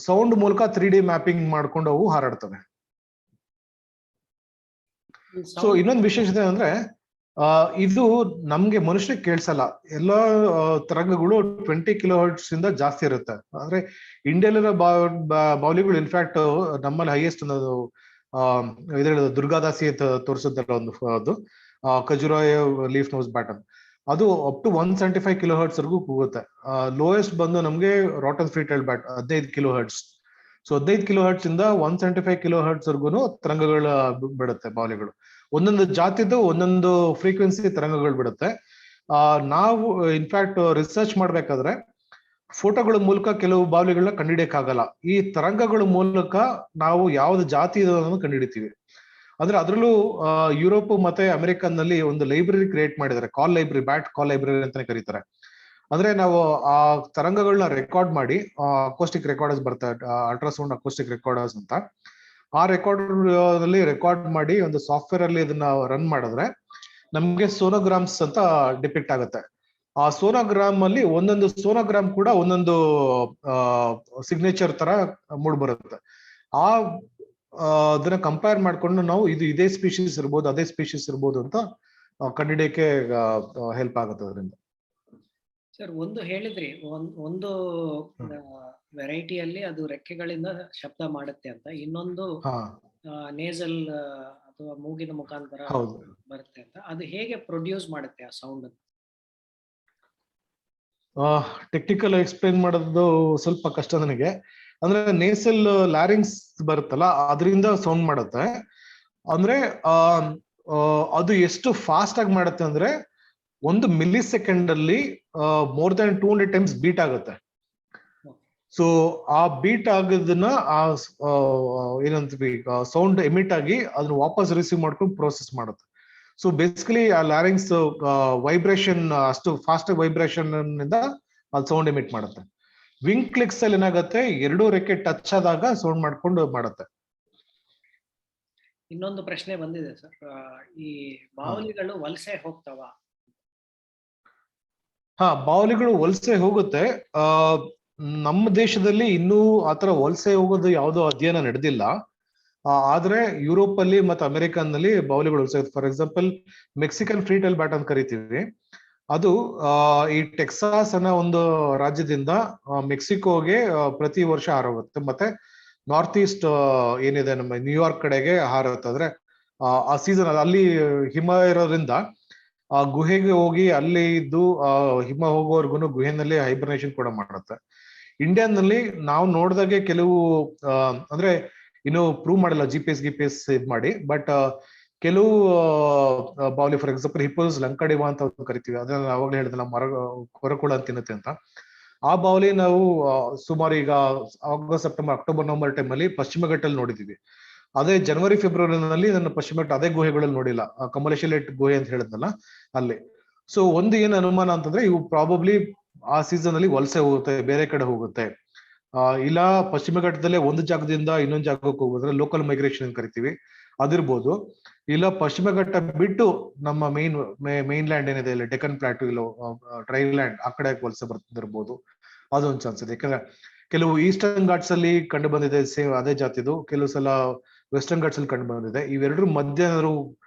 ಸೌಂಡ್ ಮೂಲಕ 3D ಮ್ಯಾಪಿಂಗ್ ಮಾಡ್ಕೊಂಡು ಅವು ಹಾರಾಡ್ತವೆ. ಸೊ ಇನ್ನೊಂದು ವಿಶೇಷತೆ ಅಂದ್ರೆ ಇದು ನಮ್ಗೆ ಮನುಷ್ಯರಿಗೆ ಕೇಳಿಸಲ್ಲ. ಎಲ್ಲ ತರಂಗಗಳು 20 ಕಿಲೋಹರ್ಟ್ಸ್ ಇಂದ ಜಾಸ್ತಿ ಇರುತ್ತೆ. ಅಂದ್ರೆ ಇಂಡಿಯಾಲಿರೋ ಬಾವಲಿಗಳು ಇನ್ಫ್ಯಾಕ್ಟ್ ನಮ್ಮಲ್ಲಿ ಹೈಯೆಸ್ಟ್ ಅನ್ನೋದು ಇದ್ರಲ್ಲಿ ದುರ್ಗಾದಾಸಿ ತೋರಿಸಿದ್ದಲ್ಲ ಒಂದು ಅದು ಖಜುರಾಹೋ ಲೀಫ್ ನೋಸ್ ಬ್ಯಾಟನ್, ಅದು ಅಪ್ ಟು 175 ಕಿಲೋಹರ್ಟ್ಸ್ ವರೆಗೂ ಕೂಗುತ್ತೆ. ಲೋಯೆಸ್ಟ್ ಬಂದು ನಮ್ಗೆ Wroughton free tail bat 15 kilohertz. So 15 kilohertz ಇಂದ 175 ಕಿಲೋಹರ್ಟ್ಸ್ ವರ್ಗುನು ತರಂಗಗಳ ಬಿಡುತ್ತೆ ಬಾವಲಿಗಳು. ಒಂದೊಂದು ಜಾತಿದು ಒಂದೊಂದು ಫ್ರೀಕ್ವೆನ್ಸಿ ತರಂಗಗಳು ಬಿಡುತ್ತೆ. ನಾವು ಇನ್ಫ್ಯಾಕ್ಟ್ ರಿಸರ್ಚ್ ಮಾಡ್ಬೇಕಾದ್ರೆ ಫೋಟೋಗಳ ಮೂಲಕ ಕೆಲವು ಬಾವಲಿಗಳನ್ನ ಕಂಡುಹಿಡಿಯಕ್ಕಾಗಲ್ಲ. ಈ ತರಂಗಗಳ ಮೂಲಕ ನಾವು ಯಾವ್ದು ಜಾತಿ ಇದೆ ಅನ್ನೋದನ್ನ ಕಂಡುಹಿಡಿತೀವಿ. ಅಂದ್ರೆ ಅದರಲ್ಲೂ ಯುರೋಪ್ ಮತ್ತೆ ಅಮೆರಿಕನ್ನಲ್ಲಿ ಒಂದು ಲೈಬ್ರರಿ ಕ್ರಿಯೇಟ್ ಮಾಡಿದ್ದಾರೆ, ಕಾಲ್ ಲೈಬ್ರರಿ, ಬ್ಯಾಟ್ ಕಾಲ್ ಲೈಬ್ರರಿ ಅಂತಾನೆ ಕರೀತಾರೆ. ಅಂದ್ರೆ ನಾವು ಆ ತರಂಗಗಳನ್ನ ರೆಕಾರ್ಡ್ ಮಾಡಿ, ಅಕೋಸ್ಟಿಕ್ ರೆಕಾರ್ಡರ್ಸ್ ಬರ್ತಾರೆ, ಅಲ್ಟ್ರಾಸೌಂಡ್ ಅಕೋಸ್ಟಿಕ್ ರೆಕಾರ್ಡರ್ಸ್ ಅಂತ, ಆ ರೆಕಾರ್ಡರ್ ರೆಕಾರ್ಡ್ ಮಾಡಿ ಒಂದು ಸಾಫ್ಟ್ವೇರ್ ಅಲ್ಲಿ ಇದನ್ನ ರನ್ ಮಾಡಿದ್ರೆ ನಮ್ಗೆ ಸೋನೋಗ್ರಾಮ್ಸ್ ಅಂತ ಡಿಪಿಕ್ಟ್ ಆಗುತ್ತೆ. ಆ ಸೋನೋಗ್ರಾಮ್ ಅಲ್ಲಿ ಒಂದೊಂದು ಸೋನೋಗ್ರಾಮ್ ಕೂಡ ಒಂದೊಂದು ಸಿಗ್ನೇಚರ್ ತರ ಮೂಡ್ ಬರುತ್ತೆ. ಅದನ್ನ ಕಂಪೇರ್ ಮಾಡ್ಕೊಂಡು ನಾವು ಇದು ಇದೇ ಸ್ಪೀಶೀಸ್ ಇರ್ಬೋದು, ಅದೇ ಸ್ಪೀಶೀಸ್ ಇರ್ಬೋದು ಅಂತ ಕಂಡುಹಿಡಿಯಕ್ಕೆ ಹೆಲ್ಪ್ ಆಗುತ್ತೆ ಅದರಿಂದ. ಸರ್, ಒಂದು ಹೇಳಿದ್ರಿ, ಒಂದು ವೆರೈಟಿಯಲ್ಲಿ ಅದು ರೆಕ್ಕೆಗಳಿಂದ ಶಬ್ದ ಮಾಡುತ್ತೆ ಅಂತ, ಇನ್ನೊಂದು ನೇಸಲ್ ಅಥವಾ ಮೂಗಿನ ಮುಖಾಂತರ ಬರುತ್ತೆ ಅಂತ. ಅದು ಹೇಗೆ ಪ್ರೊಡ್ಯೂಸ್ ಮಾಡುತ್ತೆ ಆ ಸೌಂಡ್? ಟೆಕ್ನಿಕಲ್ ಎಕ್ಸ್ಪ್ಲೇನ್ ಮಾಡೋದು ಸ್ವಲ್ಪ ಕಷ್ಟ ನನಗೆ. ಅಂದ್ರೆ ನೇಸಲ್ ಲ್ಯಾರಿಂಗ್ಸ್ ಬರುತ್ತಲ್ಲ, ಅದರಿಂದ ಸೌಂಡ್ ಮಾಡುತ್ತೆ. ಅಂದ್ರೆ ಅದು ಎಷ್ಟು ಫಾಸ್ಟ್ ಆಗಿ ಮಾಡುತ್ತೆ ಅಂದ್ರೆ 1 ಮಿಲಿ ಸೆಕೆಂಡ್ ಅಲ್ಲಿ ಮೋರ್ ದನ್ 200 ಟೈಮ್ಸ್ ಬೀಟ್ ಆಗುತ್ತೆ. ಸೊ ಆ ಬೀಟ್ ಆಗೋದನ್ನ ಏನಂತೀವಿ ಸೌಂಡ್ ಎಮಿಟ್ ಆಗಿ ಅದನ್ನ ವಾಪಸ್ ರಿಸೀವ್ ಮಾಡ್ಕೊಂಡು ಪ್ರೋಸೆಸ್ ಮಾಡುತ್ತೆ. ಸೊ ಬೇಸಿಕಲಿ ಆ ಲ್ಯಾರಿಂಗ್ಸ್ ವೈಬ್ರೇಷನ್ ಅಷ್ಟು ಫಾಸ್ಟ್ ವೈಬ್ರೇಷನ್ ಇಂದ ಅದು ಸೌಂಡ್ ಎಮಿಟ್ ಮಾಡುತ್ತೆ. ವಿಂಗ್ ಕ್ಲಿಕ್ಸ್ ಅಲ್ಲಿ ಏನಾಗುತ್ತೆ, 2 ರೆಕ್ಕೆ ಟಚ್ ಆದಾಗ ಸೌಂಡ್ ಮಾಡ್ಕೊಂಡು ಮಾಡುತ್ತೆ. ಇನ್ನೊಂದು ಪ್ರಶ್ನೆ ಬಂದಿದೆ ಸರ್, ಈ ಬಾವಲಿಗಳು ವಲಸೆ ಹೋಗ್ತಾವ? ಬಾವಲಿಗಳು ವಲಸೆ ಹೋಗುತ್ತೆ. ನಮ್ಮ ದೇಶದಲ್ಲಿ ಇನ್ನೂ ಆತರ ವಲಸೆ ಹೋಗೋದು ಯಾವುದೋ ಅಧ್ಯಯನ ನಡೆದಿಲ್ಲ. ಆದ್ರೆ ಯುರೋಪ್ ಅಲ್ಲಿ ಮತ್ತೆ ಅಮೆರಿಕನ್ ನಲ್ಲಿ ಬಾವಲಿಗಳು ವಲಸೆ. For example Mexican free tail bat ಅಂತ ಕರಿತೀವಿ, ಅದು ಈ ಟೆಕ್ಸಾಸ್ ಅನ್ನೋ ಒಂದು ರಾಜ್ಯದಿಂದ ಮೆಕ್ಸಿಕೋಗೆ ಪ್ರತಿ ವರ್ಷ ಹಾರೋಗುತ್ತೆ. ಮತ್ತೆ ನಾರ್ತ್ ಈಸ್ಟ್ ಏನಿದೆ ನಮ್ಮ ನ್ಯೂಯಾರ್ಕ್ ಕಡೆಗೆ ಹಾರುತ್ತೆ. ಅಂದ್ರೆ ಆ ಸೀಸನ್ ಅಲ್ಲಿ ಹಿಮ ಇರೋದ್ರಿಂದ ಆ ಗುಹೆಗೆ ಹೋಗಿ ಅಲ್ಲಿ ಇದ್ದು ಹಿಮ ಹೋಗೋವರ್ಗುನು ಗುಹೆನಲ್ಲಿ ಹೈಬರ್ನೇಷನ್ ಕೂಡ ಮಾಡುತ್ತೆ. ಇಂಡಿಯಾನಲ್ಲಿ ನಾವು ನೋಡಿದಾಗೆ ಕೆಲವು ಅಂದ್ರೆ ಇನ್ನು ಪ್ರೂವ್ ಮಾಡಿಲ್ಲ GPS ಇದ್ ಮಾಡಿ, ಬಟ್ ಕೆಲವು ಬಾವಲಿ ಫಾರ್ ಎಕ್ಸಾಂಪಲ್ ಹಿಪ್ಪೋಸ್ ಲಂಕಡಿವಾ ಅಂತ ಕರಿತೀವಿ, ಅದನ್ನ ಅವಾಗಲೇ ಹೇಳಿದ್ರೆ ಮರ ಕೊರಕುಳ ಅಂತ ತಿನ್ನುತ್ತೆ ಅಂತ. ಆ ಬಾವಲಿ ನಾವು ಸುಮಾರು ಈಗ August, September, October, November time ಅಲ್ಲಿ ಪಶ್ಚಿಮ ಘಟ್ಟಲ್ಲಿ ನೋಡಿದೀವಿ. ಅದೇ ಜನವರಿ ಫೆಬ್ರವರಿನಲ್ಲಿ ನನ್ನ ಪಶ್ಚಿಮ ಘಟ್ಟ ಅದೇ ಗುಹೆಗಳಲ್ಲಿ ನೋಡಿಲ್ಲ, ಕಮಲೇಶ್ವಲೇಟ್ ಗುಹೆ ಅಂತ ಹೇಳಿದ್ನಲ್ಲ ಅಲ್ಲಿ. ಸೊ ಒಂದು ಏನ್ ಅನುಮಾನ ಅಂತಂದ್ರೆ ಇವು ಪ್ರಾಬಬ್ಲಿ ಆ ಸೀಸನ್ ಅಲ್ಲಿ ವಲಸೆ ಹೋಗುತ್ತೆ, ಬೇರೆ ಕಡೆ ಹೋಗುತ್ತೆ. ಇಲ್ಲ ಪಶ್ಚಿಮ ಘಟ್ಟದಲ್ಲೇ ಒಂದು ಜಾಗದಿಂದ ಇನ್ನೊಂದು ಜಾಗಕ್ಕೆ ಹೋಗೋದ್ರೆ ಲೋಕಲ್ ಮೈಗ್ರೇಷನ್ ಅಂತ ಕರಿತೀವಿ, ಅದಿರ್ಬೋದು, ಇಲ್ಲ ಪಶ್ಚಿಮ ಘಟ್ಟ ಬಿಟ್ಟು ನಮ್ಮ ಮೇನ್ ಲ್ಯಾಂಡ್ ಏನಿದೆ, ಇಲ್ಲ ಡೆಕ್ಕನ್ ಪ್ಲಾಟು, ಇಲ್ಲ ಡ್ರೈ ಲ್ಯಾಂಡ್ ಆ ಕಡೆ ವಲಸೆ ಬರ್ತಿರ್ಬೋದು, ಅದೊಂದು ಚಾನ್ಸ್ ಇದೆ. ಯಾಕಂದ್ರೆ ಕೆಲವು ಈಸ್ಟರ್ನ್ ಘಾಟ್ಸ್ ಅಲ್ಲಿ ಕಂಡು ಬಂದಿದೆ ಸೇಮ್ ಅದೇ ಜಾತಿದು, ಕೆಲವು ಸಲ ವೆಸ್ಟರ್ನ್ ಘಾಟ್ಸ್ ಅಲ್ಲಿ ಕಂಡು ಬಂದಿದೆ. ಇವೆರಡರ ಮಧ್ಯೆ ಏನಾದ್ರು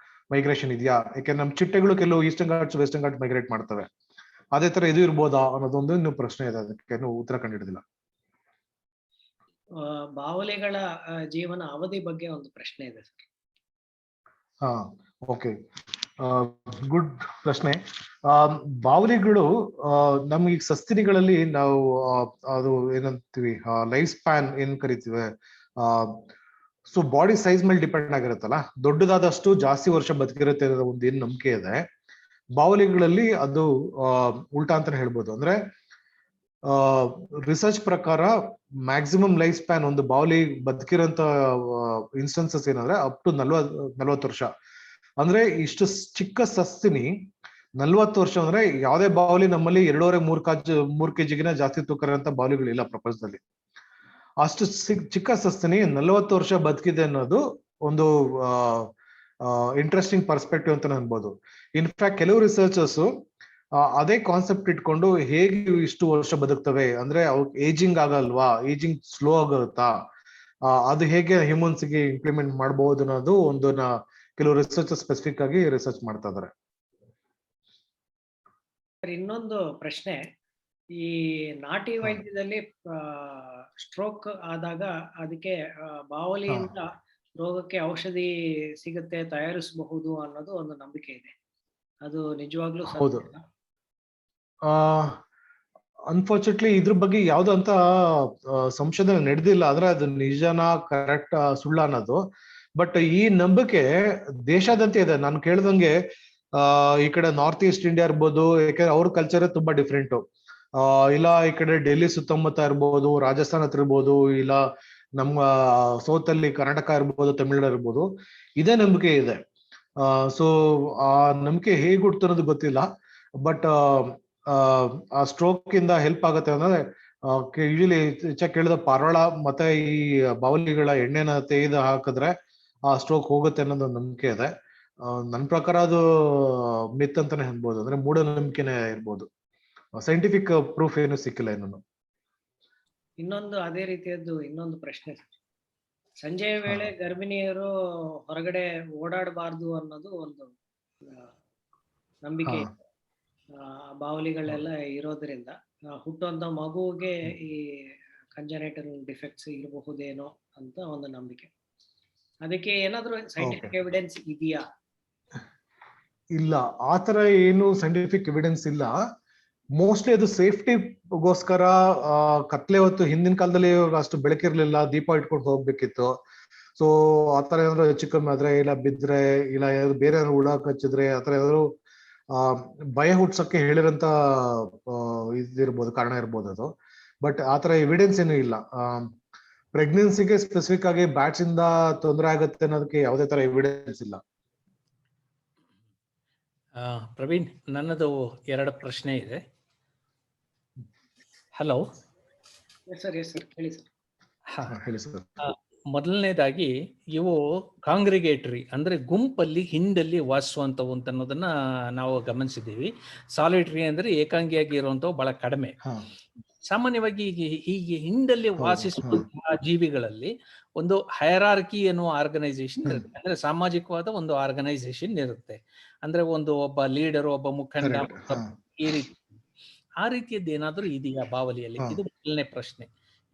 ಮೈಗ್ರೇಷನ್ ಇದೆಯಾ? ಯಾಕಂದ್ರೆ ನಮ್ಮ ಚಿಟ್ಟೆಗಳು ಕೆಲವು eastern Ghats western ghat migrate ಮಾಡ್ತವೆ. ಅದೇ ತರ ಇದು ಇರ್ಬೋದಾ ಅನ್ನೋದೊಂದು ಇನ್ನು ಪ್ರಶ್ನೆ ಇದೆ, ಅದಕ್ಕೆ ಉತ್ತರ ಕಂಡಿಡಿದಿಲ್ಲ. ಬಾವಲಿಗಳ ಜೀವನ ಅವಧಿ ಬಗ್ಗೆ ಒಂದು ಪ್ರಶ್ನೆ ಇದೆ ಸರ್. ಹಾ, ಓಕೆ, ಗುಡ್ ಪ್ರಶ್ನೆ. ಬಾವಲಿಗಳು ನಮ್ಗೆ ಈಗ ಸಸ್ತನಿಗಳಲ್ಲಿ ನಾವು ಅದು ಏನಂತೀವಿ ಲೈಫ್ ಸ್ಪ್ಯಾನ್ ಏನ್ ಕರಿತೀವಿ, ಸೊ ಬಾಡಿ ಸೈಜ್ ಮೇಲೆ ಡಿಪೆಂಡ್ ಆಗಿರುತ್ತಲ್ಲ, ದೊಡ್ಡದಾದಷ್ಟು ಜಾಸ್ತಿ ವರ್ಷ ಬದುಕಿರುತ್ತೆ ಅನ್ನೋ ಒಂದು ಏನ್ ನಂಬಿಕೆ ಇದೆ. ಬಾವಲಿಗಳಲ್ಲಿ ಅದು ಉಲ್ಟಾ ಅಂತಾನೆ ಹೇಳ್ಬೋದು. ಅಂದ್ರೆ ರಿಸರ್ಚ್ ಪ್ರಕಾರ ಮ್ಯಾಕ್ಸಿಮಮ್ ಲೈಫ್ ಸ್ಪ್ಯಾನ್ ಒಂದು ಬಾವಲಿ ಬದುಕಿರೋಂತ ಇನ್ಸ್ಟೆನ್ಸಸ್ ಏನಂದ್ರೆ ಅಪ್ ಟು 40 ವರ್ಷ. ಅಂದ್ರೆ ಇಷ್ಟು ಚಿಕ್ಕ ಸಸ್ತಿನಿ 40 ವರ್ಷ ಅಂದ್ರೆ ಯಾವ್ದೇ ಬಾವಲಿ ನಮ್ಮಲ್ಲಿ 2.5-3 kg ಜಾಸ್ತಿ ತೂಕ ಇರೋಂತ ಬಾವಲಿಗಳಿಲ್ಲ ಪ್ರಪಂಚದಲ್ಲಿ. ಅಷ್ಟು ಚಿಕ್ಕ ಸಸ್ತಿನಿ 40 ವರ್ಷ ಬದುಕಿದೆ ಅನ್ನೋದು ಒಂದು ಇಂಟ್ರೆಸ್ಟಿಂಗ್ ಪರ್ಸ್ಪೆಕ್ಟಿವ್ ಅಂತ ಅನ್ಬೋದು. ಇನ್ಫ್ಯಾಕ್ಟ್ ಕೆಲವು ರಿಸರ್ಚರ್ಸ್ ಅದೇ ಕಾನ್ಸೆಪ್ಟ್ ಇಟ್ಕೊಂಡು ಹೇಗೆ ಇಷ್ಟು ವರ್ಷ ಬದುಕ್ತವೆ ಅಂದ್ರೆ ಏಜಿಂಗ್ ಆಗಲ್ವಾ, ಏಜಿಂಗ್ ಸ್ಲೋ ಆಗುತ್ತಾ, ಅದು ಹೇಗೆ ಹ್ಯೂಮನ್ಸ್ ಗೆ ಇಂಪ್ಲಿಮೆಂಟ್ ಮಾಡಬಹುದು ಅನ್ನೋದು ಒಂದು ಕೆಲವು ರಿಸರ್ಚ್ ಸ್ಪೆಸಿಫಿಕ್ ಆಗಿ ರಿಸರ್ಚ್ ಮಾಡ್ತಾ ಇದಾರೆ. ಇನ್ನೊಂದು ಪ್ರಶ್ನೆ, ಈ ನಾಟಿ ವೈದ್ಯದಲ್ಲಿ ಸ್ಟ್ರೋಕ್ ಆದಾಗ ಅದಕ್ಕೆ ಬಾವಲಿಯಿಂದ ರೋಗಕ್ಕೆ ಔಷಧಿ ಸಿಗುತ್ತೆ, ತಯಾರಿಸಬಹುದು ಅನ್ನೋದು ಒಂದು ನಂಬಿಕೆ ಇದೆ. ಅದು ನಿಜವಾಗ್ಲೂ ಹೌದು. ಅನ್ಫಾರ್ಚುನೇಟ್ಲಿ ಇದ್ರ ಬಗ್ಗೆ ಯಾವ್ದು ಅಂತ ಸಂಶೋಧನೆ ನಡೆದಿಲ್ಲ, ಆದ್ರೆ ಅದು ನಿಜನಾ ಕರೆಕ್ಟ್ ಸುಳ್ಳ ಅನ್ನೋದು. ಬಟ್ ಈ ನಂಬಿಕೆ ದೇಶಾದ್ಯಂತ ಇದೆ. ನಾನು ಕೇಳ್ದಂಗೆ ಈ ಕಡೆ ನಾರ್ತ್ ಈಸ್ಟ್ ಇಂಡಿಯಾ ಇರ್ಬೋದು, ಯಾಕಂದ್ರೆ ಅವ್ರ ಕಲ್ಚರ್ ತುಂಬಾ ಡಿಫ್ರೆಂಟ್. ಇಲ್ಲ ಈ ಕಡೆ ಡೆಲ್ಲಿ ಸುತ್ತಮುತ್ತ ಇರ್ಬೋದು, ರಾಜಸ್ಥಾನ ಹತ್ರ ಇರ್ಬೋದು, ಇಲ್ಲ ನಮ್ಮ ಸೌತ್ ಅಲ್ಲಿ ಕರ್ನಾಟಕ ಇರ್ಬೋದು, ತಮಿಳುನಾಡು ಇರ್ಬೋದು, ಇದೇ ನಂಬಿಕೆ ಇದೆ. ಸೊ ಆ ನಂಬಿಕೆ ಹೇಗೆ ಹುಡ್ತು ಅನ್ನೋದು ಗೊತ್ತಿಲ್ಲ. ಬಟ್ ಆ ಸ್ಟ್ರೋಕ್ ಇಂದ ಹೆಲ್ಪ್ ಆಗುತ್ತೆ ಅಂದ್ರೆ ಯೂಶಲಿ ಹೆಚ್ಚಾಗಿ ಕೇಳಿದ ಪಾರೋಳ ಮತ್ತೆ ಈ ಬಾವಲಿಗಳ ಎಣ್ಣೆನ ತೆಗೆದು ಹಾಕಿದ್ರೆ ಆ ಸ್ಟ್ರೋಕ್ ಹೋಗುತ್ತೆ ಅನ್ನೋದು ನಂಬಿಕೆ ಇದೆ. ನನ್ನ ಪ್ರಕಾರ ಅದು ಮಿತ್ ಅಂತಾನೆ ಅನ್ಬೋದು, ಅಂದ್ರೆ ಮೂಢನಂಬಿಕೆನೇ ಇರ್ಬೋದು. ಸೈಂಟಿಫಿಕ್ ಪ್ರೂಫ್ ಏನು ಸಿಕ್ಕಿಲ್ಲ ಇನ್ನೊಂದು. ಇನ್ನೊಂದು ಅದೇ ರೀತಿಯದ್ದು ಇನ್ನೊಂದು ಪ್ರಶ್ನೆ, ಸಂಜೆಯ ವೇಳೆ ಗರ್ಭಿಣಿಯರು ಹೊರಗಡೆ ಓಡಾಡಬಾರ್ದು ಅನ್ನೋದು ಒಂದು ನಂಬಿಕೆ. ಬಾವಲಿಗಳೆಲ್ಲ ಇರೋದ್ರಿಂದ ಹುಟ್ಟುವಂತ ಮಗುವಿಗೆ ಈ ಕಂಜನೈಟಲ್ ಡಿಫೆಕ್ಟ್ಸ್ ಇರಬಹುದೇನೋ ಅಂತ ಒಂದು ನಂಬಿಕೆ. ಅದಕ್ಕೆ ಏನಾದ್ರೂ ಸೈಂಟಿಫಿಕ್ ಎವಿಡೆನ್ಸ್ ಇದೆಯಾ? ಇಲ್ಲ, ಆತರ ಏನು ಸೈಂಟಿಫಿಕ್ ಎವಿಡೆನ್ಸ್ ಇಲ್ಲ. ಮೋಸ್ಟ್ಲಿ ಅದು ಸೇಫ್ಟಿಗೋಸ್ಕರ ಕತ್ಲೆ ಹೊತ್ತು ಹಿಂದಿನ ಕಾಲದಲ್ಲಿ ಅಷ್ಟು ಬೆಳಕಿರ್ಲಿಲ್ಲ, ದೀಪ ಇಟ್ಕೊಂಡು ಹೋಗ್ಬೇಕಿತ್ತು. ಸೊ ಆತರ ಏನಾದ್ರು ಹೆಚ್ಚು ಕಮ್ಮಿ ಆದ್ರೆ, ಇಲ್ಲ ಬಿದ್ರೆ, ಇಲ್ಲ ಏನಾದ್ರು ಬೇರೆ ಏನಾದ್ರು ಹುಳ ಕಚ್ಚಿದ್ರೆ, ಆತರ ಏನಾದ್ರು ಭಯ ಹುಟ್ಸಕ್ಕೆ ಹೇಳಿರೋಂತ ಇದಿರ್ಬೋದು, ಕಾರಣ ಇರ್ಬೋದು ಅದು. ಬಟ್ ಆತರ ಎವಿಡೆನ್ಸ್ ಏನು ಇಲ್ಲ. ಪ್ರೆಗ್ನೆನ್ಸಿಗೆ ಸ್ಪೆಸಿಫಿಕ್ ಆಗಿ ಬ್ಯಾಟ್ಸ್ ಇಂದ ತೊಂದರೆ ಆಗುತ್ತೆ ಅನ್ನೋದಕ್ಕೆ ಯಾವುದೇ ತರ ಎವಿಡೆನ್ಸ್ ಇಲ್ಲ. ಪ್ರವೀಣ್, ನನ್ನದು 2 ಪ್ರಶ್ನೆ ಇದೆ. ಹಲೋ ಸರ್, ಹೇಳಿ ಸರ್. ಹೇಳಿ ಸರ್. ಮೊದಲನೇದಾಗಿ ಇವು ಕಾಂಗ್ರಿಗೇಟರಿ ಅಂದ್ರೆ ಗುಂಪಲ್ಲಿ ಹಿಂಡಲ್ಲಿ ವಾಸಿಸುವಂಥವು ಅಂತ ಅನ್ನೋದನ್ನ ನಾವು ಗಮನಿಸಿದ್ದೀವಿ. ಸಾಲಿಟರಿ ಅಂದ್ರೆ ಏಕಾಂಗಿಯಾಗಿ ಇರುವಂಥವು ಬಹಳ ಕಡಿಮೆ. ಸಾಮಾನ್ಯವಾಗಿ ಹೀಗೆ ಹಿಂಡಲ್ಲಿ ವಾಸಿಸುವಂತಹ ಜೀವಿಗಳಲ್ಲಿ ಒಂದು ಹೈರಾರ್ಕಿ ಎನ್ನುವ ಆರ್ಗನೈಸೇಷನ್ ಇರುತ್ತೆ, ಅಂದ್ರೆ ಸಾಮಾಜಿಕವಾದ ಒಂದು ಆರ್ಗನೈಸೇಷನ್ ಇರುತ್ತೆ. ಅಂದ್ರೆ ಒಬ್ಬ ಲೀಡರ್, ಒಬ್ಬ ಮುಖಂಡ, ಈ ರೀತಿ ಆ ರೀತಿಯದ್ದು ಏನಾದ್ರೂ ಇದೆಯಾ ಬಾವಲಿಯಲ್ಲಿ? ಇದು ಮೊದಲನೇ ಪ್ರಶ್ನೆ.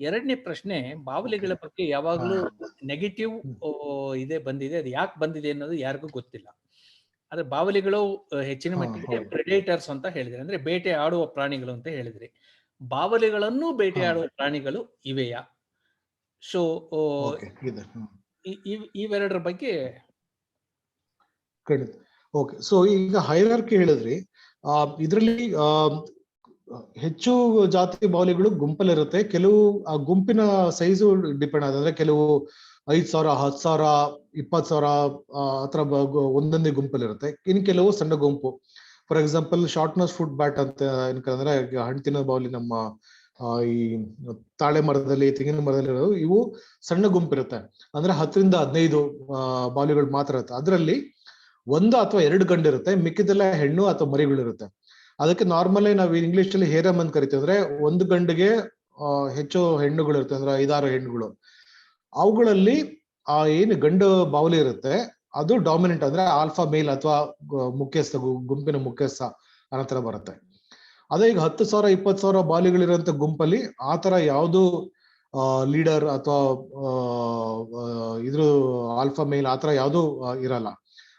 2ನೇ ಪ್ರಶ್ನೆ, ಬಾವಲಿಗಳ ಬಗ್ಗೆ ಯಾವಾಗ್ಲೂ ನೆಗೆಟಿವ್ ಬಂದಿದೆ. ಅದು ಯಾಕೆ ಬಂದಿದೆ ಅನ್ನೋದು ಯಾರಿಗೂ ಗೊತ್ತಿಲ್ಲ. ಆದ್ರೆ ಬಾವಲಿಗಳು ಹೆಚ್ಚಿನ ಮಟ್ಟಿಗೆ ಪ್ರೆಡೇಟರ್ಸ್ ಅಂತ ಹೇಳಿದ್ರಿ, ಅಂದ್ರೆ ಬೇಟೆ ಆಡುವ ಪ್ರಾಣಿಗಳು ಅಂತ ಹೇಳಿದ್ರಿ. ಬಾವಲಿಗಳನ್ನು ಬೇಟೆ ಆಡುವ ಪ್ರಾಣಿಗಳು ಇವೆಯಾ? ಸೊ ಇವೆರಡರ ಬಗ್ಗೆ ಓಕೆ. ಸೊ ಈಗ ಹೈರಾರ್ಕಿ ಹೇಳಿದ್ರಿ, ಇದರಲ್ಲಿ ಹೆಚ್ಚು ಜಾತಿ ಬಾವಲಿಗಳು ಗುಂಪಲ್ಲಿರುತ್ತೆ. ಕೆಲವು ಆ ಗುಂಪಿನ ಸೈಜು ಡಿಪೆಂಡ್ ಆಗುತ್ತೆ. ಅಂದ್ರೆ ಕೆಲವು 5,000, 10,000, 20,000 ಆತರ ಒಂದೊಂದೇ ಗುಂಪಲ್ಲಿರುತ್ತೆ. ಇನ್ನು ಕೆಲವು ಸಣ್ಣ ಗುಂಪು. For example short nose fruit bat ಅಂತ ಏನಕ್ಕಂದ್ರೆ ಹಣ್ಣು ತಿನ್ನೋ ಬಾವಲಿ ನಮ್ಮ ಈ ತಾಳೆ ಮರದಲ್ಲಿ, ತೆಂಗಿನ ಮರದಲ್ಲಿ ಇವು ಸಣ್ಣ ಗುಂಪಿರುತ್ತೆ. ಅಂದ್ರೆ 10ರಿಂದ 15 ಬಾವಲಿಗಳು ಮಾತ್ರ ಇರುತ್ತೆ. ಅದರಲ್ಲಿ 1 ಅಥವಾ 2 ಗಂಡು ಇರುತ್ತೆ, ಮಿಕ್ಕಿದೆಲ್ಲ ಹೆಣ್ಣು ಅಥವಾ ಮರಿಗಳಿರುತ್ತೆ. ಅದಕ್ಕೆ ನಾರ್ಮಲಿ ನಾವು ಇಂಗ್ಲಿಷ್ ಅಲ್ಲಿ ಹೇರಮ್ ಅಂತ ಕರಿತೀವಿ. ಅಂದ್ರೆ ಒಂದು ಗಂಡಿಗೆ ಹೆಚ್ಚು ಹೆಣ್ಣುಗಳು ಇರುತ್ತೆ, ಅಂದ್ರೆ 5-6 ಹೆಣ್ಣುಗಳು. ಅವುಗಳಲ್ಲಿ ಏನು ಗಂಡು ಬಾವಲಿ ಇರುತ್ತೆ ಅದು ಡಾಮಿನೆಂಟ್, ಅಂದ್ರೆ ಆಲ್ಫಾ ಮೇಲ್ ಅಥವಾ ಮುಖ್ಯಸ್ಥ, ಗುಂಪಿನ ಮುಖ್ಯಸ್ಥ ಅನ್ನೋ ಬರುತ್ತೆ. ಅದೇ ಈಗ 10,000 20,000 ಬಾವಲಿಗಳಿರುವಂತ ಗುಂಪಲ್ಲಿ ಆತರ ಯಾವುದು ಲೀಡರ್ ಅಥವಾ ಇದ್ರ ಆಲ್ಫಾ ಮೇಲ್ ಆತರ ಯಾವುದು ಇರಲ್ಲ.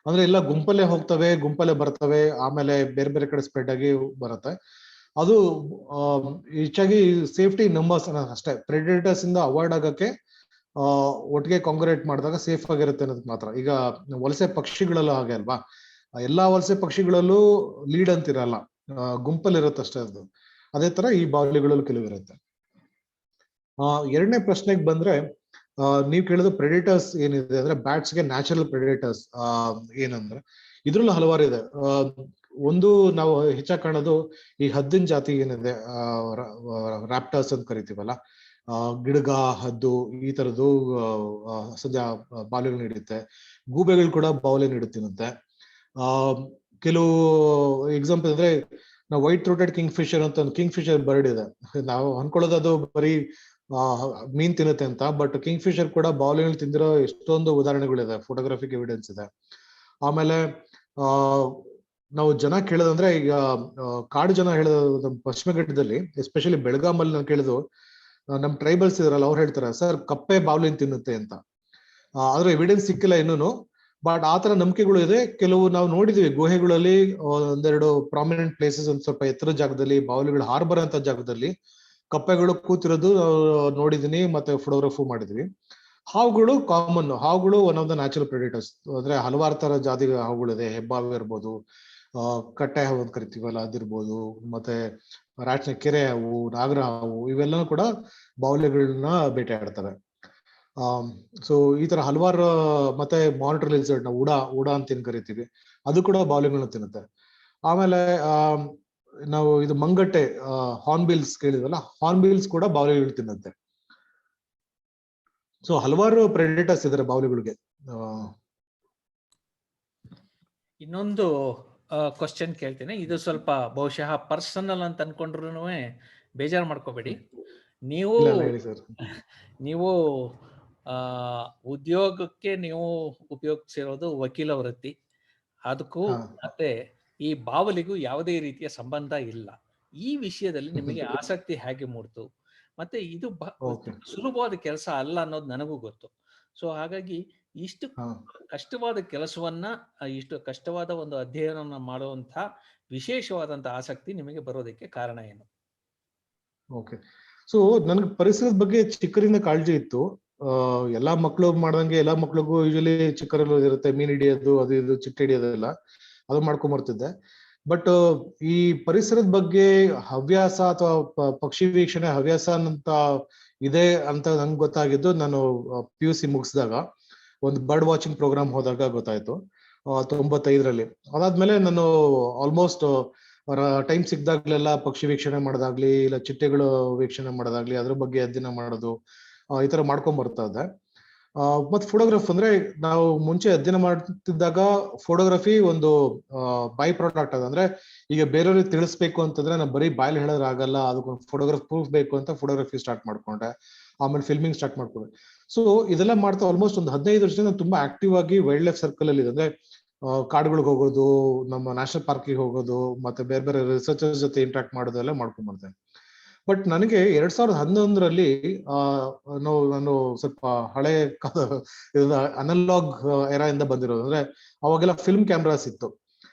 ಅಂದ್ರೆ ಎಲ್ಲ ಗುಂಪಲ್ಲೇ ಹೋಗ್ತವೆ, ಗುಂಪಲ್ಲೇ ಬರ್ತವೆ, ಆಮೇಲೆ ಬೇರೆ ಬೇರೆ ಕಡೆ ಸ್ಪ್ರೆಡ್ ಆಗಿ ಬರುತ್ತೆ. ಅದು ಹೆಚ್ಚಾಗಿ ಸೇಫ್ಟಿ ನಂಬರ್ಸ್ ಅಷ್ಟೇ, ಪ್ರೆಡಿಟರ್ಸ್ ಇಂದ ಅವಾಯ್ಡ್ ಆಗಕ್ಕೆ ಒಟ್ಟಿಗೆ ಕಾಂಗ್ರೇಟ್ ಮಾಡಿದಾಗ ಸೇಫ್ ಆಗಿರುತ್ತೆ ಅನ್ನೋದು ಮಾತ್ರ. ಈಗ ವಲಸೆ ಪಕ್ಷಿಗಳಲ್ಲೂ ಹಾಗೆ ಅಲ್ವಾ, ಎಲ್ಲಾ ವಲಸೆ ಪಕ್ಷಿಗಳಲ್ಲೂ ಲೀಡ್ ಅಂತಿರಲ್ಲ, ಗುಂಪಲ್ಲಿ ಇರುತ್ತೆ ಅಷ್ಟೇ. ಅದು ಅದೇ ತರ ಈ ಬಾವಲಿಗಳಲ್ಲೂ ಕೆಲವಿರುತ್ತೆ. ಎರಡನೇ ಪ್ರಶ್ನೆಗೆ ಬಂದ್ರೆ, ನೀವು ಕೇಳಿದ ಪ್ರೆಡಿಟರ್ಸ್ ಏನಿದೆ ಅಂದ್ರೆ ಬ್ಯಾಟ್ಸ್ಗೆ ನ್ಯಾಚುರಲ್ ಪ್ರೆಡಿಟರ್ಸ್ ಏನಂದ್ರೆ ಇದ್ರಲ್ಲೂ ಹಲವಾರು ಇದೆ. ಒಂದು ನಾವು ಹೆಚ್ಚಾಗಿ ಕಾಣೋದು ಈ ಹದ್ದಿನ ಜಾತಿ ಏನಿದೆ, ರ್ಯಾಪ್ಟರ್ಸ್ ಅಂತ ಕರಿತೀವಲ್ಲ, ಗಿಡಗ, ಹದ್ದು, ಈ ತರದ್ದು ಸದ್ಯ ಬಾವಲಿಗಳು ನೀಡುತ್ತೆ. ಗೂಬೆಗಳು ಕೂಡ ಬಾವಲಿ ನೀಡುತ್ತಿರುತ್ತೆ. ಕೆಲವು ಎಕ್ಸಾಂಪಲ್ ಅಂದ್ರೆ ನಾವು ವೈಟ್ ಥ್ರೋಟೆಡ್ ಕಿಂಗ್ ಫಿಶರ್ ಅಂತ ಒಂದು ಕಿಂಗ್ ಫಿಶರ್ ಬರ್ಡ್ ಇದೆ. ನಾವು ಅನ್ಕೊಳ್ಳೋದು ಅದು ಬರೀ ಮೀನ್ ತಿನ್ನುತ್ತೆ ಅಂತ, ಬಟ್ ಕಿಂಗ್ ಫಿಶರ್ ಕೂಡ ಬಾವಲಿಗಳು ತಿಂದಿರೋ ಎಷ್ಟೊಂದು ಉದಾಹರಣೆಗಳಿದೆ, ಫೋಟೋಗ್ರಾಫಿಕ್ ಎವಿಡೆನ್ಸ್ ಇದೆ. ಆಮೇಲೆ ನಾವು ಜನ ಕೇಳೋದಂದ್ರೆ, ಈಗ ಕಾಡು ಜನ ಹೇಳೋದು ಪಶ್ಚಿಮ ಘಟ್ಟದಲ್ಲಿ ಎಸ್ಪೆಷಲಿ ಬೆಳಗಾಮಲ್ಲಿ ನಾನು ಕೇಳಿದ್ರು, ನಮ್ ಟ್ರೈಬಲ್ಸ್ ಇದ್ರಲ್ಲ ಅವ್ರು ಹೇಳ್ತಾರೆ, ಸರ್ ಕಪ್ಪೆ ಬಾವಲಿನ ತಿನ್ನುತ್ತೆ ಅಂತ. ಆದ್ರೆ ಎವಿಡೆನ್ಸ್ ಸಿಕ್ಕಿಲ್ಲ ಇನ್ನೂನು, ಬಟ್ ಆತರ ನಂಬಿಕೆಗಳು ಇದೆ. ಕೆಲವು ನಾವು ನೋಡಿದೀವಿ ಗುಹೆಗಳಲ್ಲಿ ಒಂದೆರಡು ಪ್ರಾಮಿನೆಂಟ್ ಪ್ಲೇಸಸ್, ಒಂದ್ ಸ್ವಲ್ಪ ಎತ್ತರ ಜಾಗದಲ್ಲಿ ಬಾವಲಿಗಳು ಹಾರ್ಬರ್ ಅಂತ ಜಾಗದಲ್ಲಿ ಕಪ್ಪೆಗಳು ಕೂತಿರೋದು ನೋಡಿದೀನಿ, ಮತ್ತೆ ಫೋಟೋಗ್ರಫಿ ಮಾಡಿದ್ವಿ. ಹಾವುಗಳು ಕಾಮನ್, ಹಾವುಗಳು ಒನ್ ಆಫ್ ದ ನ್ಯಾಚುರಲ್ ಪ್ರೆಡಿಟರ್ಸ್. ಅಂದ್ರೆ ಹಲವಾರು ತರ ಜಾತಿ ಹಾವುಗಳಿದೆ, ಹೆಬ್ಬಾವು ಇರ್ಬೋದು, ಕಟ್ಟೆ ಹಾವು ಅಂತ ಕರಿತೀವಲ್ಲ ಅದಿರ್ಬೋದು, ಮತ್ತೆ ರಾಟ್ನ ಕೆರೆ ಹಾವು, ನಾಗರ ಹಾವು, ಇವೆಲ್ಲನೂ ಕೂಡ ಬಾವಲಿಗಳನ್ನ ಬೇಟೆ ಆಡ್ತವೆ. ಸೊ ಈ ತರ ಹಲವಾರು, ಮತ್ತೆ ಮಾನಿಟರ್ ಲಿಸರ್ಡ್ ನಾವು ಉಡಾ ಅಂತ ಏನ್ ಕರಿತೀವಿ, ಅದು ಕೂಡ ಬಾವಲಿಗಳನ್ನ ತಿನ್ನುತ್ತೆ. ಆಮೇಲೆ ನಾವು ಇದು ಮಂಗಟ್ಟೆ, ಹಾರ್ನ್ಬಿಲ್ಸ್ ಕೇಳಿದ್ವಲ್ಲ, ಹಾರ್ನ್ಬಿಲ್ಸ್ ಕೂಡ ಬಾವಲಿಗಳು ತಿನ್ನುತ್ತೆ. ಸೊ ಹಲವಾರು ಪ್ರೆಡಿಟರ್ಸ್ ಇದಾರೆ ಬಾವಲಿಗಳಿಗೆ. ಇನ್ನೊಂದು ಕ್ವಶನ್ ಕೇಳ್ತೀನಿ, ಇದು ಸ್ವಲ್ಪ ಬಹುಶಃ ಪರ್ಸನಲ್ ಅಂತ ಅನ್ಕೊಂಡ್ರು ಬೇಜಾರು ಮಾಡ್ಕೋಬೇಡಿ. ನೀವು ಉದ್ಯೋಗಕ್ಕೆ ನೀವು ಉಪಯೋಗಿಸಿರೋದು ವಕೀಲ ವೃತ್ತಿ, ಅದಕ್ಕೂ ಮತ್ತೆ ಈ ಬಾವಲಿಗೂ ಯಾವುದೇ ರೀತಿಯ ಸಂಬಂಧ ಇಲ್ಲ. ಈ ವಿಷಯದಲ್ಲಿ ನಿಮಗೆ ಆಸಕ್ತಿ ಹೇಗೆ ಮೂಡ್ತು? ಮತ್ತೆ ಇದು ಸುಲಭವಾದ ಕೆಲಸ ಅಲ್ಲ ಅನ್ನೋದು ನನಗೂ ಗೊತ್ತು. ಸೊ ಹಾಗಾಗಿ ಇಷ್ಟು ಕಷ್ಟವಾದ ಕೆಲಸವನ್ನ, ಇಷ್ಟು ಕಷ್ಟವಾದ ಒಂದು ಅಧ್ಯಯನವನ್ನ ಮಾಡುವಂತ ವಿಶೇಷವಾದಂತ ಆಸಕ್ತಿ ನಿಮಗೆ ಬರೋದಕ್ಕೆ ಕಾರಣ ಏನು? ಓಕೆ, ಸೊ ನನ್ಗೆ ಪರಿಸರದ ಬಗ್ಗೆ ಚಿಕ್ಕರಿಂದ ಕಾಳಜಿ ಇತ್ತು. ಎಲ್ಲಾ ಮಕ್ಕಳು ಮಾಡ್ದಂಗೆ ಎಲ್ಲಾ ಮಕ್ಳಿಗೂ ಯೂಶಲಿ ಚಿಕ್ಕರಲ್ಲಿ ಇರುತ್ತೆ, ಮೀನ್ ಹಿಡಿಯೋದು, ಅದು ಇದು, ಚಿಟ್ಟೆ ಹಿಡಿಯೋದೆಲ್ಲ ಅದು ಮಾಡ್ಕೊಂಡ್ ಬರ್ತಿದ್ದೆ. ಬಟ್ ಈ ಪರಿಸರದ ಬಗ್ಗೆ ಹವ್ಯಾಸ ಅಥವಾ ಪಕ್ಷಿ ವೀಕ್ಷಣೆ ಹವ್ಯಾಸ ಅಂತ ಇದೆ ಅಂತ ನಂಗೆ ಗೊತ್ತಾಗಿದ್ದು ನಾನು PUC ಮುಗಿಸಿದಾಗ ಒಂದು ಬರ್ಡ್ ವಾಚಿಂಗ್ ಪ್ರೋಗ್ರಾಮ್ ಹೋದಾಗ ಗೊತ್ತಾಯ್ತು, 95ರಲ್ಲಿ. ಅದಾದ್ಮೇಲೆ ನಾನು ಆಲ್ಮೋಸ್ಟ್ ಟೈಮ್ ಸಿಕ್ದಾಗ್ಲೆಲ್ಲ ಪಕ್ಷಿ ವೀಕ್ಷಣೆ ಮಾಡೋದಾಗ್ಲಿ, ಇಲ್ಲ ಚಿಟ್ಟೆಗಳು ವೀಕ್ಷಣೆ ಮಾಡೋದಾಗ್ಲಿ, ಅದ್ರ ಬಗ್ಗೆ ಅಧ್ಯಯನ ಮಾಡೋದು, ಈ ತರ ಮಾಡ್ಕೊಂಡ್ ಬರ್ತಾ ಇದ್ದೆ. ಮತ್ತೆ ಫೋಟೋಗ್ರಫಿ ಅಂದ್ರೆ ನಾವು ಮುಂಚೆ ಅಧ್ಯಯನ ಮಾಡ್ತಿದ್ದಾಗ ಫೋಟೋಗ್ರಫಿ ಒಂದು ಬೈ ಪ್ರಾಡಕ್ಟ್ ಅದು. ಅಂದ್ರೆ ಈಗ ಬೇರೆಯವ್ರಿಗೆ ತಿಳಿಸ್ಬೇಕು ಅಂತಂದ್ರೆ ನಾವು ಬರೀ ಬಾಯಲ್ಲಿ ಹೇಳೋದ್ರ ಆಗಲ್ಲ, ಅದಕ್ಕೊಂದು ಫೋಟೋಗ್ರಫಿ ಪ್ರೂಫ್ ಬೇಕು ಅಂತ ಫೋಟೋಗ್ರಫಿ ಸ್ಟಾರ್ಟ್ ಮಾಡ್ಕೊಂಡೆ. ಆಮೇಲೆ ಫಿಲ್ಮಿಂಗ್ ಸ್ಟಾರ್ಟ್ ಮಾಡ್ಕೊಂಡೆ. ಸೊ ಇದೆಲ್ಲ ಮಾಡ್ತಾ ಆಲ್ಮೋಸ್ಟ್ ಒಂದು 15 ವರ್ಷದಿಂದ ತುಂಬಾ ಆಕ್ಟಿವ್ ಆಗಿ ವೈಲ್ಡ್ ಲೈಫ್ ಸರ್ಕಲ್ ಅಲ್ಲಿ ಇದೆ. ಅಂದ್ರೆ ಕಾಡುಗಳಿಗೆ ಹೋಗೋದು, ನಮ್ಮ ನ್ಯಾಷನಲ್ ಪಾರ್ಕಿಗೆ ಹೋಗೋದು, ಮತ್ತೆ ಬೇರೆ ಬೇರೆ ರಿಸರ್ಚರ್ಸ್ ಜೊತೆ ಇಂಟ್ರಾಕ್ಟ್ ಮಾಡೋದೆಲ್ಲ ಮಾಡ್ಕೊಂಡ್ ಬರ್ತೇನೆ. ಬಟ್ ನನಗೆ 2011ರಲ್ಲಿ ನಾನು ಸ್ವಲ್ಪ ಹಳೆ ಅನಲಾಗ್ ಎರಾ ಇಂದ ಬಂದಿರೋದು. ಅಂದ್ರೆ ಅವಾಗೆಲ್ಲ ಫಿಲ್ಮ್ ಕ್ಯಾಮ್ರಾಸ್ ಇತ್ತು,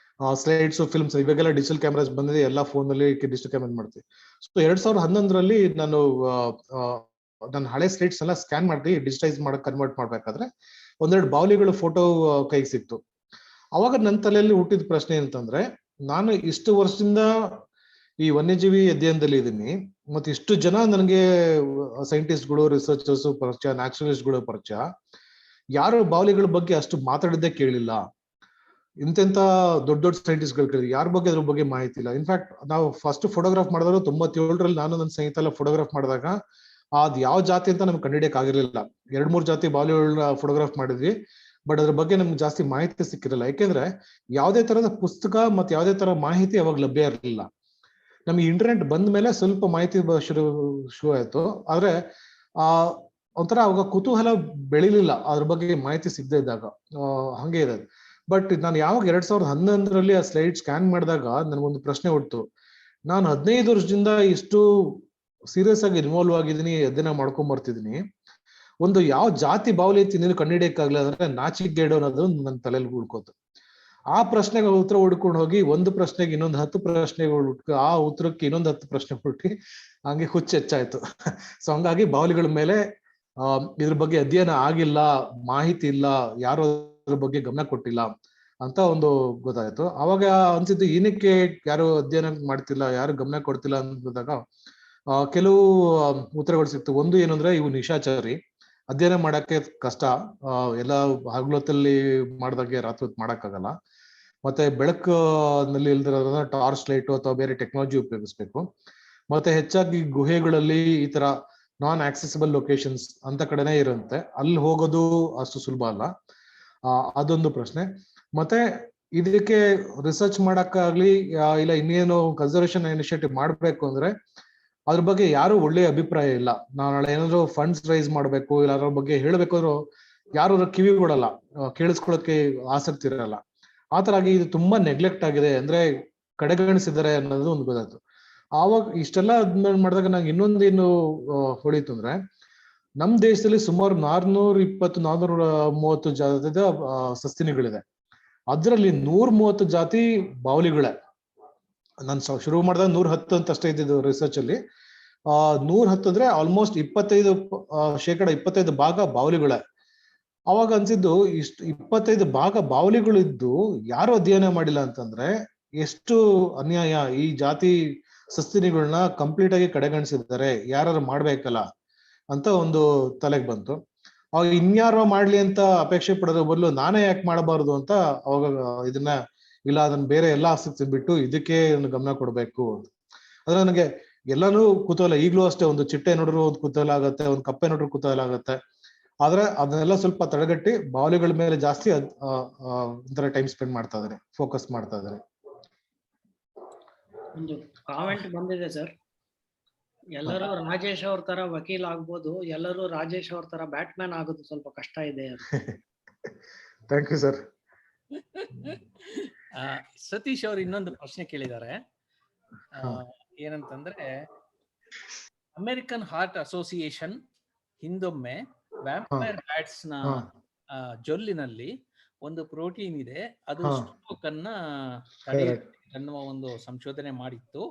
ಸ್ಲೈಡ್ಸ್, ಫಿಲ್ಮ್ಸ್. ಇವಾಗೆಲ್ಲ ಡಿಜಿಟಲ್ ಕ್ಯಾಮ್ರಾಸ್ ಬಂದಿದೆ, ಎಲ್ಲ ಫೋನ್ ಅಲ್ಲಿ ಡಿಜಿಟಲ್ ಕ್ಯಾಮ್ರಾ ಮಾಡ್ತೀವಿ. ಸೊ 2011ರಲ್ಲಿ ನಾನು ನನ್ನ ಹಳೆ ಸ್ಲೈಡ್ಸ್ ಎಲ್ಲ ಸ್ಕ್ಯಾನ್ ಮಾಡಿ ಡಿಜಿಟೈಸ್ ಮಾಡಕ್ ಕನ್ವರ್ಟ್ ಮಾಡ್ಬೇಕಾದ್ರೆ ಒಂದೆರಡು ಬಾವಲಿಗಳು ಫೋಟೋ ಕೈಗೆ ಸಿಕ್ತು. ಅವಾಗ ನನ್ನ ತಲೆಯಲ್ಲಿ ಹುಟ್ಟಿದ ಪ್ರಶ್ನೆ ಅಂತಂದ್ರೆ, ನಾನು ಇಷ್ಟು ವರ್ಷದಿಂದ ಈ ವನ್ಯಜೀವಿ ಅಧ್ಯಯನದಲ್ಲಿ ಇದ್ದೀನಿ, ಮತ್ತೆ ಇಷ್ಟು ಜನ ನನಗೆ ಸೈಂಟಿಸ್ಟ್ಗಳು, ರಿಸರ್ಚರ್ಸ್ ಪರಿಚಯ, ನ್ಯಾಚುರಲಿಸ್ಟ್ಗಳು ಪರಿಚಯ, ಯಾರು ಬಾವಲಿಗಳ ಬಗ್ಗೆ ಅಷ್ಟು ಮಾತಾಡಿದ್ದೇ ಕೇಳಿಲ್ಲ. ಇಂತೆಂತ ದೊಡ್ಡ ದೊಡ್ಡ ಸೈಂಟಿಸ್ಟ್ಗಳು ಕೇಳಿದ್ವಿ, ಯಾರ ಬಗ್ಗೆ ಅದ್ರ ಬಗ್ಗೆ ಮಾಹಿತಿ ಇಲ್ಲ. ಇನ್ಫ್ಯಾಕ್ಟ್ ನಾವು ಫಸ್ಟ್ ಫೋಟೋಗ್ರಾಫ್ ಮಾಡಿದ್ರು 97ರಲ್ಲಿ ನಾನು ನನ್ನ ಸ್ನೇಹಿತ ಎಲ್ಲ ಫೋಟೋಗ್ರಾಫ್ ಮಾಡಿದಾಗ ಅದ್ ಯಾವ ಜಾತಿ ಅಂತ ನಮ್ಗೆ ಕಂಡುಹಿಡಿಯಕ್ ಆಗಿರ್ಲಿಲ್ಲ. 2-3 ಜಾತಿ ಬಾಲಿವುಡ್ ಫೋಟೋಗ್ರಾಫ್ ಮಾಡಿದ್ವಿ, ಬಟ್ ಅದ್ರ ಬಗ್ಗೆ ನಮ್ಗೆ ಜಾಸ್ತಿ ಮಾಹಿತಿ ಸಿಕ್ಕಿರಲಿಲ್ಲ. ಯಾಕೆಂದ್ರೆ ಯಾವುದೇ ತರದ ಪುಸ್ತಕ ಮತ್ತೆ ಯಾವುದೇ ತರ ಮಾಹಿತಿ ಅವಾಗ ಲಭ್ಯ ಇರಲಿಲ್ಲ. ನಮ್ಗೆ ಇಂಟರ್ನೆಟ್ ಬಂದ ಮೇಲೆ ಸ್ವಲ್ಪ ಮಾಹಿತಿ ಶುರು ಆಯ್ತು. ಆದ್ರೆ ಆ ಒಂಥರ ಅವಾಗ ಕುತೂಹಲ ಬೆಳಿಲಿಲ್ಲ ಅದ್ರ ಬಗ್ಗೆ ಮಾಹಿತಿ ಸಿಗದೆ ಇದ್ದಾಗ. ಹಂಗೆ ಇದೆ. ಬಟ್ ನಾನು ಯಾವಾಗ 2011ರಲ್ಲಿ ಆ ಸ್ಲೈಡ್ ಸ್ಕ್ಯಾನ್ ಮಾಡಿದಾಗ ನನ್ಗೊಂದು ಪ್ರಶ್ನೆ ಹುಡ್ತು. ನಾನು 15 ವರ್ಷದಿಂದ ಇಷ್ಟು ಸೀರಿಯಸ್ ಆಗಿ ಇನ್ವಾಲ್ವ್ ಆಗಿದ್ದೀನಿ, ಅಧ್ಯಯನ ಮಾಡ್ಕೊಂಡ್ ಬರ್ತಿದ್ದೀನಿ, ಒಂದು ಯಾವ ಜಾತಿ ಬಾವಲಿ ತಿನ್ನೋದು ಕಂಡುಹಿಡಿಯಕ್ಕಾಗ್ಲಿಲ್ಲ ಅಂದ್ರೆ ನಾಚಿಕೆಗೇಡು ಅನ್ನೋದು ನನ್ನ ತಲೆಯಲ್ಲಿ ಉಳ್ಕೋತು. ಆ ಪ್ರಶ್ನೆಗೆ ಉತ್ತರ ಹುಡ್ಕೊಂಡು ಹೋಗಿ ಒಂದು ಪ್ರಶ್ನೆಗೆ ಇನ್ನೊಂದು 10 ಪ್ರಶ್ನೆಗಳು, ಆ ಉತ್ತರಕ್ಕೆ ಇನ್ನೊಂದು 10 ಪ್ರಶ್ನೆ ಹುಡುಕಿ ಹಂಗೆ ಹುಚ್ಚು ಹೆಚ್ಚಾಯ್ತು. ಸೊ ಹಂಗಾಗಿ ಬಾವಲಿಗಳ ಮೇಲೆ ಇದ್ರ ಬಗ್ಗೆ ಅಧ್ಯಯನ ಆಗಿಲ್ಲ, ಮಾಹಿತಿ ಇಲ್ಲ, ಯಾರು ಅದ್ರ ಬಗ್ಗೆ ಗಮನ ಕೊಟ್ಟಿಲ್ಲ ಅಂತ ಒಂದು ಗೊತ್ತಾಯ್ತು. ಅವಾಗ ಅನ್ಸಿದ್ದು ಏನಕ್ಕೆ ಯಾರು ಅಧ್ಯಯನ ಮಾಡ್ತಿಲ್ಲ, ಯಾರು ಗಮನ ಕೊಡ್ತಿಲ್ಲ ಅಂದಾಗ ಕೆಲವು ಉತ್ತರಗಳು ಸಿಕ್ತು. ಒಂದು ಏನಂದ್ರೆ ಇವು ನಿಶಾಚರಿ, ಅಧ್ಯಯನ ಮಾಡಕ್ಕೆ ಕಷ್ಟ, ಎಲ್ಲ ಹಗಲೊತ್ತಲ್ಲಿ ಮಾಡ್ದಾಗೆ ರಾತ್ರಿ ಹೊತ್ತು ಮಾಡಕ್ಕಾಗಲ್ಲ. ಮತ್ತೆ ಬೆಳಕಿನಲ್ಲಿ ಇಲ್ದಿರೋದ್ರಿಂದ ಟಾರ್ಚ್ ಲೈಟ್ ಅಥವಾ ಬೇರೆ ಟೆಕ್ನಾಲಜಿ ಉಪಯೋಗಿಸ್ಬೇಕು. ಮತ್ತೆ ಹೆಚ್ಚಾಗಿ ಗುಹೆಗಳಲ್ಲಿ ಈ ತರ ನಾನ್ ಆಕ್ಸೆಸಿಬಲ್ ಲೊಕೇಶನ್ಸ್ ಅಂತ ಕಡೆನೇ ಇರುತ್ತೆ, ಅಲ್ಲಿ ಹೋಗೋದು ಅಷ್ಟು ಸುಲಭ ಅಲ್ಲ. ಅದೊಂದು ಪ್ರಶ್ನೆ. ಮತ್ತೆ ಇದಕ್ಕೆ ರಿಸರ್ಚ್ ಮಾಡಕ್ಕಾಗ್ಲಿ ಇಲ್ಲ ಇನ್ನೇನು ಕನ್ಸರ್ವೇಷನ್ ಇನಿಷಿಯೇಟಿವ್ ಮಾಡ್ಬೇಕು ಅಂದ್ರೆ ಅದ್ರ ಬಗ್ಗೆ ಯಾರು ಒಳ್ಳೆ ಅಭಿಪ್ರಾಯ ಇಲ್ಲ. ನಾಳೆ ಏನಾದ್ರು ಫಂಡ್ಸ್ ರೈಸ್ ಮಾಡ್ಬೇಕು ಇಲ್ಲ ಅದ್ರ ಬಗ್ಗೆ ಹೇಳ್ಬೇಕಾದ್ರು ಯಾರು ಕಿವಿ ಕೊಡಲ್ಲ, ಕೇಳಿಸ್ಕೊಳ್ಳೋಕೆ ಆಸಕ್ತಿ ಇರಲ್ಲ. ಆತರ ಆಗಿ ಇದು ತುಂಬಾ ನೆಗ್ಲೆಕ್ಟ್ ಆಗಿದೆ, ಅಂದ್ರೆ ಕಡೆಗಣಿಸಿದ್ದಾರೆ ಅನ್ನೋದು ಒಂದು ಗೊತ್ತಾಯ್ತು. ಆವಾಗ ಇಷ್ಟೆಲ್ಲ ಮಾಡಿದಾಗ ನಂಗೆ ಇನ್ನೊಂದೇನು ಹೊಳಿತು ಅಂದ್ರೆ, ನಮ್ ದೇಶದಲ್ಲಿ ಸುಮಾರು 420-430 ಜಾತಿದ ಸಸ್ತನಿಗಳಿದೆ. ಅದ್ರಲ್ಲಿ 130 ಜಾತಿ ಬಾವಲಿಗಳೇ. ನಾನು ಶುರು ಮಾಡಿದಾಗ 110 ಅಂತ ಅಷ್ಟೇ ಇದ್ದಿದ್ದು ರಿಸರ್ಚ್ ಅಲ್ಲಿ. 110 ಅಂದ್ರೆ ಆಲ್ಮೋಸ್ಟ್ 25% ಭಾಗ ಬಾವಲಿಗಳೇ. ಅವಾಗ ಅನ್ಸಿದ್ದು ಇಷ್ಟು 25 ಭಾಗ ಬಾವಲಿಗಳಿದ್ದು ಯಾರು ಅಧ್ಯಯನ ಮಾಡಿಲ್ಲ ಅಂತಂದ್ರೆ ಎಷ್ಟು ಅನ್ಯಾಯ. ಈ ಜಾತಿ ಸಸ್ತನಿಗಳನ್ನ ಕಂಪ್ಲೀಟ್ ಆಗಿ ಕಡೆಗಣಿಸಿದ್ದಾರೆ, ಯಾರು ಮಾಡ್ಬೇಕಲ್ಲ ಅಂತ ಒಂದು ತಲೆಗೆ ಬಂತು. ಅವಾಗ ಇನ್ಯಾರೋ ಮಾಡ್ಲಿ ಅಂತ ಅಪೇಕ್ಷೆ ಪಡೋದ್ರ ಬದಲು ನಾನೇ ಯಾಕೆ ಮಾಡಬಾರ್ದು ಅಂತ ಅವಾಗ ಇದನ್ನ ಇಲ್ಲ ಅದನ್ನ ಬೇರೆ ಎಲ್ಲಾ ಆಸಕ್ತಿ ಬಿಟ್ಟು ಇದಕ್ಕೆ ಗಮನ ಕೊಡ್ಬೇಕು. ಅದ್ರ ನನಗೆ ಎಲ್ಲಾನು ಕುತೂಹಲ, ಈಗ್ಲೂ ಅಷ್ಟೇ ಒಂದು ಚಿಟ್ಟೆ ನೋಡ್ರು ಒಂದು ಕುತೂಹಲ ಆಗತ್ತೆ, ಒಂದು ಕಪ್ಪೆ ನೋಡ್ರು ಕುತೂಹಲ ಆಗತ್ತೆ. ಆದ್ರೆ ಅದನ್ನೆಲ್ಲ ಸ್ವಲ್ಪ ತಡೆಗಟ್ಟಿ ಬಾವಲಿಗಳ ಮೇಲೆ ಜಾಸ್ತಿ ಒಂಥರ ಟೈಮ್ ಸ್ಪೆಂಡ್ ಮಾಡ್ತಾ ಇದ್ದಾರೆ, ಫೋಕಸ್ ಮಾಡ್ತಾ ಇದ್ದಾರೆ. ಒಂದು ಕಾಮೆಂಟ್ ಬಂದಿದೆ ಸರ್, ಎಲ್ಲರೂ ರಾಜೇಶ್ ಅವ್ರ ತರ ವಕೀಲ್ ಆಗ್ಬೋದು, ಎಲ್ಲರೂ ರಾಜೇಶ್ ಅವ್ರ ತರ ಬ್ಯಾಟ್ಮ್ಯಾನ್ ಆಗೋದು ಸ್ವಲ್ಪ ಕಷ್ಟ ಇದೆ. Thank you sir. ಸತೀಶ್ ಅವರು ಇನ್ನೊಂದು ಪ್ರಶ್ನೆ ಕೇಳಿದ್ದಾರೆ. ಏನಂತಂದ್ರೆ, ಅಮೆರಿಕನ್ ಹಾರ್ಟ್ ಅಸೋಸಿಯೇಷನ್ ಹಿಂದೊಮ್ಮೆ ವ್ಯಾಂಪೈರ್ ಬ್ಯಾಟ್ಸ್ ನ ಜೊಲ್ಲಿನಲ್ಲಿ ಒಂದು ಪ್ರೋಟೀನ್ ಇದೆ, ಅದು ಸ್ಟ್ರೋಕ್ ಅನ್ನ ತಡೆಯುತ್ತೆ ಅನ್ನುವ ಒಂದು ಸಂಶೋಧನೆ ಮಾಡಿತ್ತು.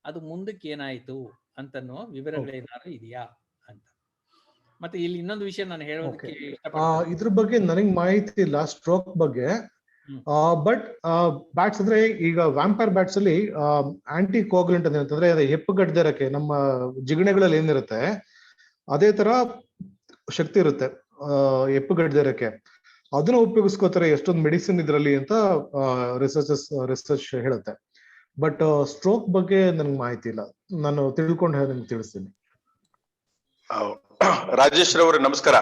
ಅದು ಮುಂದಕ್ಕೆ ಏನಾಯ್ತು ಅಂತನೋ ವಿವರಗಳೇನಾದ್ರು ಇದೆಯಾ ಅಂತ. ಮತ್ತೆ ಇಲ್ಲಿ ಇನ್ನೊಂದು ವಿಷಯ ನಾನು ಹೇಳೋದಕ್ಕೆ ಇದ್ರ ಬಗ್ಗೆ ನನಗೆ ಮಾಹಿತಿ ಇಲ್ಲ ಸ್ಟ್ರೋಕ್ ಬಗ್ಗೆ. ಬಟ್ ಬ್ಯಾಟ್ಸ್ ಅಂದ್ರೆ ಈಗ ವ್ಯಾಂಪೈರ್ ಬ್ಯಾಟ್ಸ್ ಅಲ್ಲಿ ಆಂಟಿ ಕೋಗ್ಲೆಂಟ್ ಅಂತಂದ್ರೆ ಹೆಪ್ಪುಗಡ್ದಿರಕ್ಕೆ ನಮ್ಮ ಜಿಗಣೆಗಳಲ್ಲಿ ಏನಿರುತ್ತೆ ಅದೇ ತರ ಶಕ್ತಿ ಇರುತ್ತೆ ಹೆಪ್ಪುಗಡ್ದಿರಕ್ಕೆ. ಅದನ್ನ ಉಪಯೋಗಿಸ್ಕೋತಾರೆ ಎಷ್ಟೊಂದು ಮೆಡಿಸಿನ್ ಇದ್ರಲ್ಲಿ ಅಂತ ರಿಸರ್ಚ್ ಹೇಳುತ್ತೆ. ಬಟ್ ಸ್ಟ್ರೋಕ್ ಬಗ್ಗೆ ನನ್ಗೆ ಮಾಹಿತಿ ಇಲ್ಲ, ನಾನು ತಿಳ್ಕೊಂಡು ನಿಮ್ಗೆ ತಿಳಿಸ್ತೀನಿ. ರಾಜೇಶ್ ರವರೇ ನಮಸ್ಕಾರ.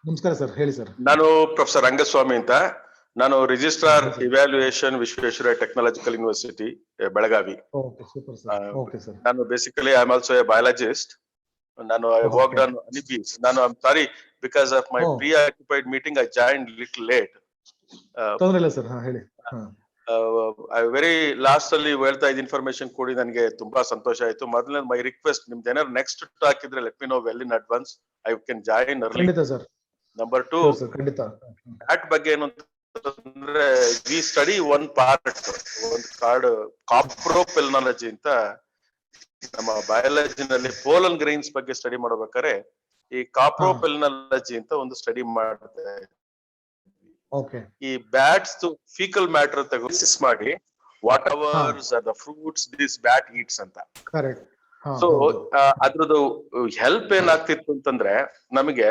ನಮಸ್ಕಾರ ಸರ್, ಹೇಳಿ ಸರ್. ನಾನು ಪ್ರೊಫೆಸರ್ ರಂಗಸ್ವಾಮಿ ಅಂತ, ನಾನು registrar evaluation Visvesvaraya technological university Belagavi. ನಾನು basically I am also a biologist. ನಾನು ಐ ವರ್ಕ್ಡ್ ಆನ್ honeybees. ನಾನು I am sorry because of my preoccupied meeting I joined little late. ತೊಂದ್ರೆ ಇಲ್ಲ ಸರ್, ಹೇಳಿ. ವೆರಿ ಲಾಸ್ಟ್ ಅಲ್ಲಿ ಹೇಳ್ತಾ ಇದ್ದ ಇನ್ಫಾರ್ಮೇಶನ್ ಕೊಡಿ ನನಗೆ ತುಂಬಾ ಸಂತೋಷ ಆಯ್ತು. ಮೊದಲನೇ ಮೈ ರಿಕ್ವೆಸ್ಟ್, ನಿಮ್ದು ಏನಾದ್ರು ನೆಕ್ಸ್ಟ್ ಟಾಕ್ ಇದ್ರೆ let me no well in advance, I can join early. ಖಂಡಿತ ಸರ್. ನಂಬರ್ 2, ಖಂಡಿತ ಬ್ಯಾಟ್ ಬಗ್ಗೆ ಏನು ಅಂತಂದ್ರೆ, ವಿ ಸ್ಟಡಿ ಒನ್ ಪಾರ್ಟ್, ಒಂದು ಕಾರ್ಡ್ ಕಾಪ್ರೋಪೆಲ್ನಾಲಜಿ ಅಂತ ನಮ್ಮ ಬಯಾಲಜಿನಲ್ಲಿ ಪೋಲನ್ ಗ್ರೈನ್ಸ್ ಬಗ್ಗೆ ಸ್ಟಡಿ ಮಾಡ್ಬೇಕಾದ್ರೆ ಈ ಕಾಪ್ರೋಪೆಲ್ನಾಲಜಿ ಅಂತ ಒಂದು ಸ್ಟಡಿ ಮಾಡುತ್ತೆ. ಈ ಬ್ಯಾಟ್ಸ್ ಫೀಕಲ್ ಮ್ಯಾಟರ್ ತೆಗೆಸಿಸ್ ಮಾಡಿ what ever the fruits this bat eats ಅಂತ. ಸೊ ಅದ್ರದ್ದು ಹೆಲ್ಪ್ ಏನಾಗ್ತಿತ್ತು ಅಂತಂದ್ರೆ ನಮಗೆ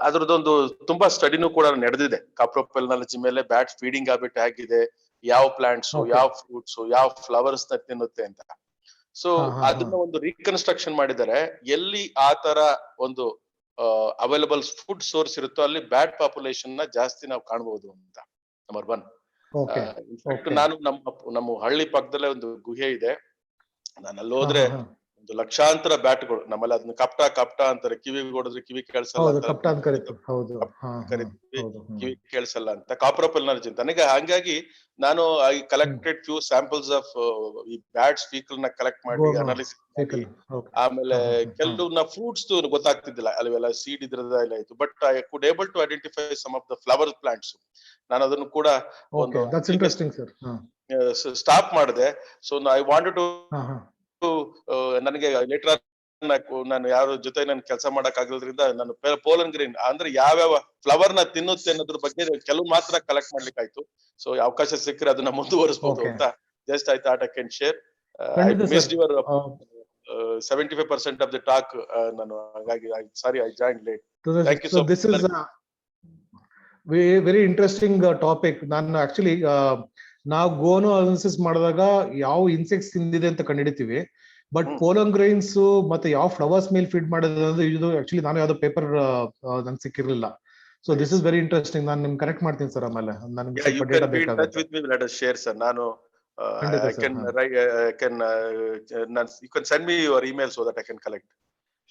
ಅದ್ರದ್ದೊಂದು ತುಂಬಾ ಸ್ಟಡಿನೂ ಕೂಡ ನಡೆದಿದೆ. ಕಾಪ್ರೋಪೆಲ್ನಾಲಜಿ ಮೇಲೆ ಬ್ಯಾಟ್ ಫೀಡಿಂಗ್ ಹ್ಯಾಬಿಟ್ ಆಗಿದೆ, ಯಾವ ಪ್ಲಾಂಟ್ಸ್ ಯಾವ ಫ್ರೂಟ್ಸ್ ಯಾವ ಫ್ಲವರ್ಸ್ ನ ತಿನ್ನುತ್ತೆ ಅಂತ. ಸೊ ಅದನ್ನ ಒಂದು ರೀಕನ್ಸ್ಟ್ರಕ್ಷನ್ ಮಾಡಿದರೆ ಎಲ್ಲಿ ಆ ತರ ಒಂದು ಅವೈಲಬಲ್ ಫುಡ್ ಸೋರ್ಸ್ ಇರುತ್ತೋ ಅಲ್ಲಿ ಬ್ಯಾಟ್ ಪಾಪ್ಯುಲೇಷನ್ ನ ಜಾಸ್ತಿ ನಾವು ಕಾಣಬಹುದು ಅಂತ. ನಂಬರ್ 1. ಇನ್ಫ್ಯಾಕ್ಟ್ ನಾನು ನಮ್ಮ ಹಳ್ಳಿ ಪಕ್ಕದಲ್ಲೇ ಒಂದು ಗುಹೆ ಇದೆ, ನಾನು ಅಲ್ಲಿ ಹೋದ್ರೆ ಒಂದು ಲಕ್ಷಾಂತರ ಬ್ಯಾಟ್ಗಳು, ನಮ್ಮಲ್ಲಿ ಅದನ್ನ ಕಪ್ಟಾ ಅಂತಾರೆ, ಕಿವಿ ಹೊಡೆದ್ರೆ ಕಿವಿ ಕೇಳಿಸಲ್ಲ ಕಿವಿ ಕೇಳಿಸಲ್ಲ ಅಂತ, ಕಾಪ್ರೋಪೆಲ್ನಾಲಜಿ ಅಂತ. ನನಗೆ ಹಂಗಾಗಿ ನಾನು I collected few samples of ಈ ಬ್ಯಾಟ್ಸ್ ಫೀಕಲ್ ನ ಕಲೆಕ್ಟ್ ಮಾಡಿ ಅನಾಲಿಸಿಸ್ ಮಾಡಿ, ಆಮೇಲೆ ಕೆಲವನ್ನ ಫ್ರೂಟ್ಸ್ ಗೊತ್ತಾಗ್ತಿದ್ದಿಲ್ಲ, ಅಲ್ಲೆಲ್ಲ ಸೀಡ್ ಇದ್ರದ ಎಲ್ಲ ಇತ್ತು, but I could able to identify some of the flower plants. ನಾನು ಅದನ್ನು ಕೂಡ ಒಂದು ಸ್ಟಾಪ್ ಮಾಡಿದೆ. ಸೊ ಐ ವಾಂಟೆಡ್ ಟು ನನಗೆ ಲೇಟರ್ ನಾನು ಯಾರ ಜೊತೆ ನಾನು ಕೆಲಸ ಮಾಡಕ್ ಆಗಿರೋದ್ರಿಂದ ನಾನು ಪೋಲನ್ ಗ್ರೀನ್ ಅಂದ್ರೆ ಯಾವ್ಯಾವ ಫ್ಲವರ್ ನ ತಿನ್ನುತ್ತೆ ಅನ್ನೋದ್ರ ಬಗ್ಗೆ ಕೆಲವು ಮಾತ್ರ ಕಲೆಕ್ಟ್ ಮಾಡ್ಲಿಕ್ಕೆ ಆಯ್ತು. ಸೊ ಅವಕಾಶ ಸಿಕ್ಕರೆ ಅದನ್ನ ಮುಂದುವರಿಸಬಹುದು ಅಂತ just I thought I can share. I missed your 75% of the talk. ನಾನು ಹಾಗಾಗಿ sorry I join late. Thank you so much. Very interesting topic. ನಾನು ಆಕ್ಚುಲಿ ನಾವು ಗೋನು ಅನಾಲಿಸಿಸ್ ಮಾಡಿದಾಗ ಯಾವ ಇನ್ಸೆಕ್ಟ್ಸ್ ತಿಂದಿದೆ ಅಂತ ಕಂಡುಹಿಡಿತೀವಿ, ಬಟ್ ಪೋಲನ್ ಗ್ರೈನ್ಸ್ ಮತ್ತೆ ಯಾವ ಫ್ಲವರ್ಸ್ ಮೇಲೆ ಫೀಡ್ ಮಾಡೋದು ಅಂದ್ರೆ ಇದು ಆಕ್ಚುಲಿ ನಾನು ಯಾವ್ದೋ ಪೇಪರ್ ನಂಗೆ ಸಿಕ್ಕಿರ್ಲಿಲ್ಲ. So this is very interesting. ನಾನು ನಿಮ್ಗೆ ಕರೆಕ್ಟ್ ಮಾಡ್ತೀನಿ ಸರ್ ಆಮೇಲೆ. ನನಗೆ ಸ್ವಲ್ಪ ಡೇಟಾ ಬೇಕಾಗುತ್ತೆ. Share sir. ನಾನು you can send me your email so that I can collect.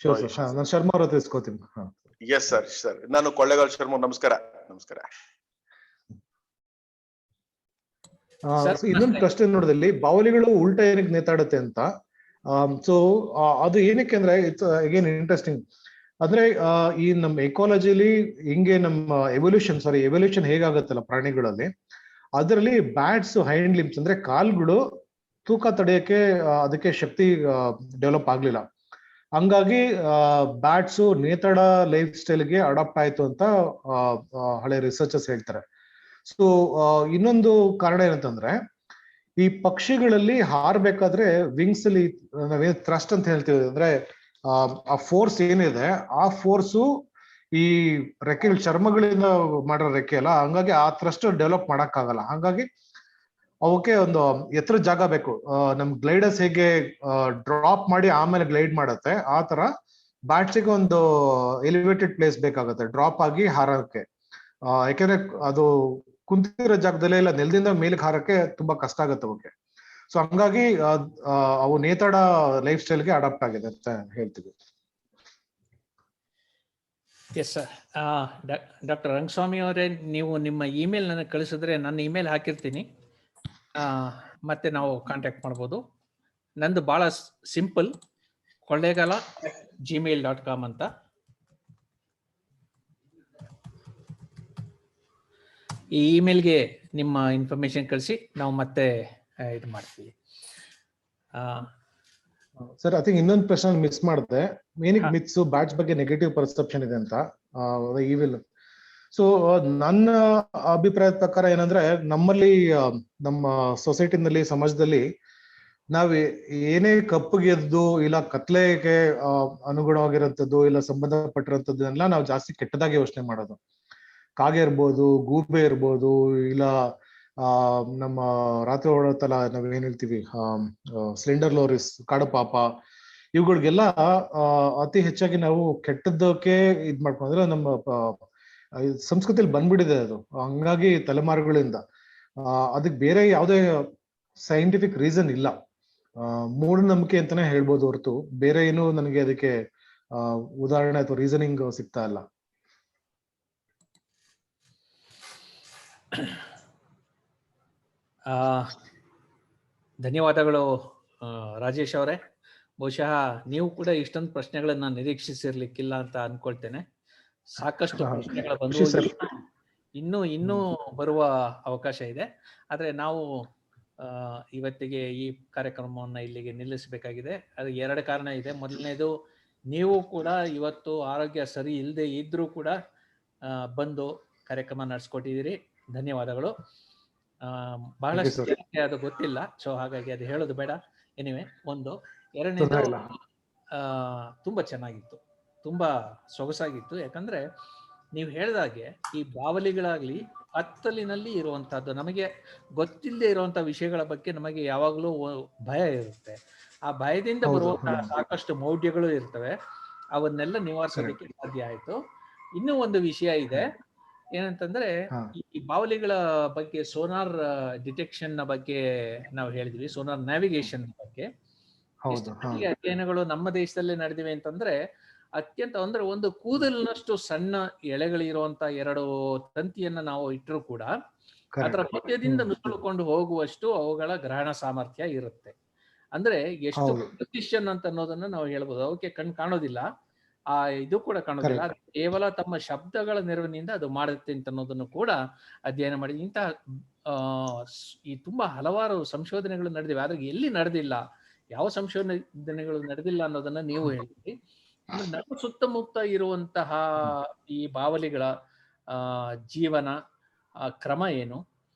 Sure sir. ನಾನು ಶರ್ಮಾ ಅವರ ಹತ್ರ ಇಸ್ಕೊತೀನಿ. Yes sir, sir. ನಾನು ಕೊಳ್ಳೇಗಾಲ ಶರ್ಮಾ. ನಮಸ್ಕಾರ. ಇನ್ನೊಂದು ಪ್ರಶ್ನೆ ನೋಡೋದಲ್ಲಿ ಬಾವಲಿಗಳು ಉಲ್ಟಾ ಏನಕ್ಕೆ ನೇತಾಡುತ್ತೆ ಅಂತ. ಸೊ ಅದು ಏನಕ್ಕೆ ಅಂದ್ರೆ ಇಟ್ಸ್ ಅಗೇನ್ ಇಂಟ್ರೆಸ್ಟಿಂಗ್. ಅಂದ್ರೆ ಈ ನಮ್ಮ ಎಕಾಲಜಿಲಿ ಹಿಂಗೆ ನಮ್ಮ ಎವಲ್ಯೂಷನ್ ಹೇಗಾಗತ್ತಲ್ಲ ಪ್ರಾಣಿಗಳಲ್ಲಿ, ಅದರಲ್ಲಿ ಬ್ಯಾಟ್ಸ್ ಹೈಂಡ್ ಲಿಂಬ್ಸ್ ಅಂದ್ರೆ ಕಾಲ್ಗಳು ತೂಕ ತಡೆಯಕ್ಕೆ ಅದಕ್ಕೆ ಶಕ್ತಿ ಡೆವಲಪ್ ಆಗ್ಲಿಲ್ಲ. ಹಂಗಾಗಿ ಬ್ಯಾಟ್ಸ್ ನೇತಾಡ ಲೈಫ್ ಸ್ಟೈಲ್ಗೆ ಅಡಾಪ್ಟ್ ಆಯ್ತು ಅಂತ ಹಳೆ ರಿಸರ್ಚರ್ಸ್ ಹೇಳ್ತಾರೆ. ಸೊ ಇನ್ನೊಂದು ಕಾರಣ ಏನಂತಂದ್ರೆ, ಈ ಪಕ್ಷಿಗಳಲ್ಲಿ ಹಾರ್ಬೇಕಾದ್ರೆ ವಿಂಗ್ಸ್ ಅಲ್ಲಿ ನಾವೇನ್ ಥ್ರಸ್ಟ್ ಅಂತ ಹೇಳ್ತೀವಿ, ಅಂದ್ರೆ ಆ ಫೋರ್ಸ್ ಏನಿದೆ ಆ ಫೋರ್ಸು ಈ ರೆಕ್ಕೆ ಚರ್ಮಗಳಿಂದ ಮಾಡೋ ರೆಕ್ಕೆ ಅಲ್ಲ, ಹಂಗಾಗಿ ಆ ಥ್ರಸ್ಟ್ ಡೆವಲಪ್ ಮಾಡಕ್ ಆಗಲ್ಲ. ಹಂಗಾಗಿ ಅವಕ್ಕೆ ಒಂದು ಎತ್ತರ ಜಾಗ ಬೇಕು. ನಮ್ ಗ್ಲೈಡರ್ಸ್ ಹೇಗೆ ಡ್ರಾಪ್ ಮಾಡಿ ಆಮೇಲೆ ಗ್ಲೈಡ್ ಮಾಡತ್ತೆ, ಆ ತರ ಬ್ಯಾಟ್ಸಿಗೆ ಒಂದು ಎಲಿವೇಟೆಡ್ ಪ್ಲೇಸ್ ಬೇಕಾಗುತ್ತೆ ಡ್ರಾಪ್ ಆಗಿ ಹಾರಕ್ಕೆ. ಯಾಕೆಂದ್ರೆ ಅದು ಕುಂತಿರೋ ಜಾಗದಲ್ಲೇ ಇಲ್ಲ, ನೆಲದಿಂದ ಮೇಲಕ್ಕೆ ಹಾರಕ್ಕೆ ತುಂಬಾ ಕಷ್ಟ ಆಗುತ್ತೆ ಅವಕ್ಕೆ. ಸೊ ಹಂಗಾಗಿ ಅವು ನೇತಾಡ ಲೈಫ್ ಸ್ಟೈಲ್ಗೆ ಅಡಾಪ್ಟ್ ಆಗಿದೆ ಅಂತ ಹೇಳ್ತೀವಿ. Yes sir. ಡಾಕ್ಟರ್ ರಂಗಸ್ವಾಮಿ ಅವರೇ, ನೀವು ನಿಮ್ಮ ಇಮೇಲ್ ನನಗೆ ಕಳಿಸಿದ್ರೆ ನನ್ನ ಇಮೇಲ್ ಹಾಕಿರ್ತೀನಿ, ಮತ್ತೆ ನಾವು ಕಾಂಟ್ಯಾಕ್ಟ್ ಮಾಡ್ಬೋದು. ನಂದು ಭಾಳ ಸಿಂಪಲ್, ಕೊಳ್ಳೇಗಾಲ@gmail.com ಅಂತ. ಈ ಇಮೇಲ್ಗೆ ನಿಮ್ಮ ಇನ್ಫಾರ್ಮೇಶನ್ ಕಳಿಸಿ ನಾವು ಮತ್ತೆ ಇದು ಮಾಡ್ತೀವಿ. ಸರ್, ಐ ಥಿಂಕ್ ಇನ್ನೊಂದು ಪ್ರಶ್ನೆ ಮಿಸ್ ಮಾಡಿದೆ. ಏನಕ್ಕೆ ಮಿತ್ಸ್ ಬ್ಯಾಟ್ಸ್ ಬಗ್ಗೆ ನೆಗೆಟಿವ್ ಪರ್ಸೆಪ್ಷನ್ ಇದೆ ಅಂತ, ಈವಿಲ್. ಸೊ ನನ್ನ ಅಭಿಪ್ರಾಯದ ಪ್ರಕಾರ ಏನಂದ್ರೆ, ನಮ್ಮಲ್ಲಿ ನಮ್ಮ ಸೊಸೈಟಿನಲ್ಲಿ ಸಮಾಜದಲ್ಲಿ ನಾವ್ ಏನೇ ಕಪ್ಪುಗೆದ್ದು ಇಲ್ಲ ಕತ್ಲೆಗೆ ಅನುಗುಣವಾಗಿರೋಂಥದ್ದು ಇಲ್ಲ ಸಂಬಂಧಪಟ್ಟಿರೋಂಥದ್ದನ್ನೆಲ್ಲ ನಾವು ಜಾಸ್ತಿ ಕೆಟ್ಟದಾಗಿ ಯೋಚನೆ ಮಾಡೋದು. ಕಾಗೆ ಇರ್ಬೋದು, ಗೂಬೆ ಇರ್ಬೋದು, ಇಲ್ಲ ನಮ್ಮ ರಾತ್ರಿ ಓಡತ್ತಲ್ಲ ನಾವೇನ್ ಹೇಳ್ತೀವಿ ಸ್ಲೆಂಡರ್ ಲೋರಿಸ್, ಕಾಡು ಪಾಪ, ಇವುಗಳಿಗೆಲ್ಲ ಅತಿ ಹೆಚ್ಚಾಗಿ ನಾವು ಕೆಟ್ಟದ್ದಕ್ಕೆ ಇದ್ ಮಾಡ್ಕೊಂಡ್ರೆ ನಮ್ಮ ಸಂಸ್ಕೃತಿಯಲ್ಲಿ ಬಂದ್ಬಿಟ್ಟಿದೆ ಅದು. ಹಂಗಾಗಿ ತಲೆಮಾರುಗಳಿಂದ ಅದಕ್ಕೆ ಬೇರೆ ಯಾವುದೇ ಸೈಂಟಿಫಿಕ್ ರೀಸನ್ ಇಲ್ಲ, ಮೂಢನಂಬಿಕೆ ಅಂತಾನೆ ಹೇಳ್ಬೋದು ಹೊರತು ಬೇರೆ ಏನು ನನಗೆ ಅದಕ್ಕೆ ಉದಾಹರಣೆ ಅಥವಾ ರೀಸನಿಂಗ್ ಸಿಗ್ತಾ ಇಲ್ಲ. ಧನ್ಯವಾದಗಳು ರಾಜೇಶ್ ಅವರೇ. ಬಹುಶಃ ನೀವು ಕೂಡ ಇಷ್ಟೊಂದು ಪ್ರಶ್ನೆಗಳನ್ನ ನಿರೀಕ್ಷಿಸಿರ್ಲಿಕ್ಕಿಲ್ಲ ಅಂತ ಅನ್ಕೊಳ್ತೇನೆ. ಸಾಕಷ್ಟು ಪ್ರಶ್ನೆಗಳು ಬಂದು ಇನ್ನೂ ಬರುವ ಅವಕಾಶ ಇದೆ. ಆದ್ರೆ ನಾವು ಇವತ್ತಿಗೆ ಈ ಕಾರ್ಯಕ್ರಮವನ್ನು ಇಲ್ಲಿಗೆ ನಿಲ್ಲಿಸಬೇಕಾಗಿದೆ. ಅದು 2 ಕಾರಣ ಇದೆ. ಮೊದಲನೇದು, ನೀವು ಕೂಡ ಇವತ್ತು ಆರೋಗ್ಯ ಸರಿ ಇಲ್ಲದೆ ಇದ್ರೂ ಕೂಡ ಬಂದು ಕಾರ್ಯಕ್ರಮ ನಡೆಸ್ಕೊಟ್ಟಿದ್ದೀರಿ. ಧನ್ಯವಾದಗಳು. ಬಹಳಷ್ಟು ಜನಕ್ಕೆ ಅದು ಗೊತ್ತಿಲ್ಲ, ಸೊ ಹಾಗಾಗಿ ಅದು ಹೇಳೋದು ಬೇಡ. ಎನಿವೆ, ಒಂದು ಎರಡನೇದು ತೊಂದ್ರೆ ಇಲ್ಲ. ತುಂಬಾ ಚೆನ್ನಾಗಿತ್ತು, ತುಂಬಾ ಸೊಗಸಾಗಿತ್ತು. ಯಾಕಂದ್ರೆ ನೀವು ಹೇಳಿದಾಗೆ ಈ ಬಾವಲಿಗಳಾಗ್ಲಿ ಕತ್ತಲಿನಲ್ಲಿ ಇರುವಂತಹದ್ದು, ನಮಗೆ ಗೊತ್ತಿಲ್ಲದೆ ಇರುವಂತ ವಿಷಯಗಳ ಬಗ್ಗೆ ನಮಗೆ ಯಾವಾಗಲೂ ಭಯ ಇರುತ್ತೆ. ಆ ಭಯದಿಂದ ಹೌದು, ಬರುವಂತಹ ಸಾಕಷ್ಟು ಮೌಢ್ಯಗಳು ಇರ್ತವೆ, ಅವನ್ನೆಲ್ಲ ನಿವಾರಿಸೋದಕ್ಕೆ ಸಾಧ್ಯ ಆಯ್ತು. ಇನ್ನೂ ಒಂದು ವಿಷಯ ಇದೆ, ಏನಂತಂದ್ರೆ ಹಾ. ಈ ಬಾವಲಿಗಳ ಬಗ್ಗೆ ಸೋನಾರ್ ಡಿಟೆಕ್ಷನ್ ನ ಬಗ್ಗೆ ನಾವು ಹೇಳಿದ್ವಿ, ಸೋನಾರ್ ನ್ಯಾವಿಗೇಷನ್ ಬಗ್ಗೆ ಹೌದು. ಹಾ. ಈ ಅಧ್ಯಯನಗಳು ನಮ್ಮ ದೇಶದಲ್ಲೇ ನಡೆದಿವೆ ಅಂತಂದ್ರೆ ಅತ್ಯಂತ, ಅಂದ್ರೆ ಒಂದು ಕೂದಲಿನಷ್ಟು ಸಣ್ಣ ಎಳೆಗಳಿರುವಂತ 2 ತಂತಿಯನ್ನ ನಾವು ಇಟ್ಟರೂ ಕೂಡ ಅದರ Correct. ಮಧ್ಯದಿಂದ ನುಸುಳಿಕೊಂಡು ಹೋಗುವಷ್ಟು ಅವುಗಳ ಗ್ರಹಣ ಸಾಮರ್ಥ್ಯ ಇರುತ್ತೆ. ಅಂದ್ರೆ ಎಷ್ಟು ಹೌದು. ಪ್ರಿಸಿಷನ್ ಅಂತ ಅನ್ನೋದನ್ನ ನಾವು ಹೇಳ್ಬೋದು. ಅವಕ್ಕೆ ಕಣ್ ಕಾಣೋದಿಲ್ಲ, ಆ ಇದು ಕೂಡ ಕಾಣೋದಿಲ್ಲ, ಅದು ಕೇವಲ ತಮ್ಮ ಶಬ್ದಗಳ ನೆರವಿನಿಂದ ಅದು ಮಾಡುತ್ತೆ ಅಂತ ಅನ್ನೋದನ್ನು ಕೂಡ ಅಧ್ಯಯನ ಮಾಡಿ. ಇಂತಹ ಈ ತುಂಬಾ ಹಲವಾರು ಸಂಶೋಧನೆಗಳು ನಡೆದಿವೆ, ಆದ್ರೆ ಎಲ್ಲಿ ನಡೆದಿಲ್ಲ, ಯಾವ ಸಂಶೋಧನೆಗಳು ನಡೆದಿಲ್ಲ ಅನ್ನೋದನ್ನ ನೀವು ಹೇಳಿದ್ರಿ. ನಮ್ಮ ಸುತ್ತಮುತ್ತ ಇರುವಂತಹ ಈ ಬಾವಲಿಗಳ ಜೀವನ ಕ್ರಮ ಏನು,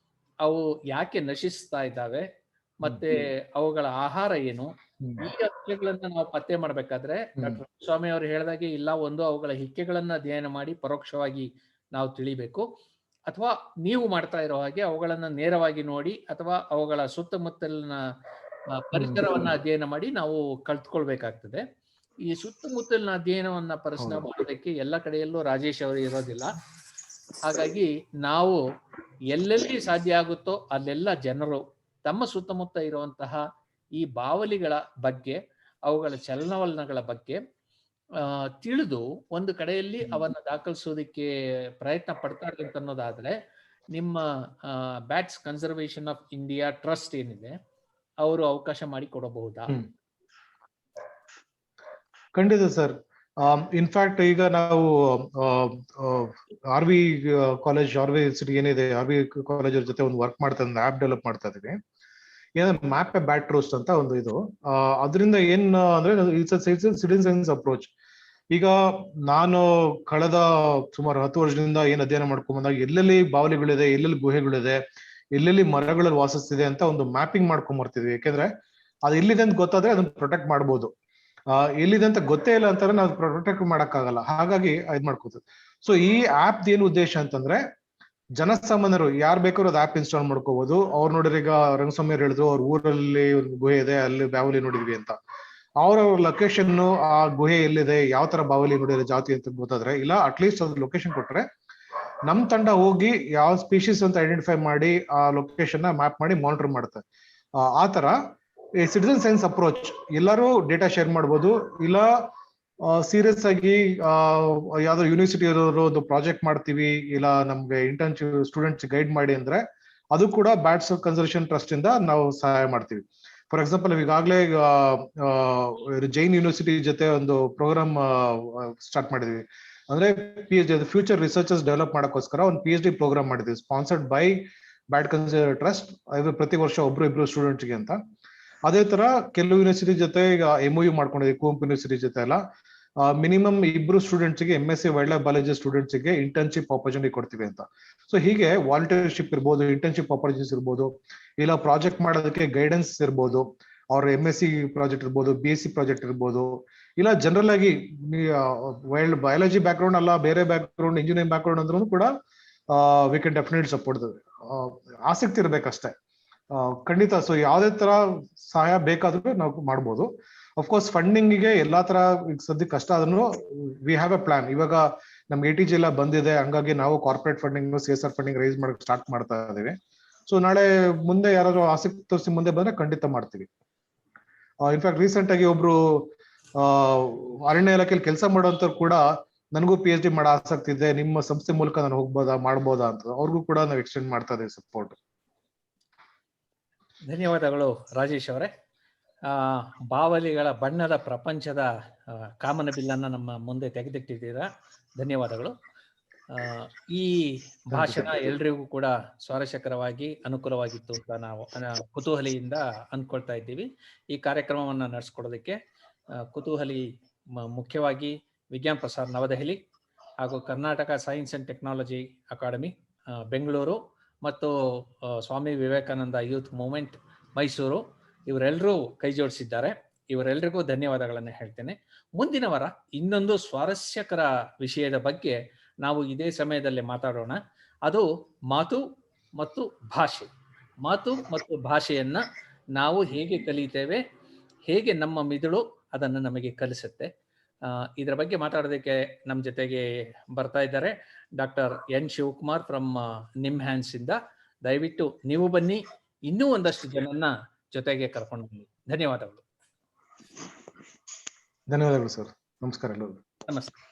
ಅವು ಯಾಕೆ ನಶಿಸ್ತಾ ಇದ್ದಾವೆ, ಮತ್ತೆ ಅವುಗಳ ಆಹಾರ ಏನು, ಈ ಅಂಶಗಳನ್ನ ನಾವು ಪತ್ತೆ ಮಾಡ್ಬೇಕಾದ್ರೆ ಡಾಕ್ಟರ್ ಸ್ವಾಮಿ ಅವರು ಹೇಳಿದಾಗೆ ಇಲ್ಲ, ಒಂದು ಅವುಗಳ ಹಿಕ್ಕೆಗಳನ್ನ ಅಧ್ಯಯನ ಮಾಡಿ ಪರೋಕ್ಷವಾಗಿ ನಾವು ತಿಳಿಬೇಕು, ಅಥವಾ ನೀವು ಮಾಡ್ತಾ ಇರೋ ಹಾಗೆ ಅವುಗಳನ್ನ ನೇರವಾಗಿ ನೋಡಿ, ಅಥವಾ ಅವುಗಳ ಸುತ್ತಮುತ್ತಲಿನ ಪರಿಸರವನ್ನ ಅಧ್ಯಯನ ಮಾಡಿ ನಾವು ಕಲ್ತ್ಕೊಳ್ಬೇಕಾಗ್ತದೆ. ಈ ಸುತ್ತಮುತ್ತಲಿನ ಅಧ್ಯಯನವನ್ನ ಪರಿಸರ ಮಾಡೋದಕ್ಕೆ ಎಲ್ಲ ಕಡೆಯಲ್ಲೂ ರಾಜೇಶ್ ಅವರು ಇರೋದಿಲ್ಲ. ಹಾಗಾಗಿ ನಾವು ಎಲ್ಲೆಲ್ಲಿ ಸಾಧ್ಯ ಆಗುತ್ತೋ ಅಲ್ಲೆಲ್ಲ ಜನರು ತಮ್ಮ ಸುತ್ತಮುತ್ತ ಇರುವಂತಹ ಈ ಬಾವಲಿಗಳ ಬಗ್ಗೆ, ಅವುಗಳ ಚಲನವಲನಗಳ ಬಗ್ಗೆ ತಿಳಿದು ಒಂದು ಕಡೆಯಲ್ಲಿ ಅವನ್ನ ದಾಖಲಿಸೋದಕ್ಕೆ ಪ್ರಯತ್ನ ಪಡ್ತಾರೆ ಅಂತ ಅನ್ನೋದಾದ್ರೆ, ನಿಮ್ಮ bats conservation of India trust ಏನಿದೆ ಅವರು ಅವಕಾಶ ಮಾಡಿ ಕೊಡಬಹುದಾ? ಖಂಡಿತ ಸರ್. ಇನ್ಫ್ಯಾಕ್ಟ್ ಈಗ ನಾವು RV ಕಾಲೇಜ್, RV ಸಿಟಿ ಏನಿದೆ, RV ಕಾಲೇಜ್ ಅವ್ರ ಜೊತೆ ಒಂದು ವರ್ಕ್ ಮಾಡ್ತಾ ಇದ್ದೀವಿ, ಆಪ್ ಡೆವಲಪ್ ಮಾಡ್ತಾ ಇದೀವಿ. ಏನಂದ್ರೆ ಮ್ಯಾಪ್ ಎ ಬ್ಯಾಟ್ ಟ್ರಸ್ಟ್ ಅಂತ ಒಂದು ಇದು. ಅದರಿಂದ ಏನ್ ಅಂದ್ರೆ ಸಿಟಿಜನ್ ಸೈನ್ಸ್ ಅಪ್ರೋಚ್. ಈಗ ನಾನು ಕಳೆದ ಸುಮಾರು 10 ವರ್ಷದಿಂದ ಏನ್ ಅಧ್ಯಯನ ಮಾಡ್ಕೊಂಡ್ ಬಂದಾಗ ಎಲ್ಲೆಲ್ಲಿ ಬಾವಲಿಗಳಿದೆ, ಎಲ್ಲೆಲ್ಲಿ ಗುಹೆಗಳಿದೆ, ಎಲ್ಲೆಲ್ಲಿ ಮರಗಳಲ್ಲಿ ವಾಸಿಸ್ತಿದೆ ಅಂತ ಒಂದು ಮ್ಯಾಪಿಂಗ್ ಮಾಡ್ಕೊಂಡ್ ಬರ್ತಿದ್ವಿ. ಯಾಕೆಂದ್ರೆ ಅದು ಎಲ್ಲಿದೆ ಅಂತ ಗೊತ್ತಾದ್ರೆ ಅದನ್ನ ಪ್ರೊಟೆಕ್ಟ್ ಮಾಡ್ಬೋದು. ಎಲ್ಲಿದೆ ಅಂತ ಗೊತ್ತೇ ಇಲ್ಲ ಅಂತಂದ್ರೆ ನಾವು ಪ್ರೊಟೆಕ್ಟ್ ಮಾಡಕ್ಕಾಗಲ್ಲ. ಹಾಗಾಗಿ ಇದ್ ಮಾಡ್ಕೋತೀವಿ. ಸೊ ಈ ಆಪ್ ಏನ್ ಉದ್ದೇಶ ಅಂತಂದ್ರೆ, ಜನಸಾಮಾನ್ಯರು ಯಾರು ಬೇಕಾದ್ರೂ ಅದು ಆಪ್ ಇನ್ಸ್ಟಾಲ್ ಮಾಡ್ಕೋಬಹುದು. ಅವ್ರು ನೋಡಿದ್ರೆ ಈಗ ರಂಗಸ್ವಾಮಿ ಅವ್ರು ಹೇಳಿದ್ರು ಅವ್ರ ಊರಲ್ಲಿ ಒಂದು ಗುಹೆ ಇದೆ, ಅಲ್ಲಿ ಬಾವಲಿ ನೋಡಿದ್ವಿ ಅಂತ. ಅವ್ರ ಲೊಕೇಶನ್, ಆ ಗುಹೆ ಎಲ್ಲಿದೆ, ಯಾವ ತರ ಬಾವಲಿ ನೋಡಿದ್ರೆ ಜಾತಿ ಅಂತ ಗೊತ್ತಾದ್ರೆ, ಇಲ್ಲ ಅಟ್ಲೀಸ್ಟ್ ಅದ್ರ ಲೊಕೇಶನ್ ಕೊಟ್ರೆ ನಮ್ ತಂಡ ಹೋಗಿ ಯಾವ ಸ್ಪೀಶೀಸ್ ಅಂತ ಐಡೆಂಟಿಫೈ ಮಾಡಿ ಆ ಲೊಕೇಶನ್ ನ ಮ್ಯಾಪ್ ಮಾಡಿ ಮಾನಿಟರ್ ಮಾಡುತ್ತೆ. ಆ ತರ ಸಿಟಿಜನ್ ಸೈನ್ಸ್ ಅಪ್ರೋಚ್, ಎಲ್ಲರೂ ಡೇಟಾ ಶೇರ್ ಮಾಡ್ಬೋದು. ಇಲ್ಲ ಸೀರಿಯಸ್ ಆಗಿ ಯಾವ್ದೋ ಯೂನಿವರ್ಸಿಟಿ ಇರೋರು ಒಂದು ಪ್ರಾಜೆಕ್ಟ್ ಮಾಡ್ತೀವಿ, ಇಲ್ಲ ನಮ್ಗೆ ಇಂಟರ್ನ್ಶಿಪ್ ಸ್ಟೂಡೆಂಟ್ಸ್ ಗೈಡ್ ಮಾಡಿ ಅಂದ್ರೆ ಅದು ಕೂಡ ಬ್ಯಾಟ್ಸ್ ಕನ್ಸರ್ವೇಷನ್ ಟ್ರಸ್ಟ್ ಇಂದ ನಾವು ಸಹಾಯ ಮಾಡ್ತೀವಿ. ಫಾರ್ ಎಕ್ಸಾಂಪಲ್ ಈಗಾಗಲೇ ಜೈನ್ ಯೂನಿವರ್ಸಿಟಿ ಜೊತೆ ಒಂದು ಪ್ರೋಗ್ರಾಮ್ ಸ್ಟಾರ್ಟ್ ಮಾಡಿದ್ವಿ. ಅಂದ್ರೆ PhD ಫ್ಯೂಚರ್ ರಿಸರ್ಚರ್ಸ್ ಡೆವಲಪ್ ಮಾಡಕ್ಕೋಸ್ಕರ ಒಂದು PhD ಪ್ರೋಗ್ರಾಮ್ ಮಾಡಿದ್ವಿ, sponsored by bat conservation trust. ಪ್ರತಿ ವರ್ಷ ಇಬ್ರು ಸ್ಟೂಡೆಂಟ್ಸ್ಗೆ ಅಂತ. ಅದೇ ತರ ಕೆಲವು ಯೂನಿವರ್ಸಿಟಿ ಜೊತೆ ಈಗ MOU ಮಾಡ್ಕೊಂಡಿದ್ವಿ, ಕುವೆಂಪು ಯೂನಿವರ್ಸಿಟಿ ಜೊತೆ ಎಲ್ಲ. ಮಿನಿಮಮ್ 2 ಸ್ಟೂಡೆಂಟ್ಸ್ಗೆ MSc ವೈಲ್ಡ್ ಲೈಫ್ ಬಯಾಲಜಿ ಸ್ಟೂಡೆಂಟ್ಸ್ಗೆ ಇಂಟರ್ನ್ಶಿಪ್ ಆಪರ್ಚುನಿಟಿ ಕೊಡ್ತೀವಿ ಅಂತ. ಸೊ ಹೀಗೆ ವಾಲಂಟಿಯರ್ಶಿಪ್ ಇರ್ಬೋದು, ಇಂಟರ್ನ್ಶಿಪ್ ಆಪರ್ಚುನಿಟೀಸ್ ಇರ್ಬೋದು, ಇಲ್ಲ ಪ್ರಾಜೆಕ್ಟ್ ಮಾಡೋದಕ್ಕೆ ಗೈಡೆನ್ಸ್ ಇರ್ಬೋದು, ಅವ್ರ MSc ಪ್ರಾಜೆಕ್ಟ್ ಇರ್ಬೋದು, BSc ಪ್ರಾಜೆಕ್ಟ್ ಇರ್ಬೋದು, ಇಲ್ಲ ಜನರಲ್ ಆಗಿ ವೈಲ್ಡ್ ಬಯಾಲಜಿ ಬ್ಯಾಕ್ ಗ್ರೌಂಡ್ ಅಲ್ಲ, ಬೇರೆ back ground, engineering back ground ಅಂದ್ರೂ ಕೂಡ ವಿ ಕ್ಯಾನ್ ಡೆಫಿನೆಟ್ಲಿ ಸಪೋರ್ಟ್. ಆಸಕ್ತಿ ಇರ್ಬೇಕಷ್ಟೇ, ಖಂಡಿತ. ಸೊ ಯಾವ್ದೇ ತರ ಸಹಾಯ ಬೇಕಾದ್ರೂ ನಾವು ಮಾಡ್ಬೋದು. ಅಫ್ಕೋರ್ಸ್ ಫಂಡಿಂಗ್ಗೆ ಎಲ್ಲಾ ತರ ಈಗ ಸದ್ಯಕ್ಕೆ ಕಷ್ಟ ಆದ್ರೂ ವಿ ಹ್ಯಾವ್ ಎ ಪ್ಲಾನ್. ಇವಾಗ ನಮ್ಗೆ ATG ಎಲ್ಲ ಬಂದಿದೆ, ಹಂಗಾಗಿ ನಾವು corporate funding, CSR funding raise ಮಾಡಕ್ ಸ್ಟಾರ್ಟ್ ಮಾಡ್ತಾ ಇದೀವಿ. ಸೊ ನಾಳೆ ಮುಂದೆ ಯಾರಾದ್ರೂ ಆಸಕ್ತಿ ತೋರಿಸಿ ಮುಂದೆ ಬಂದ್ರೆ ಖಂಡಿತ ಮಾಡ್ತೀವಿ. ಇನ್ಫ್ಯಾಕ್ಟ್ ರೀಸೆಂಟ್ ಆಗಿ ಒಬ್ರು ಅರಣ್ಯ ಇಲಾಖೆಯಲ್ಲಿ ಕೆಲಸ ಮಾಡೋಂಥವ್ರು ಕೂಡ ನನಗೂ PhD ಮಾಡೋ ಆಸಕ್ತಿ ಇದೆ, ನಿಮ್ಮ ಸಂಸ್ಥೆ ಮೂಲಕ ನಾನು ಹೋಗ್ಬೋದಾ, ಮಾಡ್ಬೋದಾ ಅಂತ, ಅವ್ರಿಗೂ ಕೂಡ ನಾವು ಎಕ್ಸ್ಟೆಂಡ್ ಮಾಡ್ತಾ ಇದ್ದೀವಿ ಸಪೋರ್ಟ್. ಧನ್ಯವಾದಗಳು ರಾಜೇಶ್ ಅವರೇ. ಬಾವಲಿಗಳ ಬಣ್ಣದ ಪ್ರಪಂಚದ ಕಾಮನ ಬಿಲ್ಲನ್ನು ನಮ್ಮ ಮುಂದೆ ತೆಗೆದಿಟ್ಟಿದ್ದೀರಾ, ಧನ್ಯವಾದಗಳು. ಈ ಭಾಷಣ ಎಲ್ರಿಗೂ ಕೂಡ ಸ್ವಾರಸ್ಯಕರವಾಗಿ ಅನುಕೂಲವಾಗಿತ್ತು ಅಂತ ನಾವು ಕುತೂಹಲಿಯಿಂದ ಅಂದ್ಕೊಳ್ತಾ ಇದ್ದೀವಿ. ಈ ಕಾರ್ಯಕ್ರಮವನ್ನು ನಡೆಸ್ಕೊಡೋದಕ್ಕೆ ಕುತೂಹಲಿ ಮುಖ್ಯವಾಗಿ ವಿಜ್ಞಾನ ಪ್ರಸಾರ್ ನವದೆಹಲಿ ಹಾಗೂ Karnataka science and technology academy Bengaluru ಮತ್ತು ಸ್ವಾಮಿ ವಿವೇಕಾನಂದ ಯೂತ್ ಮೂವ್ಮೆಂಟ್ ಮೈಸೂರು, ಇವರೆಲ್ಲರೂ ಕೈ ಜೋಡಿಸಿದ್ದಾರೆ. ಇವರೆಲ್ಲರಿಗೂ ಧನ್ಯವಾದಗಳನ್ನು ಹೇಳ್ತೇನೆ. ಮುಂದಿನ ವಾರ ಇನ್ನೊಂದು ಸ್ವಾರಸ್ಯಕರ ವಿಷಯದ ಬಗ್ಗೆ ನಾವು ಇದೇ ಸಮಯದಲ್ಲಿ ಮಾತಾಡೋಣ. ಅದು ಮಾತು ಮತ್ತು ಭಾಷೆ. ಮಾತು ಮತ್ತು ಭಾಷೆಯನ್ನ ನಾವು ಹೇಗೆ ಕಲಿತೇವೆ, ಹೇಗೆ ನಮ್ಮ ಮಿದುಳು ಅದನ್ನು ನಮಗೆ ಕಲಿಸುತ್ತೆ. ಇದರ ಬಗ್ಗೆ ಮಾತಾಡೋದಕ್ಕೆ ನಮ್ಮ ಜೊತೆಗೆ ಬರ್ತಾ ಇದ್ದಾರೆ doctor N Shivakumar from NIMHANS ಇಂದ. ದಯವಿಟ್ಟು ನೀವು ಬನ್ನಿ, ಇನ್ನೂ ಒಂದಷ್ಟು ಜನನ್ನ ಜೊತೆಗೆ ಕರ್ಕೊಂಡು ಬನ್ನಿ. ಧನ್ಯವಾದಗಳು. ಧನ್ಯವಾದಗಳು ಸರ್. ನಮಸ್ಕಾರ ಎಲ್ಲರಿಗೂ. ನಮಸ್ತೆ.